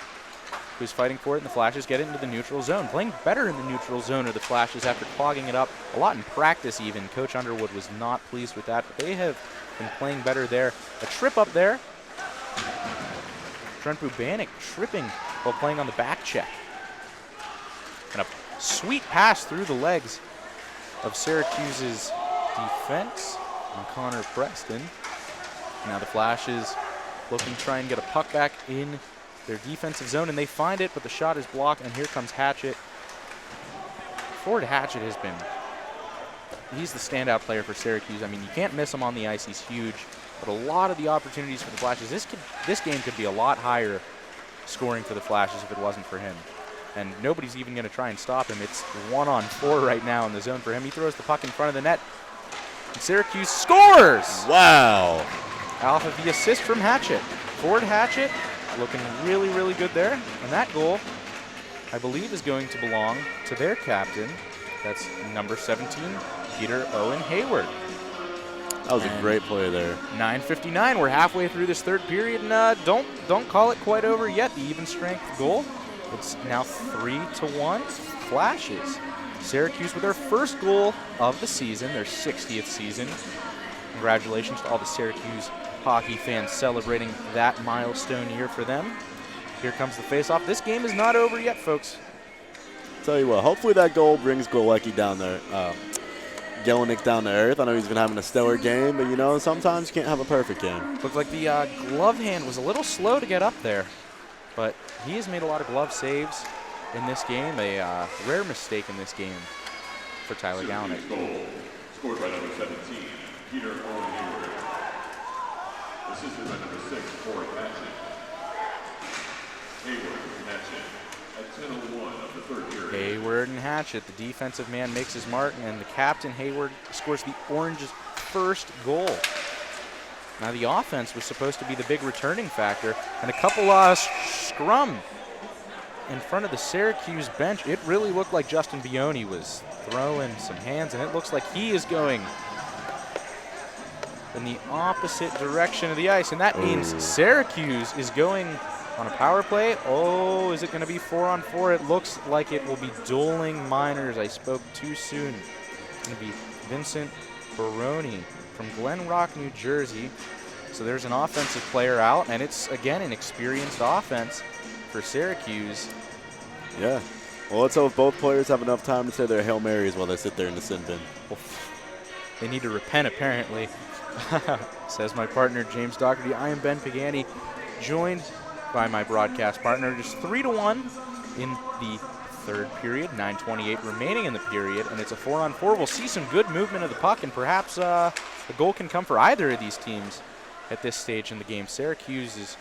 Speaker 1: who's fighting for it, and the Flashes get it into the neutral zone. Playing better in the neutral zone are the Flashes after clogging it up a lot in practice even. Coach Underwood was not pleased with that, but they have been playing better there. A trip up there. Trent Bubanik tripping while playing on the back check. And a sweet pass through the legs of Syracuse's defense and Connor Preston. Now the Flashes looking to try and get a puck back in their defensive zone, and they find it, but the shot is blocked, and here comes Hatchett. Ford Hatchett has been, he's the standout player for Syracuse. I mean, you can't miss him on the ice. He's huge, but a lot of the opportunities for the Flashes, this game could be a lot higher scoring for the Flashes if it wasn't for him. And nobody's even going to try and stop him. It's 1-on-4 right now in the zone for him. He throws the puck in front of the net, and Syracuse scores!
Speaker 2: Wow.
Speaker 1: Off of the assist from Hatchett. Ford Hatchett looking really, really good there. And that goal, I believe, is going to belong to their captain. That's number 17, Peter Owen Hayward.
Speaker 2: That was a great play there.
Speaker 1: 9:59. We're halfway through this third period, and don't call it quite over yet. The even strength goal. It's now 3-1. Flashes. Syracuse with their first goal of the season, their 60th season. Congratulations to all the Syracuse hockey fans celebrating that milestone year for them. Here comes the face-off. This game is not over yet, folks.
Speaker 2: Tell you what, hopefully that goal brings Golecki down there. Gelenick down to earth. I know he's been having a stellar game, but, you know, sometimes you can't have a perfect game.
Speaker 1: Looked like the glove hand was a little slow to get up there, but he has made a lot of glove saves in this game. A rare mistake in this game for Tyler Gelenick.
Speaker 3: Goal scored by number 17, Peter Owen Hayward. Assisted by number 6, Corey Patchen. Hayward and Hatchet at 10:01 of the third period.
Speaker 1: Hayward and Hatchet, the defensive man makes his mark, and the captain, Hayward, scores the Orange's first goal. Now the offense was supposed to be the big returning factor, and a couple scrum in front of the Syracuse bench. It really looked like Justin Bioni was throwing some hands, and it looks like he is going in the opposite direction of the ice, and that means Syracuse is going on a power play. Oh, is it going to be 4-on-4? It looks like it will be dueling minors. I spoke too soon. It's going to be Vincent Baroni from Glen Rock, New Jersey. So there's an offensive player out, and it's, again, an experienced offense for Syracuse.
Speaker 2: Yeah. Well, let's hope both players have enough time to say their Hail Marys while they sit there in the sin bin.
Speaker 1: Well, they need to repent, apparently. Says my partner, James Doherty. I am Ben Pagani, joined by my broadcast partner. Just 3-1 in the third period, 9:28 remaining in the period, and it's a 4-on-4. We'll see some good movement of the puck, and perhaps the goal can come for either of these teams at this stage in the game. Syracuse is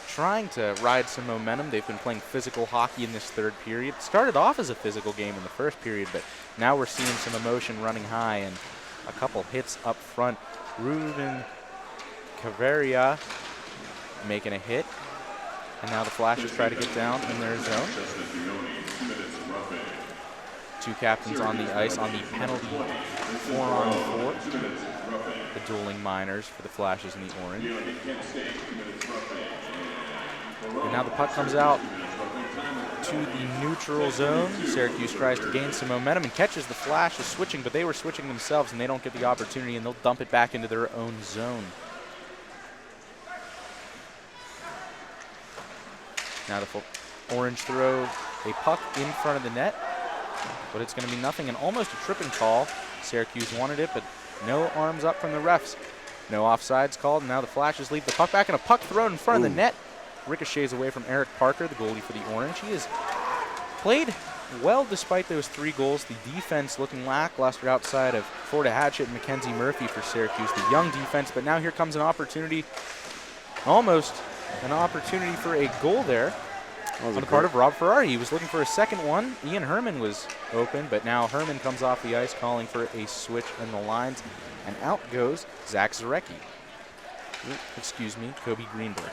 Speaker 1: trying to ride some momentum. They've been playing physical hockey in this third period. It started off as a physical game in the first period, but now we're seeing some emotion running high and a couple hits up front. Ruben Caveria making a hit. And now the Flashes try to get down in their zone. Two captains on the ice on the penalty 4-on-4. The dueling minors for the Flashes and the Orange. And now the puck comes out to the neutral zone. Syracuse tries to gain some momentum and catches the Flashes switching, but they were switching themselves and they don't get the opportunity, and they'll dump it back into their own zone. Now the Orange throw a puck in front of the net, but it's going to be nothing, and almost a tripping call. Syracuse wanted it, but no arms up from the refs. No offsides called, and now the Flashes leave the puck back, and a puck thrown in front of the net. Ricochets away from Eric Parker, the goalie for the Orange. He has played well despite those 3 goals. The defense looking lackluster outside of Florida Hatchet and Mackenzie Murphy for Syracuse, the young defense, but now here comes an opportunity, almost an opportunity for a goal there on the part of Rob Ferrari. He was looking for a second one. Ian Herman was open, but now Herman comes off the ice calling for a switch in the lines, and out goes Zach Zarecki. Excuse me, Kobe Greenberg.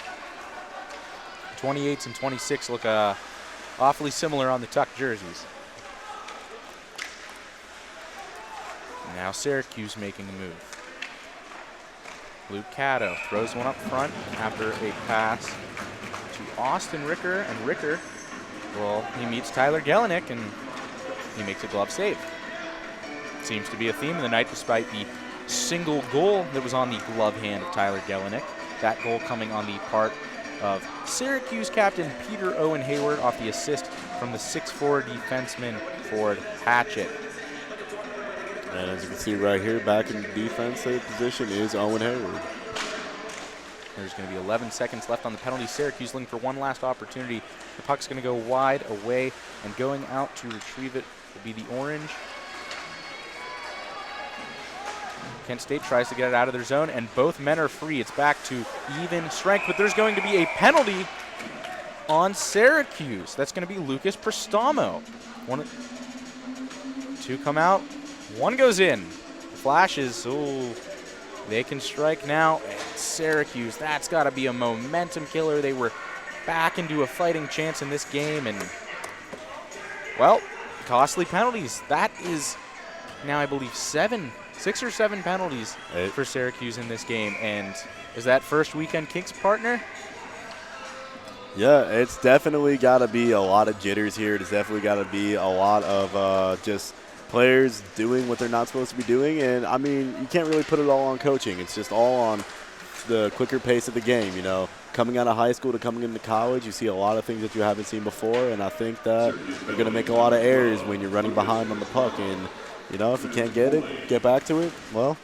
Speaker 1: 28s and 26 look awfully similar on the tuck jerseys. Now Syracuse making a move. Luke Caddo throws one up front after a pass to Austin Ricker, and Ricker, well, he meets Tyler Gelenick, and he makes a glove save. Seems to be a theme of the night despite the single goal that was on the glove hand of Tyler Gelenick. That goal coming on the part of Syracuse captain Peter Owen Hayward off the assist from the 6'4" defenseman Ford Hatchet.
Speaker 2: And as you can see right here, back in the defensive position is Owen Hayward.
Speaker 1: There's going to be 11 seconds left on the penalty. Syracuse looking for one last opportunity. The puck's going to go wide away, and going out to retrieve it will be the Orange. Kent State tries to get it out of their zone, and both men are free. It's back to even strength, but there's going to be a penalty on Syracuse. That's going to be Lucas Prestamo. Two come out. One goes in. The Flashes, ooh, they can strike now. And Syracuse, that's got to be a momentum killer. They were back into a fighting chance in this game, and, well, costly penalties. That is now, I believe, 6 or 7 penalties for Syracuse in this game. And is that first weekend kicks, partner?
Speaker 2: Yeah, it's definitely got to be a lot of jitters here. It's definitely got to be a lot of just players doing what they're not supposed to be doing. And, I mean, you can't really put it all on coaching. It's just all on the quicker pace of the game, you know. Coming out of high school to coming into college, you see a lot of things that you haven't seen before. And I think that you're going to make a lot of errors when you're running behind on the puck. And You know, if you can't get back to it, well,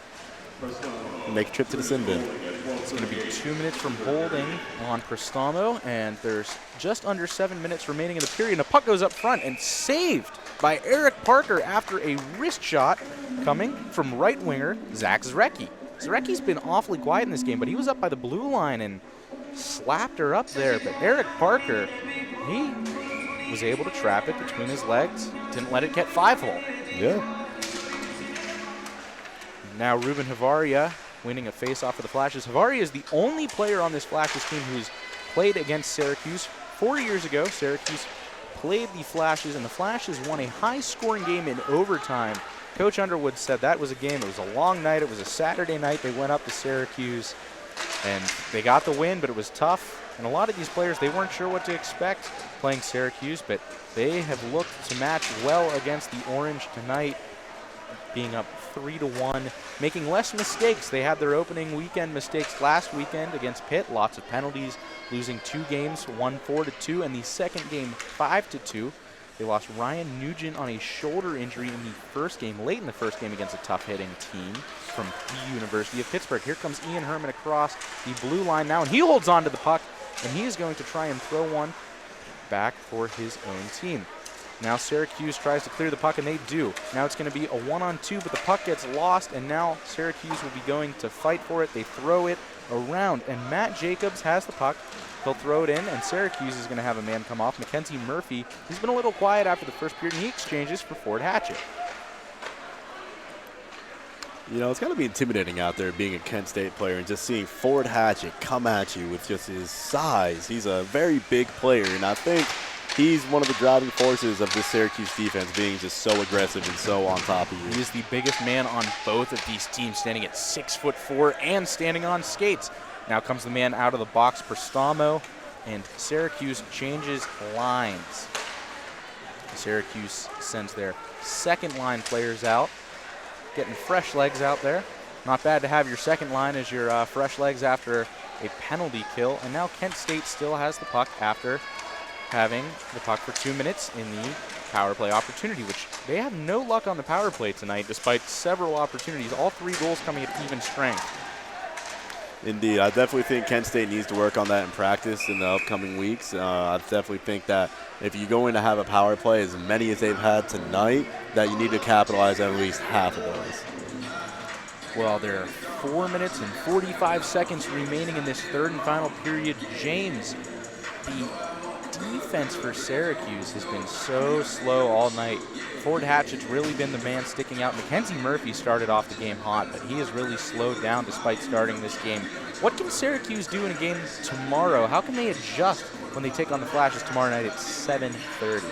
Speaker 2: make a trip to the sin bin.
Speaker 1: It's going to be 2 minutes from holding on Prestamo, and there's just under 7 minutes remaining in the period. And the puck goes up front and saved by Eric Parker after a wrist shot coming from right winger Zach Zrecki. Zrecki's been awfully quiet in this game, but he was up by the blue line and slapped her up there. But Eric Parker, he was able to trap it between his legs, didn't let it get 5-hole.
Speaker 2: Yeah.
Speaker 1: Now Ruben Havaria winning a face-off for the Flashes. Havaria is the only player on this Flashes team who's played against Syracuse. 4 years ago, Syracuse played the Flashes, and the Flashes won a high-scoring game in overtime. Coach Underwood said that was a game. It was a long night. It was a Saturday night. They went up to Syracuse, and they got the win, but it was tough. And a lot of these players, they weren't sure what to expect playing Syracuse, but they have looked to match well against the Orange tonight, being up 3-1, making less mistakes. They had their opening weekend mistakes last weekend against Pitt, lots of penalties, losing 2 games, one 4-2, and the second game 5-2. They lost Ryan Nugent on a shoulder injury in the first game, late in the first game against a tough-hitting team from the University of Pittsburgh. Here comes Ian Herman across the blue line now, and he holds on to the puck, and he is going to try and throw one back for his own team. Now Syracuse tries to clear the puck, and they do. Now it's going to be a 1-on-2, but the puck gets lost, and now Syracuse will be going to fight for it. They throw it around, and Matt Jacobs has the puck. He'll throw it in, and Syracuse is going to have a man come off. Mackenzie Murphy, he's been a little quiet after the first period, and he exchanges for Ford Hatchett.
Speaker 2: You know, it's got to be intimidating out there being a Kent State player and just seeing Ford Hatchett come at you with just his size. He's a very big player, and I think he's one of the driving forces of this Syracuse defense, being just so aggressive and so on top of you.
Speaker 1: He is the biggest man on both of these teams, standing at 6'4" and standing on skates. Now comes the man out of the box, Prestamo, and Syracuse changes lines. Syracuse sends their second line players out, getting fresh legs out there. Not bad to have your second line as your fresh legs after a penalty kill. And now Kent State still has the puck after having the puck for 2 minutes in the power play opportunity, which they have no luck on the power play tonight, despite several opportunities, all 3 goals coming at even strength.
Speaker 2: Indeed. I definitely think Kent State needs to work on that in practice in the upcoming weeks. I definitely think that if you're going to have a power play, as many as they've had tonight, that you need to capitalize on at least half of those.
Speaker 1: Well, there are 4 minutes and 45 seconds remaining in this third and final period. James, the defense for Syracuse has been so slow all night. Ford Hatchett's really been the man sticking out. Mackenzie Murphy started off the game hot, but he has really slowed down despite starting this game. What can Syracuse do in a game tomorrow? How can they adjust when they take on the Flashes tomorrow night at 7:30?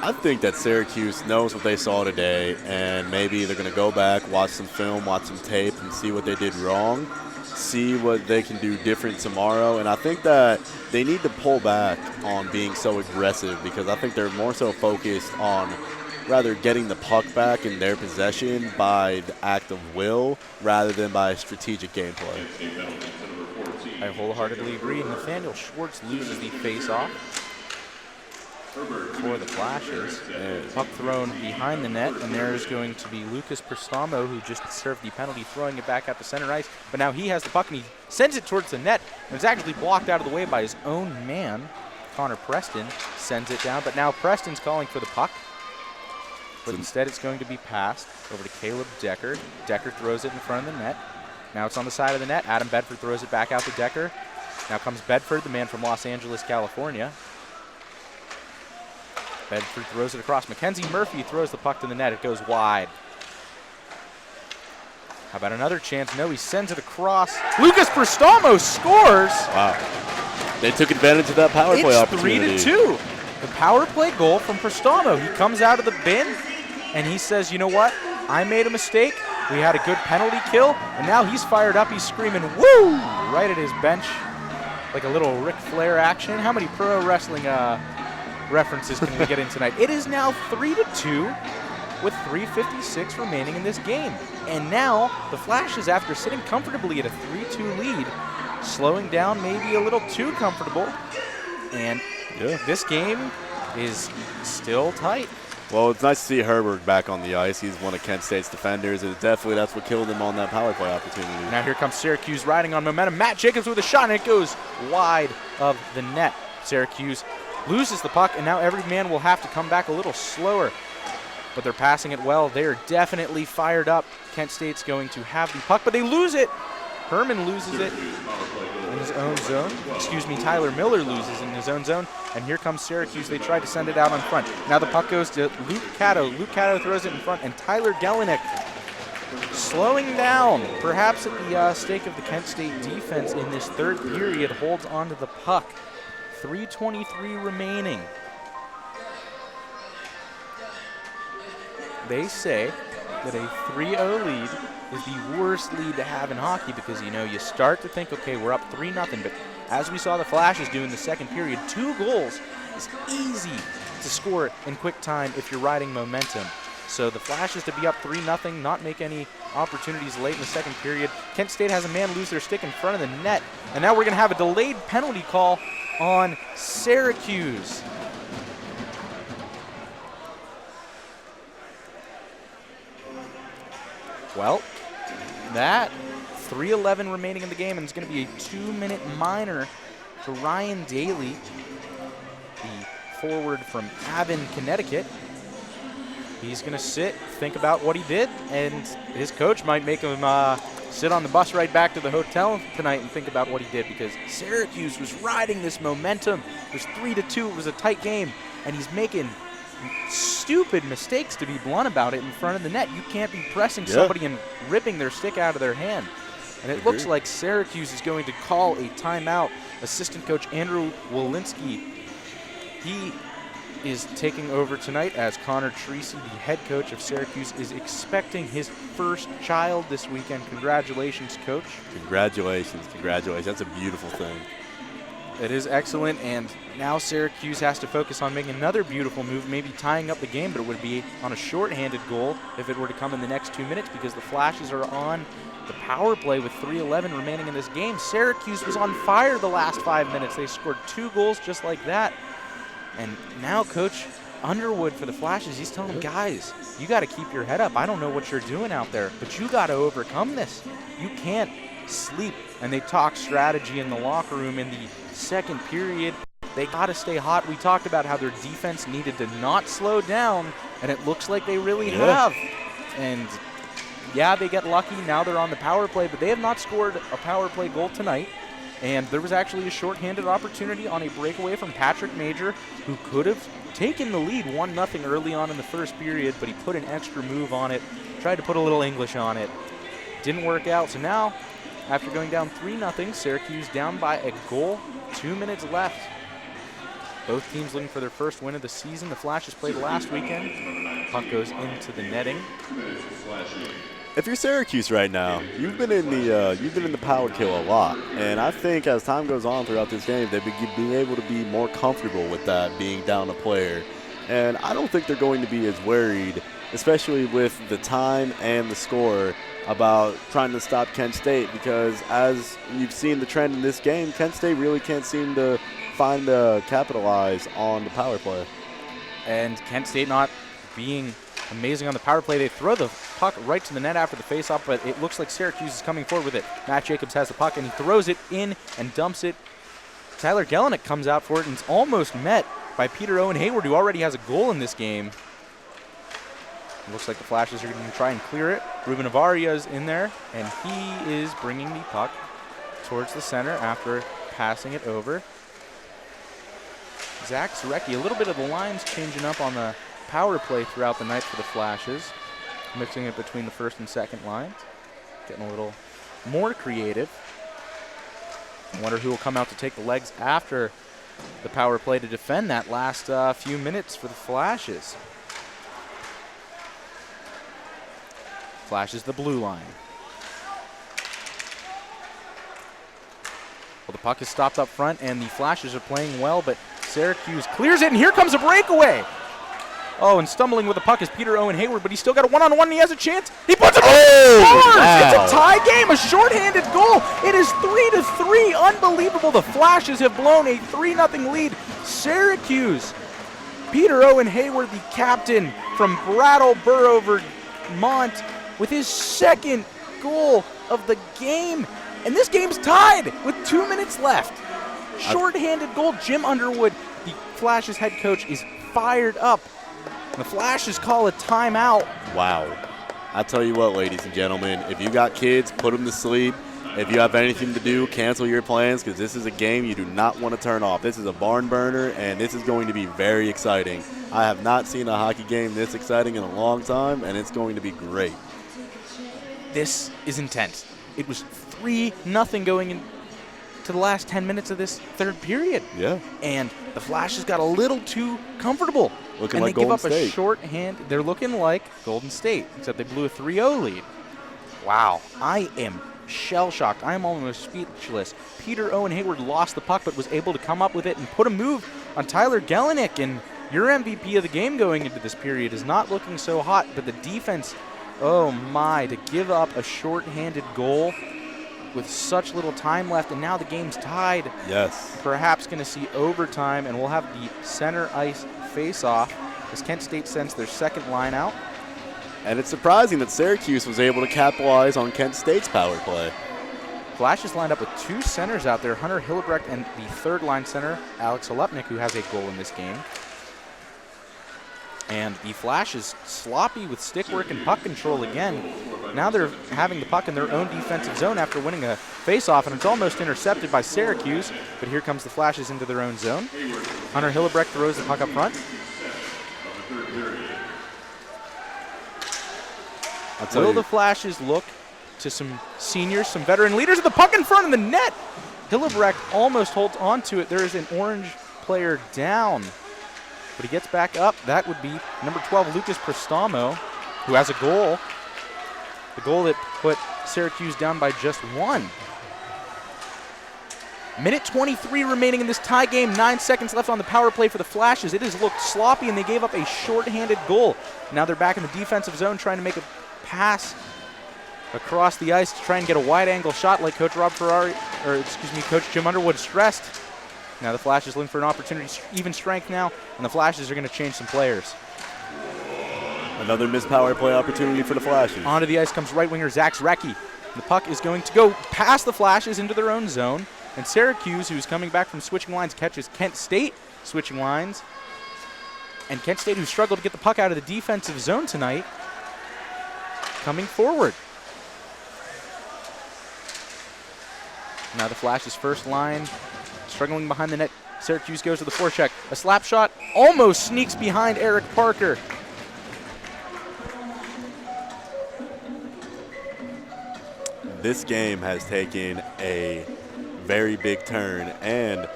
Speaker 2: I think that Syracuse knows what they saw today, and maybe they're going to go back, watch some film, watch some tape, and see what they did wrong, see what they can do different tomorrow. And I think that they need to pull back on being so aggressive, because I think they're more so focused on rather getting the puck back in their possession by the act of will rather than by strategic gameplay.
Speaker 1: I wholeheartedly agree. Nathaniel Schwartz loses the face-off for the Flashes. Puck thrown behind the net, and there's going to be Lucas Prestamo, who just served the penalty, throwing it back out to center ice. But now he has the puck, and he sends it towards the net, and it's actually blocked out of the way by his own man. Connor Preston sends it down, but now Preston's calling for the puck. But instead it's going to be passed over to Caleb Decker. Decker throws it in front of the net. Now it's on the side of the net. Adam Bedford throws it back out to Decker. Now comes Bedford, the man from Los Angeles, California. Bedford throws it across. Mackenzie Murphy throws the puck to the net. It goes wide. How about another chance? No, he sends it across. Lucas Prestamo scores!
Speaker 2: Wow. They took advantage of that power play opportunity.
Speaker 1: It's 3-2. The power play goal from Prestamo. He comes out of the bin, and he says, you know what? I made a mistake. We had a good penalty kill, and now he's fired up. He's screaming, woo! Right at his bench, like a little Ric Flair action. How many pro wrestling references can we get in tonight? It is now 3-2 with 3:56 remaining in this game. And now the Flashes, after sitting comfortably at a 3-2 lead, slowing down maybe a little too comfortable. And this game is still tight
Speaker 2: Well, it's nice to see Herbert back on the ice. He's one of Kent State's defenders, and definitely that's what killed him on that power play opportunity.
Speaker 1: Now here comes Syracuse riding on momentum. Matt Jacobs with a shot, and it goes wide of the net. Syracuse loses the puck, and now every man will have to come back a little slower. But they're passing it well. They are definitely fired up. Kent State's going to have the puck, but they lose it. Herman loses it in his own zone. Excuse me, Tyler Miller loses in his own zone. And here comes Syracuse. They try to send it out on front. Now the puck goes to Luke Cato. Luke Cato throws it in front, and Tyler Gelenick slowing down, perhaps at the stake of the Kent State defense in this third period, holds onto the puck. 3:23 remaining. They say that a 3-0 lead is the worst lead to have in hockey because, you know, you start to think, okay, we're up 3-0, but as we saw the Flashes do in the second period, 2 goals is easy to score in quick time if you're riding momentum. So the Flashes to be up 3-0, not make any opportunities late in the second period. Kent State has a man lose their stick in front of the net, and now we're going to have a delayed penalty call on Syracuse. Well, that 3:11 remaining in the game, and it's going to be a 2-minute minor for Ryan Daly, the forward from Avon, Connecticut. He's going to sit, think about what he did, and his coach might make him sit on the bus right back to the hotel tonight and think about what he did, because Syracuse was riding this momentum. It was 3-2. It was a tight game, and he's making stupid mistakes, to be blunt about it, in front of the net. You can't be pressing somebody and ripping their stick out of their hand. And it looks like Syracuse is going to call a timeout. Assistant coach Andrew Walensky, he is taking over tonight as Connor Treacy, the head coach of Syracuse, is expecting his first child this weekend. Congratulations, Coach.
Speaker 2: Congratulations, congratulations. That's a beautiful thing.
Speaker 1: It is excellent, and now Syracuse has to focus on making another beautiful move, maybe tying up the game, but it would be on a shorthanded goal if it were to come in the next 2 minutes, because the Flashes are on the power play with 3:11 remaining in this game. Syracuse was on fire the last 5 minutes. They scored 2 goals just like that. And now Coach Underwood for the Flashes, he's telling them, guys, you got to keep your head up. I don't know what you're doing out there, but you got to overcome this. You can't sleep. And they talk strategy in the locker room in the second period. They got to stay hot. We talked about how their defense needed to not slow down, and it looks like they really have. And yeah, they get lucky. Now they're on the power play, but they have not scored a power play goal tonight. And there was actually a shorthanded opportunity on a breakaway from Patrick Major, who could have taken the lead 1-0 early on in the first period, but he put an extra move on it, tried to put a little English on it. Didn't work out. So now, after going down 3-0, Syracuse down by a goal, 2 minutes left. Both teams looking for their first win of the season. The Flashes played last weekend. Puck goes into the netting.
Speaker 2: If you're Syracuse right now, you've been in the power kill a lot, and I think as time goes on throughout this game, they've been able to be more comfortable with that, being down a player. And I don't think they're going to be as worried, especially with the time and the score, about trying to stop Kent State, because as you've seen the trend in this game, Kent State really can't seem to capitalize on the power play.
Speaker 1: And Kent State not being amazing on the power play. They throw the puck right to the net after the faceoff, but it looks like Syracuse is coming forward with it. Matt Jacobs has the puck, and he throws it in and dumps it. Tyler Gelenick comes out for it, and it's almost met by Peter Owen Hayward, who already has a goal in this game. It looks like the Flashes are going to try and clear it. Ruben Avaria is in there, and he is bringing the puck towards the center after passing it over. Zach Zarecki, a little bit of the lines changing up on the power play throughout the night for the Flashes, mixing it between the first and second lines, getting a little more creative. I wonder who will come out to take the legs after the power play to defend that last few minutes for the Flashes. Flashes the blue line. Well, the puck is stopped up front, and the Flashes are playing well, but Syracuse clears it, and here comes a breakaway. Oh, and stumbling with the puck is Peter Owen Hayward, but he's still got a one-on-one, and he has a chance. He puts it in. Wow. It's a tie game, a shorthanded goal. It is 3-3. Unbelievable. The Flashes have blown a 3-0 lead. Syracuse Peter Owen Hayward, the captain from Brattleboro, Vermont, with his second goal of the game. And this game's tied with 2 minutes left. Short-handed goal. Jim Underwood, the Flash's head coach, is fired up. The Flashes call a timeout.
Speaker 2: Wow. I tell you what, ladies and gentlemen, if you got kids, put them to sleep. If you have anything to do, cancel your plans, because this is a game you do not want to turn off. This is a barn burner, and this is going to be very exciting. I have not seen a hockey game this exciting in a long time, and it's going to be great.
Speaker 1: This is intense. It was 3-0 going into the last 10 minutes of this third period.
Speaker 2: Yeah.
Speaker 1: And the Flashes got a little too comfortable.
Speaker 2: Looking
Speaker 1: and
Speaker 2: like
Speaker 1: they give
Speaker 2: Golden
Speaker 1: up
Speaker 2: State.
Speaker 1: a shorthand. They're looking like Golden State, except they blew a 3-0 lead. Wow. I am shell-shocked. I am almost speechless. Peter Owen Hayward lost the puck but was able to come up with it and put a move on Tyler Gelenick. And your MVP of the game going into this period is not looking so hot, but the defense, oh my, to give up a shorthanded goal with such little time left, and now the game's tied.
Speaker 2: Yes.
Speaker 1: Perhaps going to see overtime, and we'll have the center ice face-off as Kent State sends their second line out.
Speaker 2: And it's surprising that Syracuse was able to capitalize on Kent State's power play.
Speaker 1: Flash is lined up with two centers out there, Hunter Hillebrecht and the third-line center, Alex Alepnik, who has a goal in this game. And the Flash is sloppy with stick work and puck control again. Now they're having the puck in their own defensive zone after winning a face-off, and it's almost intercepted by Syracuse. But here comes the Flashes into their own zone. Hunter Hillebrecht throws the puck up front. Will the Flashes look to some seniors, some veteran leaders, with the puck in front of the net? Hillebrecht almost holds on to it. There is an orange player down, but he gets back up. That would be number 12, Lucas Prestamo, who has a goal. The goal that put Syracuse down by just one. Minute 23 remaining in this tie game. 9 seconds left on the power play for the Flashes. It has looked sloppy, and they gave up a shorthanded goal. Now they're back in the defensive zone trying to make a pass across the ice to try and get a wide-angle shot like Coach Coach Jim Underwood stressed. Now the Flashes looking for an opportunity to even strength now, and the Flashes are going to change some players.
Speaker 2: Another missed power play opportunity for the Flashes.
Speaker 1: Onto the ice comes right winger Zach Zrecki. The puck is going to go past the Flashes into their own zone, and Syracuse, who's coming back from switching lines, catches Kent State switching lines. And Kent State, who struggled to get the puck out of the defensive zone tonight, coming forward. Now the Flash's first line struggling behind the net. Syracuse goes to the forecheck. A slap shot almost sneaks behind Eric Parker.
Speaker 2: This game has taken a very big turn, and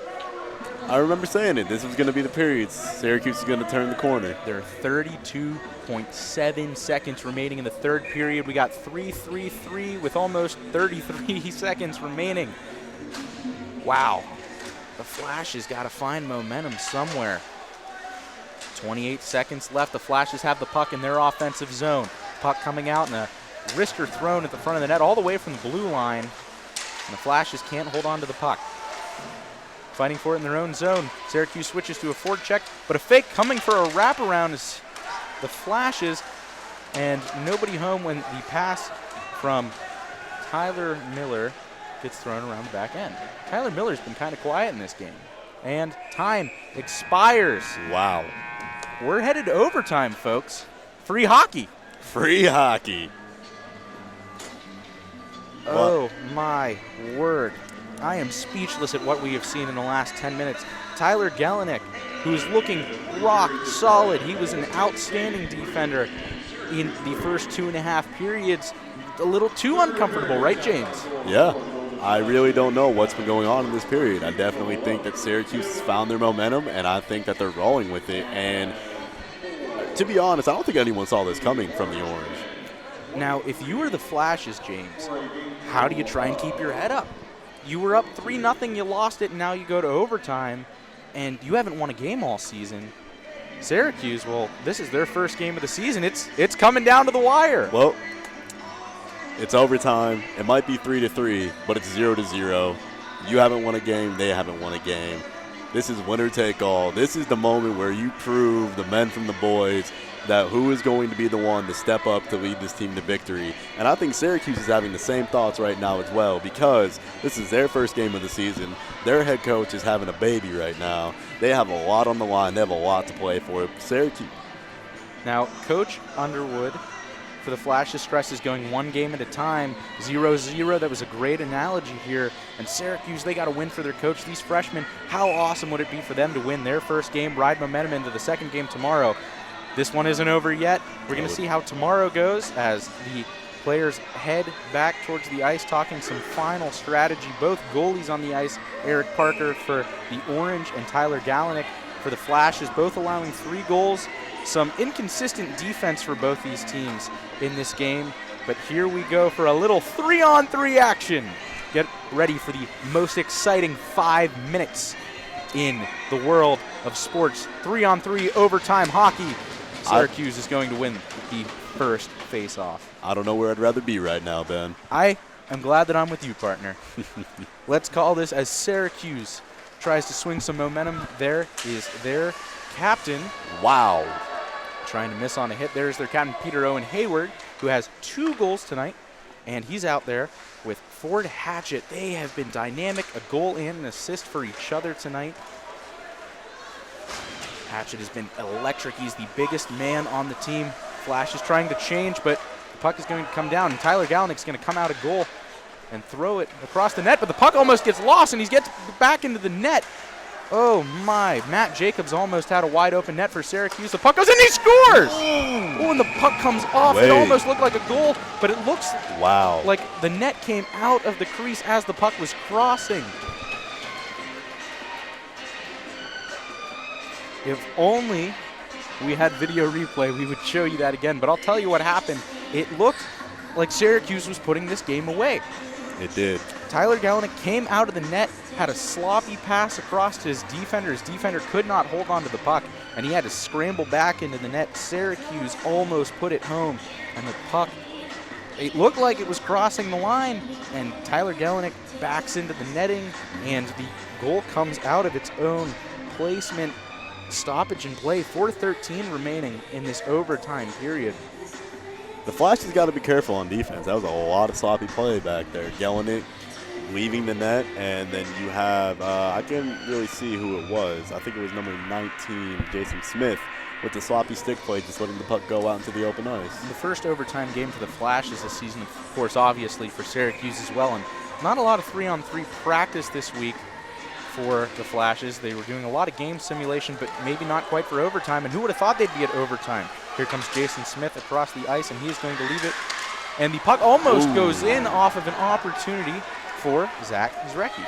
Speaker 2: I remember saying it. This was going to be the period. Syracuse is going to turn the corner.
Speaker 1: There are 32.7 seconds remaining in the third period. We got 3-3-3 with almost 33 seconds remaining. Wow. The Flash has got to find momentum somewhere. 28 seconds left. The Flashes have the puck in their offensive zone. Puck coming out and a wrister thrown at the front of the net all the way from the blue line. And the Flashes can't hold on to the puck. Fighting for it in their own zone. Syracuse switches to a forecheck, but a fake coming for a wraparound is the Flashes, and nobody home when the pass from Tyler Miller gets thrown around the back end. Tyler Miller's been kind of quiet in this game, and time expires.
Speaker 2: Wow.
Speaker 1: We're headed to overtime, folks. Free hockey.
Speaker 2: Free hockey.
Speaker 1: Oh, my word. I am speechless at what we have seen in the last 10 minutes. Tyler Gelenick, who is looking rock solid. He was an outstanding defender in the first 2.5 periods. A little too uncomfortable, right, James?
Speaker 2: Yeah. I really don't know what's been going on in this period. I definitely think that Syracuse has found their momentum, and I think that they're rolling with it. And to be honest, I don't think anyone saw this coming from the Orange.
Speaker 1: Now, if you were the Flashes, James, how do you try and keep your head up? You were up 3-0, you lost it, and now you go to overtime, and you haven't won a game all season. Syracuse, well, this is their first game of the season. It's coming down to the wire.
Speaker 2: Well, it's overtime. It might be 3-3, but it's 0-0. You haven't won a game. They haven't won a game. This is winner take all. This is the moment where you prove the men from the boys that who is going to be the one to step up to lead this team to victory. And I think Syracuse is having the same thoughts right now as well, because this is their first game of the season. Their head coach is having a baby right now. They have a lot on the line. They have a lot to play for. Syracuse.
Speaker 1: Now, Coach Underwood for the Flashes stresses going one game at a time, 0-0. That was a great analogy here. And Syracuse, they got a win for their coach. These freshmen, how awesome would it be for them to win their first game, ride momentum into the second game tomorrow? This one isn't over yet. We're going to see how tomorrow goes as the players head back towards the ice, talking some final strategy. Both goalies on the ice, Eric Parker for the Orange and Tyler Galenick for the Flashes, both allowing 3 goals. Some inconsistent defense for both these teams in this game. But here we go for a little 3-on-3 action. Get ready for the most exciting 5 minutes in the world of sports. 3-on-3 overtime hockey. Syracuse is going to win the first face-off.
Speaker 2: I don't know where I'd rather be right now, Ben.
Speaker 1: I am glad that I'm with you, partner. Let's call this as Syracuse tries to swing some momentum. There is their captain.
Speaker 2: Wow.
Speaker 1: Trying to miss on a hit. There's their captain, Peter Owen Hayward, who has 2 goals tonight, and he's out there with Ford Hatchett. They have been dynamic, a goal and an assist for each other tonight. Hatchett has been electric. He's the biggest man on the team. Flash is trying to change, but the puck is going to come down, and Tyler Galenick's going to come out of goal and throw it across the net, but the puck almost gets lost, and he gets back into the net. Oh, my. Matt Jacobs almost had a wide-open net for Syracuse. The puck goes in, he scores! Oh, and the puck comes off. It almost looked like a goal, but it looks like the net came out of the crease as the puck was crossing. If only we had video replay, we would show you that again. But I'll tell you what happened. It looked like Syracuse was putting this game away.
Speaker 2: It did.
Speaker 1: Tyler Galenick came out of the net, had a sloppy pass across to his defender. His defender could not hold on to the puck, and he had to scramble back into the net. Syracuse almost put it home, and the puck, it looked like it was crossing the line, and Tyler Galenick backs into the netting, and the goal comes out of its own placement. Stoppage in play, 4:13 remaining in this overtime period.
Speaker 2: The Flash has got to be careful on defense. That was a lot of sloppy play back there. Galenick leaving the net, and then you have, I can't really see who it was. I think it was number 19, Jason Smith, with the sloppy stick play, just letting the puck go out into the open ice.
Speaker 1: The first overtime game for the Flashes this season, of course, obviously for Syracuse as well, and not a lot of 3-on-3 practice this week for the Flashes. They were doing a lot of game simulation, but maybe not quite for overtime, and who would have thought they'd be at overtime? Here comes Jason Smith across the ice, and he is going to leave it, and the puck almost goes in off of an opportunity for Zach Zrecki.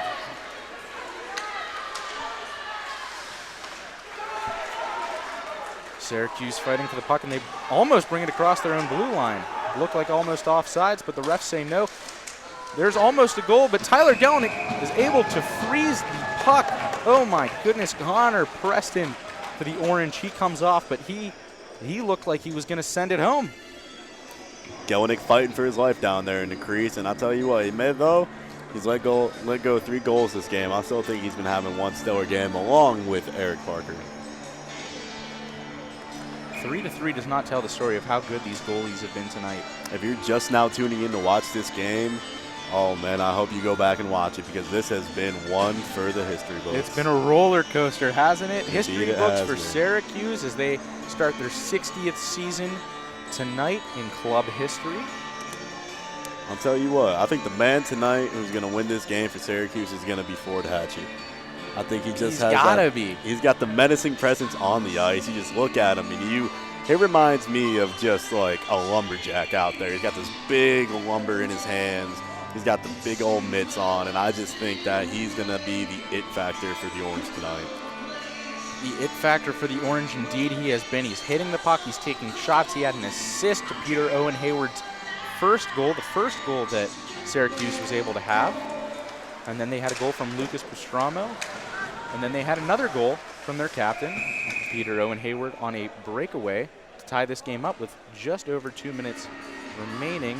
Speaker 1: Syracuse fighting for the puck, and they almost bring it across their own blue line. Looked like almost offsides, but the refs say no. There's almost a goal, but Tyler Galenick is able to freeze the puck. Oh my goodness, Connor Preston for the Orange. He comes off, but he looked like he was going to send it home.
Speaker 2: Galenick fighting for his life down there in the crease, and I'll tell you what, he made though. He's let go 3 goals this game. I still think he's been having one stellar game along with Eric Parker.
Speaker 1: 3-3 does not tell the story of how good these goalies have been tonight.
Speaker 2: If you're just now tuning in to watch this game, oh man, I hope you go back and watch it, because this has been one for the history books.
Speaker 1: It's been a roller coaster, hasn't it? History books for
Speaker 2: been.
Speaker 1: Syracuse as they start their 60th season tonight in club history.
Speaker 2: I'll tell you what, I think the man tonight who's going to win this game for Syracuse is going to be Ford Hatchett. I think he just has
Speaker 1: gotta be.
Speaker 2: He's got the menacing presence on the ice. You just look at him, and it reminds me of just like a lumberjack out there. He's got this big lumber in his hands. He's got the big old mitts on, and I just think that he's going to be the it factor for the Orange tonight.
Speaker 1: The it factor for the Orange, indeed, he has been. He's hitting the puck. He's taking shots. He had an assist to Peter Owen Hayward's first goal, the first goal that Syracuse was able to have. And then they had a goal from Lucas Pastramo. And then they had another goal from their captain, Peter Owen Hayward, on a breakaway to tie this game up with just over 2 minutes remaining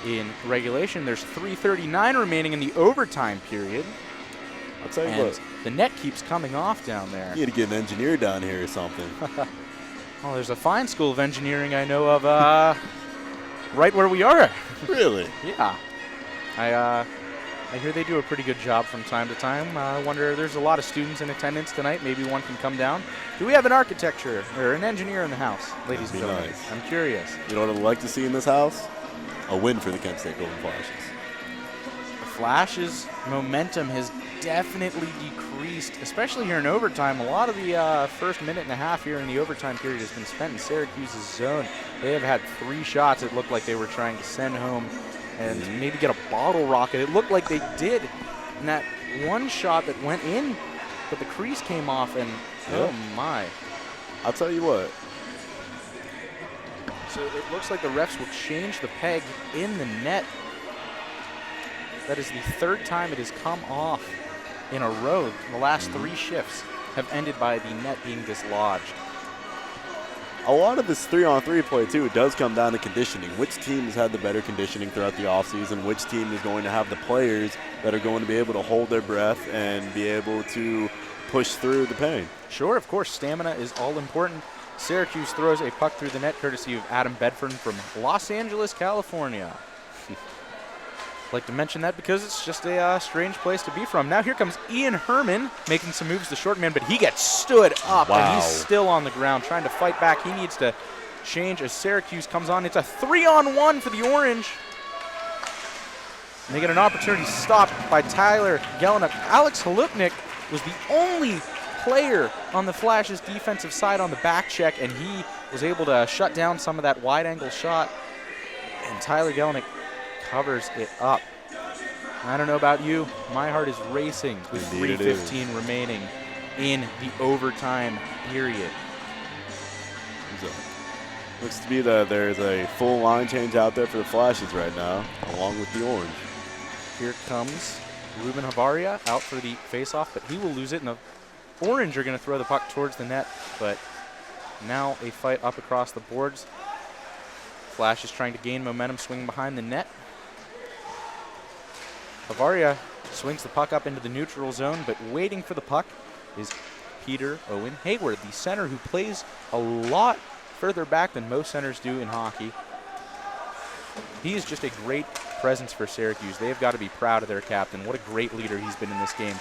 Speaker 1: in regulation. There's 3:39 remaining in the overtime period.
Speaker 2: I'll tell you
Speaker 1: And
Speaker 2: what.
Speaker 1: the net keeps coming off down there.
Speaker 2: You need to get an engineer down here or something.
Speaker 1: Oh, there's a fine school of engineering I know of right where we are.
Speaker 2: Really?
Speaker 1: Yeah. I hear they do a pretty good job from time to time. I wonder, there's a lot of students in attendance tonight. Maybe one can come down. Do we have an architecture or an engineer in the house, ladies and
Speaker 2: That'd be
Speaker 1: gentlemen?
Speaker 2: nice.
Speaker 1: I'm curious.
Speaker 2: You know what I'd like to see in this house? A win for the Kent State Golden Flashes.
Speaker 1: The Flash's momentum has definitely decreased, especially here in overtime. A lot of the first minute and a half here in the overtime period has been spent in Syracuse's zone. They have had 3 shots it looked like they were trying to send home and maybe get a bottle rocket. It looked like they did. And that one shot that went in, but the crease came off, and oh my.
Speaker 2: I'll tell you what.
Speaker 1: So it looks like the refs will change the peg in the net. That is the 3rd time it has come off in a row. The last 3 shifts have ended by the net being dislodged.
Speaker 2: A lot of this 3-on-3 play, too, it does come down to conditioning. Which team has had the better conditioning throughout the offseason? Which team is going to have the players that are going to be able to hold their breath and be able to push through the pain?
Speaker 1: Sure, of course, stamina is all important. Syracuse throws a puck through the net courtesy of Adam Bedford from Los Angeles, California. Like to mention that because it's just a strange place to be from. Now here comes Ian Herman making some moves to short man, but he gets stood up and he's still on the ground trying to fight back. He needs to change as Syracuse comes on. It's a 3-on-1 for the Orange. And they get an opportunity stopped by Tyler Gelnick. Alex Halupnik was the only player on the Flash's defensive side on the back check, and he was able to shut down some of that wide angle shot. And Tyler Gelnick covers it up. I don't know about you, my heart is racing with
Speaker 2: Indeed it
Speaker 1: 3:15 remaining in the overtime period.
Speaker 2: So, looks to be that there's a full line change out there for the Flashes right now, along with the Orange.
Speaker 1: Here comes Ruben Havaria out for the faceoff, but he will lose it, and the Orange are going to throw the puck towards the net, but now a fight up across the boards. Flash is trying to gain momentum, swinging behind the net. Havaria swings the puck up into the neutral zone, but waiting for the puck is Peter Owen Hayward, the center who plays a lot further back than most centers do in hockey. He is just a great presence for Syracuse. They have got to be proud of their captain. What a great leader he's been in this game.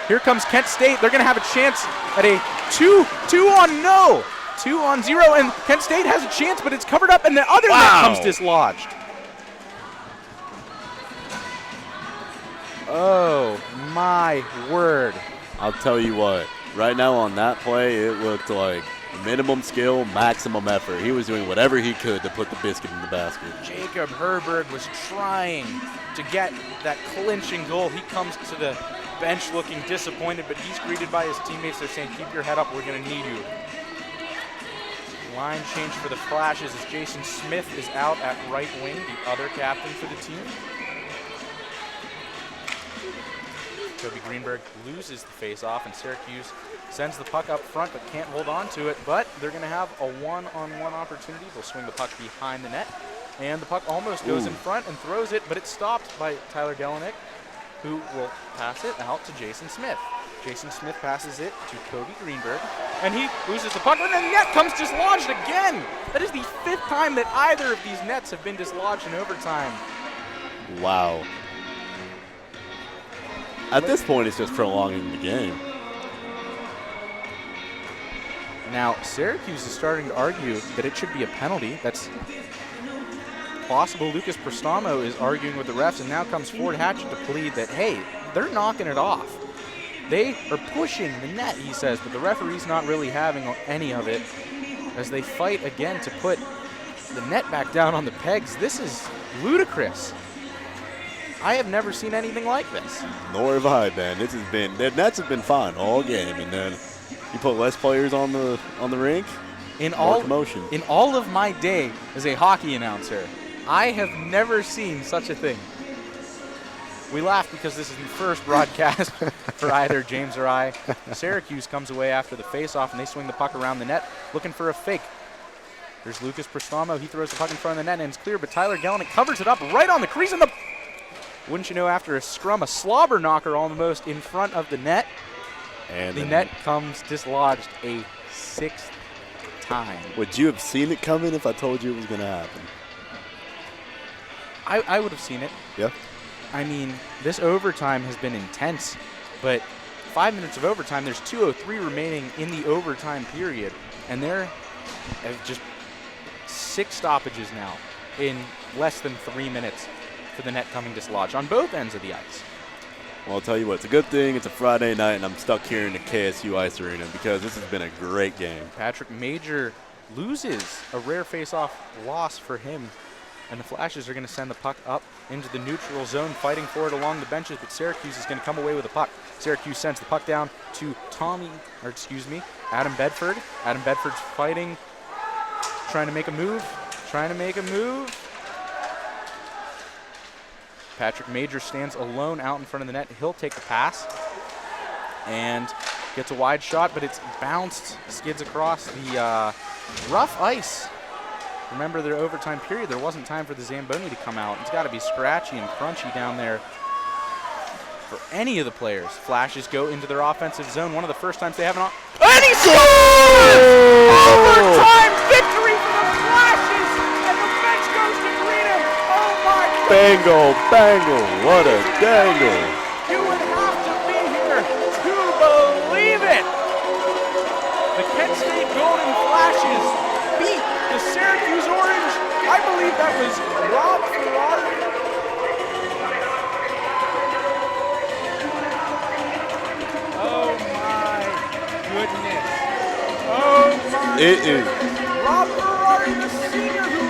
Speaker 1: Here comes Kent State. They're going to have a chance at a 2-on-0, and Kent State has a chance, but it's covered up, and the other net comes dislodged. Oh, my word.
Speaker 2: I'll tell you what, right now on that play, it looked like minimum skill, maximum effort. He was doing whatever he could to put the biscuit in the basket.
Speaker 1: Jacob Herberg was trying to get that clinching goal. He comes to the bench looking disappointed, but he's greeted by his teammates. They're saying, keep your head up, we're going to need you. Line change for the Flashes as Jason Smith is out at right wing, the other captain for the team. Toby Greenberg loses the face-off, and Syracuse sends the puck up front but can't hold on to it. But they're going to have a one-on-one opportunity. They'll swing the puck behind the net, and the puck almost goes in front and throws it, but it's stopped by Tyler Gelnick, who will pass it out to Jason Smith. Jason Smith passes it to Toby Greenberg, and he loses the puck, and the net comes dislodged again. That is the 5th time that either of these nets have been dislodged in overtime.
Speaker 2: Wow. At this point, it's just prolonging the game.
Speaker 1: Now, Syracuse is starting to argue that it should be a penalty. That's possible. Lucas Prestamo is arguing with the refs, and now comes Ford Hatchett to plead that, hey, they're knocking it off. They are pushing the net, he says, but the referee's not really having any of it as they fight again to put the net back down on the pegs. This is ludicrous. I have never seen anything like this.
Speaker 2: Nor have I, Ben. The nets have been fine all game, and then you put less players on the rink, more commotion.
Speaker 1: In all of my day as a hockey announcer, I have never seen such a thing. We laugh because this is the first broadcast for either James or I. Syracuse comes away after the face-off, and they swing the puck around the net, looking for a fake. There's Lucas Prestamo. He throws the puck in front of the net, and it's clear, but Tyler Gelnick covers it up right on the crease, and the Wouldn't you know, after a scrum, a slobber knocker almost in front of the net.
Speaker 2: And
Speaker 1: The net comes dislodged a 6th time.
Speaker 2: Would you have seen it coming if I told you it was going to happen?
Speaker 1: I would have seen it.
Speaker 2: Yeah.
Speaker 1: I mean, this overtime has been intense, but 5 minutes of overtime, there's 2:03 remaining in the overtime period, and there have just 6 stoppages now in less than 3 minutes for the net coming dislodged on both ends of the ice.
Speaker 2: Well, I'll tell you what, it's a good thing it's a Friday night and I'm stuck here in the KSU Ice Arena because this has been a great game.
Speaker 1: Patrick Major loses a rare face-off loss for him, and the Flashes are going to send the puck up into the neutral zone, fighting for it along the benches, but Syracuse is going to come away with the puck. Syracuse sends the puck down to Adam Bedford. Adam Bedford's fighting, trying to make a move. Patrick Major stands alone out in front of the net. He'll take the pass and gets a wide shot, but it's bounced, skids across the rough ice. Remember their overtime period, there wasn't time for the Zamboni to come out. It's got to be scratchy and crunchy down there for any of the players. Flashes go into their offensive zone. One of the first times they haven't. And he scores! Overtime victory for the Flashes, and the bench goes to greet him. Oh my God!
Speaker 2: Bangle, what a dangle.
Speaker 1: You would have to be here to believe it. The Kent State Golden Flashes beat the Syracuse Orange. I believe that was Rob Ferrari. Oh my goodness. Oh my
Speaker 2: It is.
Speaker 1: Rob Ferrari, the senior who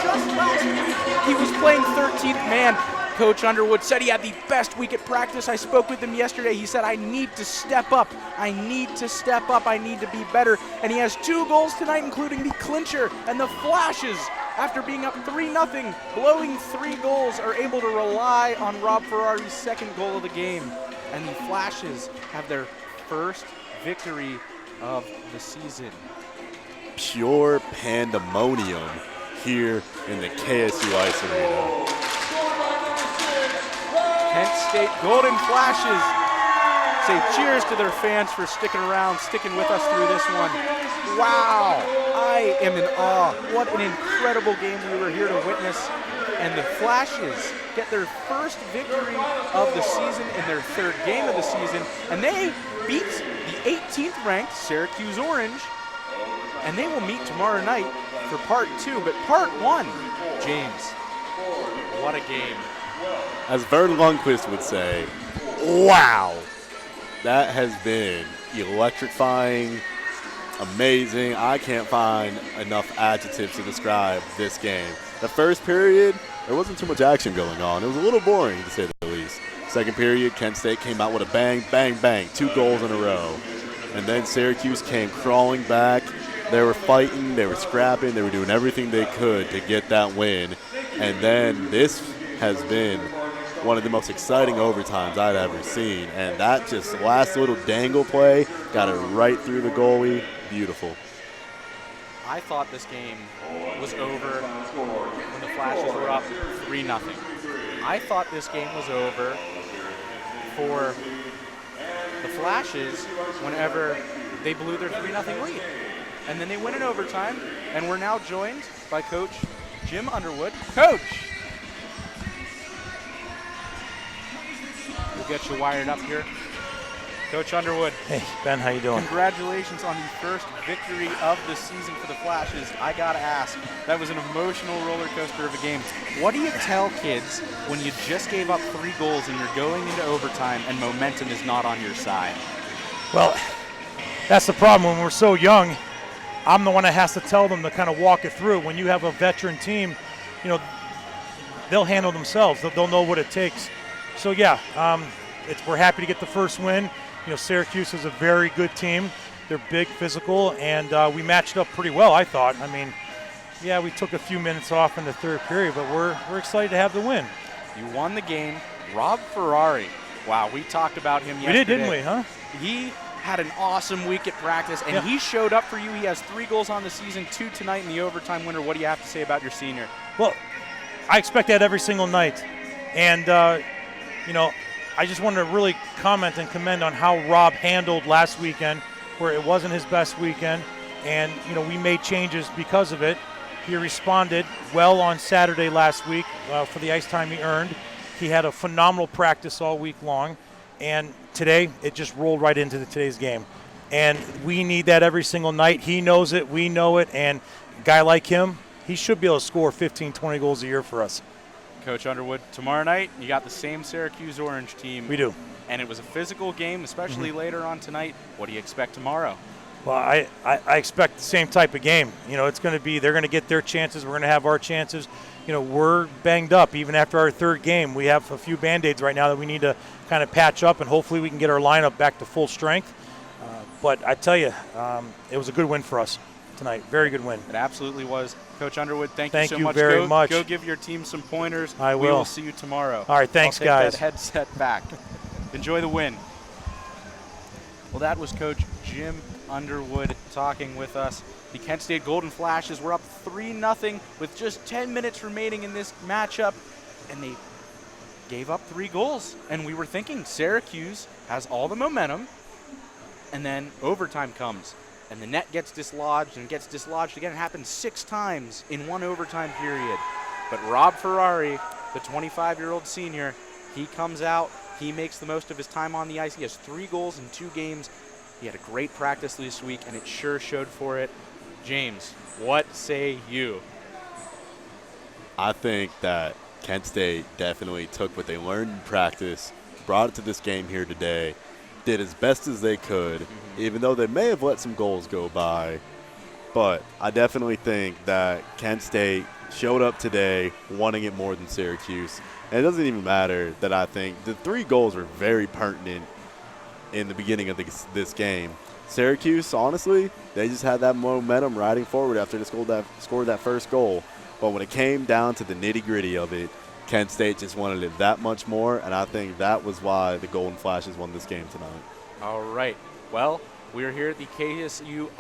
Speaker 1: just last week, he was playing 13th man. Coach Underwood said he had the best week at practice. I spoke with him yesterday. He said, I need to step up. I need to be better. And he has 2 goals tonight, including the clincher. And the Flashes, after being up 3-0, blowing 3 goals, are able to rely on Rob Ferrari's 2nd goal of the game. And the Flashes have their first victory of the season.
Speaker 2: Pure pandemonium here in the KSU Ice Arena.
Speaker 1: Kent State Golden Flashes say cheers to their fans for sticking around, sticking with us through this one. Wow, I am in awe. What an incredible game we were here to witness. And the Flashes get their first victory of the season in their 3rd game of the season, and they beat the 18th ranked Syracuse Orange, and they will meet tomorrow night for part 2. But part 1, James, what a game.
Speaker 2: As Vern Lundquist would say, wow. That has been electrifying, amazing. I can't find enough adjectives to describe this game. The first period, there wasn't too much action going on. It was a little boring, to say the least. Second period, Kent State came out with a bang, bang, bang, 2 goals in a row. And then Syracuse came crawling back. They were fighting, they were scrapping, they were doing everything they could to get that win. And then this has been one of the most exciting overtimes I've ever seen. And that just last little dangle play got it right through the goalie. Beautiful.
Speaker 1: I thought this game was over when the Flashes were up 3-0. I thought this game was over for the Flashes whenever they blew their 3-0 lead. And then they win in overtime, and we're now joined by Coach Jim Underwood. Coach! We'll get you wired up here. Coach Underwood.
Speaker 5: Hey, Ben, how you doing?
Speaker 1: Congratulations on the first victory of the season for the Flashes. I gotta ask, that was an emotional roller coaster of a game. What do you tell kids when you just gave up 3 goals and you're going into overtime and momentum is not on your side?
Speaker 5: Well, that's the problem. When we're so young, I'm the one that has to tell them to kind of walk it through. When you have a veteran team, you know, they'll handle themselves. They'll know what it takes. So, yeah, we're happy to get the first win. You know, Syracuse is a very good team. They're big, physical, and we matched up pretty well, I thought. I mean, yeah, we took a few minutes off in the 3rd period, but we're excited to have the win.
Speaker 1: You won the game. Rob Ferrari. Wow, we talked about him yesterday.
Speaker 5: We did, didn't we, huh?
Speaker 1: He had an awesome week at practice, and he showed up for you. He has 3 goals on the season, 2 tonight in the overtime winner. What do you have to say about your senior?
Speaker 5: Well, I expect that every single night. And, you know, I just wanted to really comment and commend on how Rob handled last weekend, where it wasn't his best weekend. And, you know, we made changes because of it. He responded well on Saturday last week for the ice time he earned. He had a phenomenal practice all week long. And today, it just rolled right into today's game. And we need that every single night. He knows it. We know it. And a guy like him, he should be able to score 15, 20 goals a year for us.
Speaker 1: Coach Underwood, tomorrow night you got the same Syracuse Orange team.
Speaker 5: We do.
Speaker 1: And it was a physical game, especially later on tonight. What do you expect tomorrow?
Speaker 5: Well, I expect the same type of game. You know, it's going to be, they're going to get their chances. We're going to have our chances. You know, we're banged up. Even after our third game, we have a few Band-Aids right now that we need to kind of patch up, and hopefully we can get our lineup back to full strength. But I tell you, it was a good win for us tonight. Very good win.
Speaker 1: It absolutely was. Coach Underwood, thank you so
Speaker 5: you
Speaker 1: much.
Speaker 5: very much.
Speaker 1: Go give your team some pointers.
Speaker 5: I will.
Speaker 1: We will see you tomorrow.
Speaker 5: All right, thanks,
Speaker 1: I'll take
Speaker 5: guys.
Speaker 1: that headset back. Enjoy the win. Well, that was Coach Jim Underwood talking with us. The Kent State Golden Flashes were up 3-0 with just 10 minutes remaining in this matchup, and they gave up 3 goals. And we were thinking Syracuse has all the momentum, and then overtime comes, and the net gets dislodged and gets dislodged again. It happened 6 times in one overtime period. But Rob Ferrari, the 25-year-old senior, he comes out. He makes the most of his time on the ice. He has 3 goals in 2 games. He had a great practice this week, and it sure showed for it. James, what say you?
Speaker 2: I think that Kent State definitely took what they learned in practice, brought it to this game here today, did as best as they could, even though they may have let some goals go by. But I definitely think that Kent State showed up today wanting it more than Syracuse. And it doesn't even matter that I think the 3 goals were very pertinent in the beginning of this game. Syracuse, honestly, they just had that momentum riding forward after they scored that first goal. But when it came down to the nitty-gritty of it, Kent State just wanted it that much more, and I think that was why the Golden Flashes won this game tonight.
Speaker 1: All right. Well, we're here at the KSU